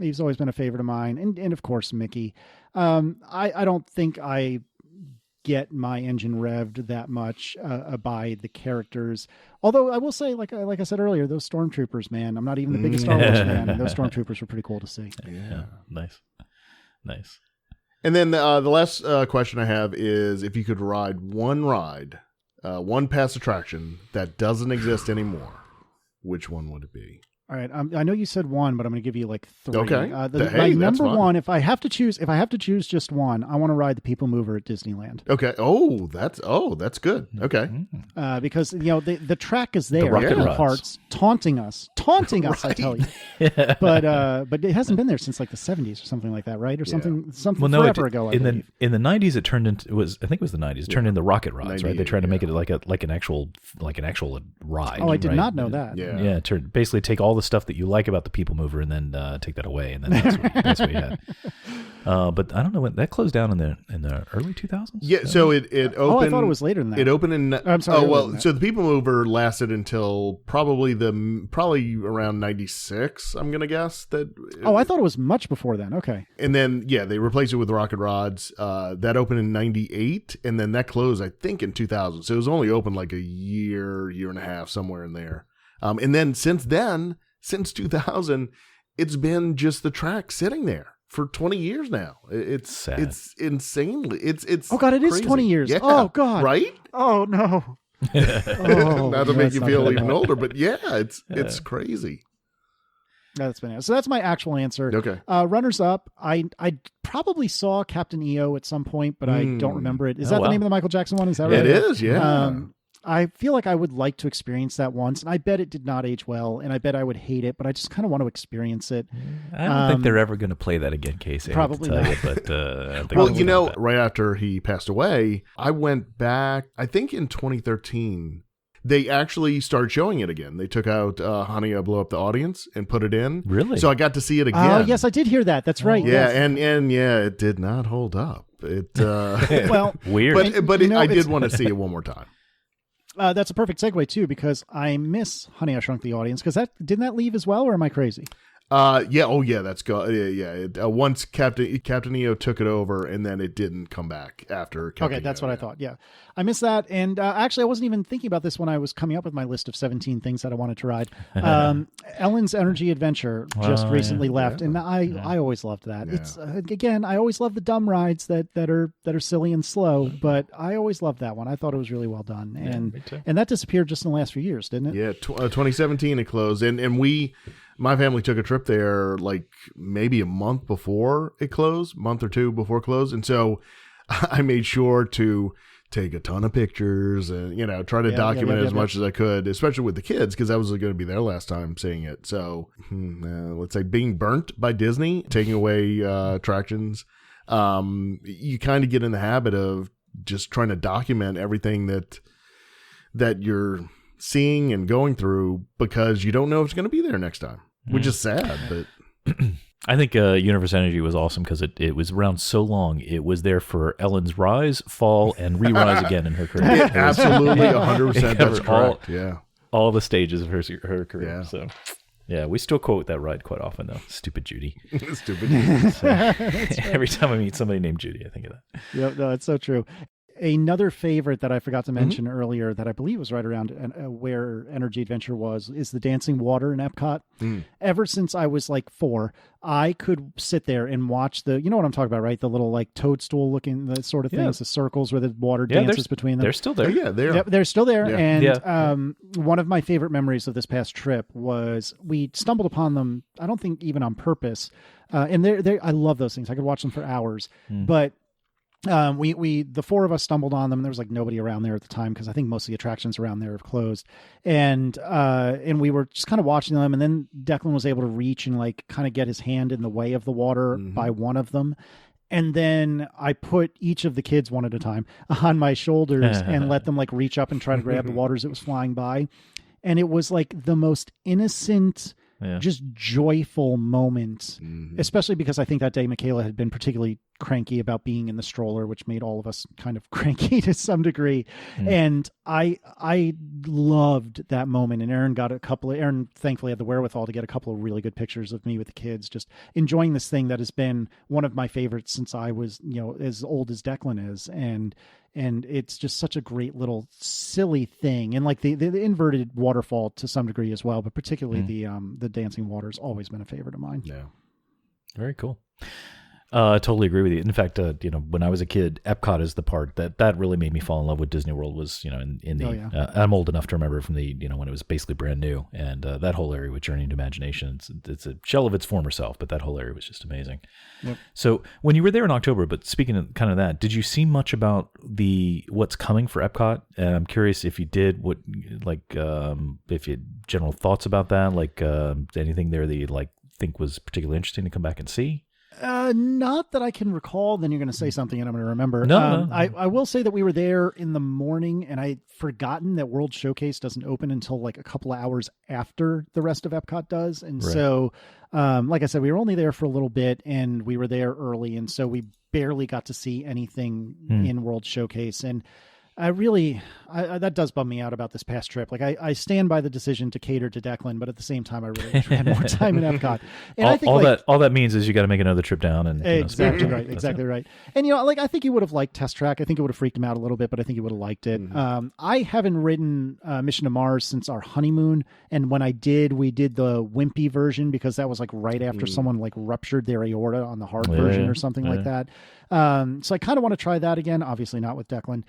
He's always been a favorite of mine, and of course Mickey. I don't think I get my engine revved that much by the characters. Although I will say, like I said earlier, those stormtroopers, man, I'm not even the biggest Star Wars fan, and those stormtroopers were pretty cool to see. Yeah. Nice. And then the last question I have is, if you could ride, one past attraction that doesn't exist anymore, which one would it be? All right, I know you said one, but I'm going to give you like 3. Okay. My number one, if I have to choose just one, I want to ride the People Mover at Disneyland. Okay. That's good. Okay. Because the track is there, the parts taunting us. Right. I tell you. But it hasn't been there since like the 70s or something like that, right? Or something forever ago. In the 90s, it turned into I think it was the 90s. It turned into rocket rods, right? They tried to make it like an actual ride. Oh, I did not know that. Yeah. Basically take all the stuff that you like about the People Mover and then take that away, and then that's what you had. But I don't know when that closed down in the early 2000s. Yeah, so it opened. Oh, I thought it was later than that. It opened in. I'm sorry. Oh well, so the People Mover lasted until probably around 96. I'm gonna guess that. I thought it was much before then. Okay. And then they replaced it with rocket rods. That opened in 98, and then that closed I think in 2000. So it was only open like a year and a half, somewhere in there. And then since 2000, it's been just the track sitting there for 20 years now. It's sad. It's insanely. It's oh god, it crazy. Is 20 years. Yeah, oh god, right? Oh no. Not to make you feel even older, but it's crazy. That's been it. So that's my actual answer. Okay. Runners up. I probably saw Captain EO at some point, but I don't remember it. Is that the name of the Michael Jackson one? Is that right? It is. Yeah. I feel like I would like to experience that once, and I bet it did not age well, and I bet I would hate it, but I just kind of want to experience it. I don't think they're ever going to play that again, Casey. Probably not. But right after he passed away, I went back, I think in 2013, they actually started showing it again. They took out Honey, I Blew Up the Audience and put it in. Really? So I got to see it again. Oh, yes, I did hear that. That's right. Yeah, yes. and it did not hold up. It well, weird. But I did want to see it one more time. That's a perfect segue too, because I miss Honey, I Shrunk the Audience, because didn't that leave as well, or am I crazy? That's go. Once Captain EO took it over, and then it didn't come back after. Okay, that's what I thought. Yeah, I missed that, and actually, I wasn't even thinking about this when I was coming up with my list of 17 things that I wanted to ride. Ellen's Energy Adventure just recently left, and I always loved that. Yeah. It's again, I always love the dumb rides that are silly and slow, but I always loved that one. I thought it was really well done, and that disappeared just in the last few years, didn't it? Yeah, 2017 it closed, and my family took a trip there like maybe a month before it closed, month or two before it closed. And so I made sure to take a ton of pictures and, try to document as much as I could, especially with the kids, because that was going to be their last time seeing it. So let's say being burnt by Disney, taking away attractions, you kind of get in the habit of just trying to document everything that you're seeing and going through, because you don't know if it's going to be there next time. Which is sad, but I think Universe Energy was awesome because it was around so long. It was there for Ellen's rise, fall, and re-rise again in her career. Absolutely, 100%. That's correct. All the stages of her career. Yeah. So, yeah, we still quote that ride quite often, though. Stupid Judy. Stupid Judy. So, every time I meet somebody named Judy, I think of that. Yeah, no, it's so true. Another favorite that I forgot to mention earlier that I believe was right around where Energy Adventure was is the dancing water in Epcot. Ever since I was like 4, I could sit there and watch you know what I'm talking about, right? The little like toadstool looking the sort of things, the circles where the water dances between them. They're still there. Yeah, they are. Yep, they're still there. Yeah. And one of my favorite memories of this past trip was we stumbled upon them, I don't think even on purpose. And I love those things. I could watch them for hours. But the 4 of us stumbled on them, and there was like nobody around there at the time, because I think most of the attractions around there have closed, and we were just kind of watching them, and then Declan was able to reach and like kind of get his hand in the way of the water by one of them. And then I put each of the kids one at a time on my shoulders and let them like reach up and try to grab the water as it was flying by. And it was like the most innocent, just joyful moment, especially because I think that day Michaela had been particularly cranky about being in the stroller, which made all of us kind of cranky to some degree. And I loved that moment. And Aaron thankfully had the wherewithal to get a couple of really good pictures of me with the kids, just enjoying this thing that has been one of my favorites since I was, as old as Declan is. And it's just such a great little silly thing. And like the inverted waterfall to some degree as well, but particularly the dancing water has always been a favorite of mine. Yeah. Very cool. I totally agree with you. In fact, when I was a kid, Epcot is the part that really made me fall in love with Disney World. Was I'm old enough to remember from the when it was basically brand new, and that whole area with Journey into Imagination, it's a shell of its former self, but that whole area was just amazing. Yep. So when you were there in October, but speaking of kind of that, did you see much about what's coming for Epcot? And I'm curious if you did, if you had general thoughts about that, anything there that you think was particularly interesting to come back and see. Not that I can recall. Then you're going to say something and I'm going to remember. No. I will say that we were there in the morning, and I'd forgotten that World Showcase doesn't open until like a couple of hours after the rest of Epcot does. And so, like I said, we were only there for a little bit, and we were there early. And so we barely got to see anything in World Showcase. And that does bum me out about this past trip. Like I stand by the decision to cater to Declan, but at the same time, I really wish we had more time in Epcot. And I think all that means is you got to make another trip down and exactly right. Exactly right. And I think he would have liked Test Track. I think it would have freaked him out a little bit, but I think he would have liked it. I haven't ridden Mission to Mars since our honeymoon, and when I did, we did the wimpy version because that was like right after someone like ruptured their aorta on the hard version or something like that. So I kind of want to try that again. Obviously not with Declan.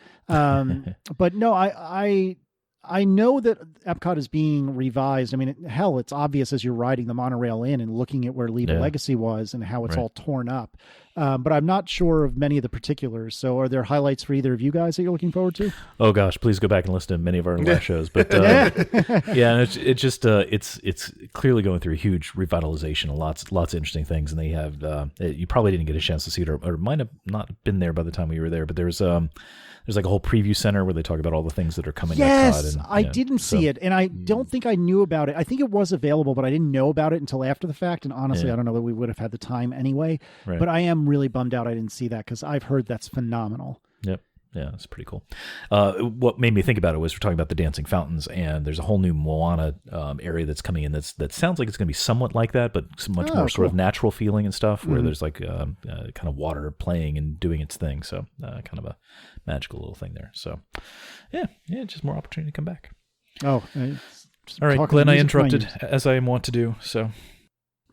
But no, I I know that Epcot is being revised. I mean, hell, it's obvious as you're riding the monorail in and looking at where Leave a Legacy was and how it's all torn up. But I'm not sure of many of the particulars. So are there highlights for either of you guys that you're looking forward to? Oh gosh, please go back and listen to many of our last shows. But yeah, it's just it's clearly going through a huge revitalization, lots of interesting things. And they have you probably didn't get a chance to see it, or might have not been there by the time we were there. But there's like a whole preview center where they talk about all the things that are coming. Yes, I didn't see it, and I don't think I knew about it. I think it was available, but I didn't know about it until after the fact. And honestly, I don't know that we would have had the time anyway. Right. But I am really bummed out I didn't see that because I've heard that's phenomenal. Yep. Yeah, it's pretty cool. What made me think about it was we're talking about the dancing fountains, and there's a whole new Moana area that's coming in that sounds like it's going to be somewhat like that, but much more sort of natural feeling and stuff, where there's like kind of water playing and doing its thing. So kind of a magical little thing there. So yeah, just more opportunity to come back. Oh, all right, Glenn, I interrupted as I want to do. So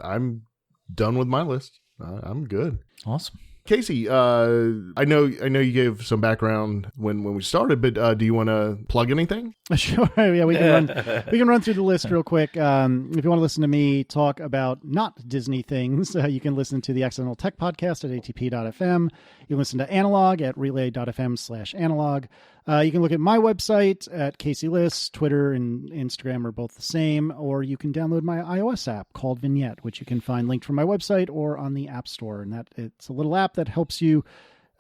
I'm done with my list. I'm good. Awesome. Casey, I know you gave some background when we started, but do you want to plug anything? Sure. Yeah, we can run through the list real quick. If you want to listen to me talk about not Disney things, you can listen to the Accidental Tech Podcast at atp.fm. You can listen to Analog at relay.fm/analog. You can look at my website at Casey Liss. Twitter and Instagram are both the same, or you can download my iOS app called Vignette, which you can find linked from my website or on the App Store. And it's a little app that helps you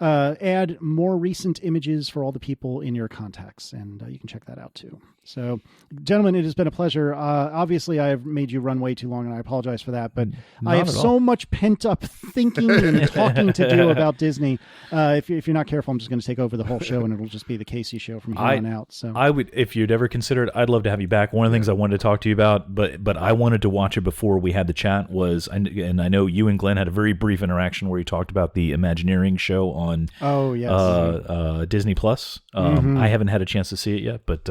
add more recent images for all the people in your contacts, and you can check that out too. So, gentlemen, it has been a pleasure. Obviously, I have made you run way too long, and I apologize for that, but I have so much pent-up thinking and talking to do about Disney. If you're not careful, I'm just going to take over the whole show, and it'll just be the Casey show from here on out. So I would, if you'd ever consider it, I'd love to have you back. One of the things I wanted to talk to you about, but I wanted to watch it before we had the chat, and I know you and Glenn had a very brief interaction where you talked about the Imagineering show on Disney Plus. I haven't had a chance to see it yet, but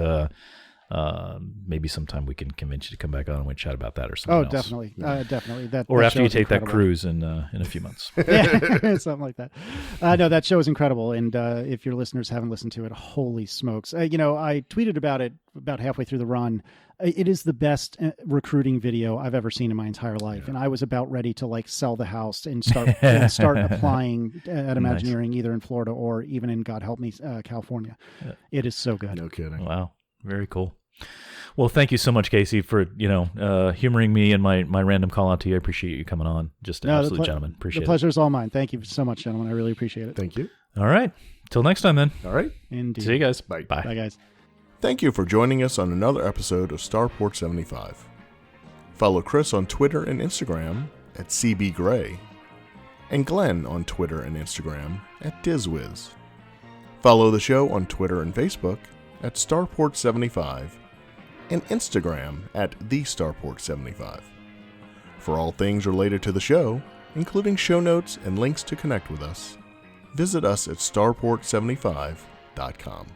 maybe sometime we can convince you to come back on and we chat about that or something else. Definitely. Definitely. Or after you take that cruise in a few months. Yeah, something like that. No, that show is incredible. And if your listeners haven't listened to it, holy smokes. I tweeted about it about halfway through the run. It is the best recruiting video I've ever seen in my entire life. Yeah. And I was about ready to sell the house and start applying at Imagineering, either in Florida or even in, God help me, California. Yeah. It is so good. No kidding. Wow. Very cool. Well, thank you so much, Casey, for humoring me and my random call out to you. I appreciate you coming on. Just an absolute gentleman. Appreciate it. The pleasure is all mine. Thank you so much, gentlemen. I really appreciate it. Thank you. All right. Till next time, then. All right. Indeed. See you guys. Bye. Bye, guys. Thank you for joining us on another episode of Starport 75. Follow Chris on Twitter and Instagram at CBGray, and Glenn on Twitter and Instagram at DizWiz. Follow the show on Twitter and Facebook at Starport75 and Instagram at TheStarport75. For all things related to the show, including show notes and links to connect with us, visit us at starport75.com.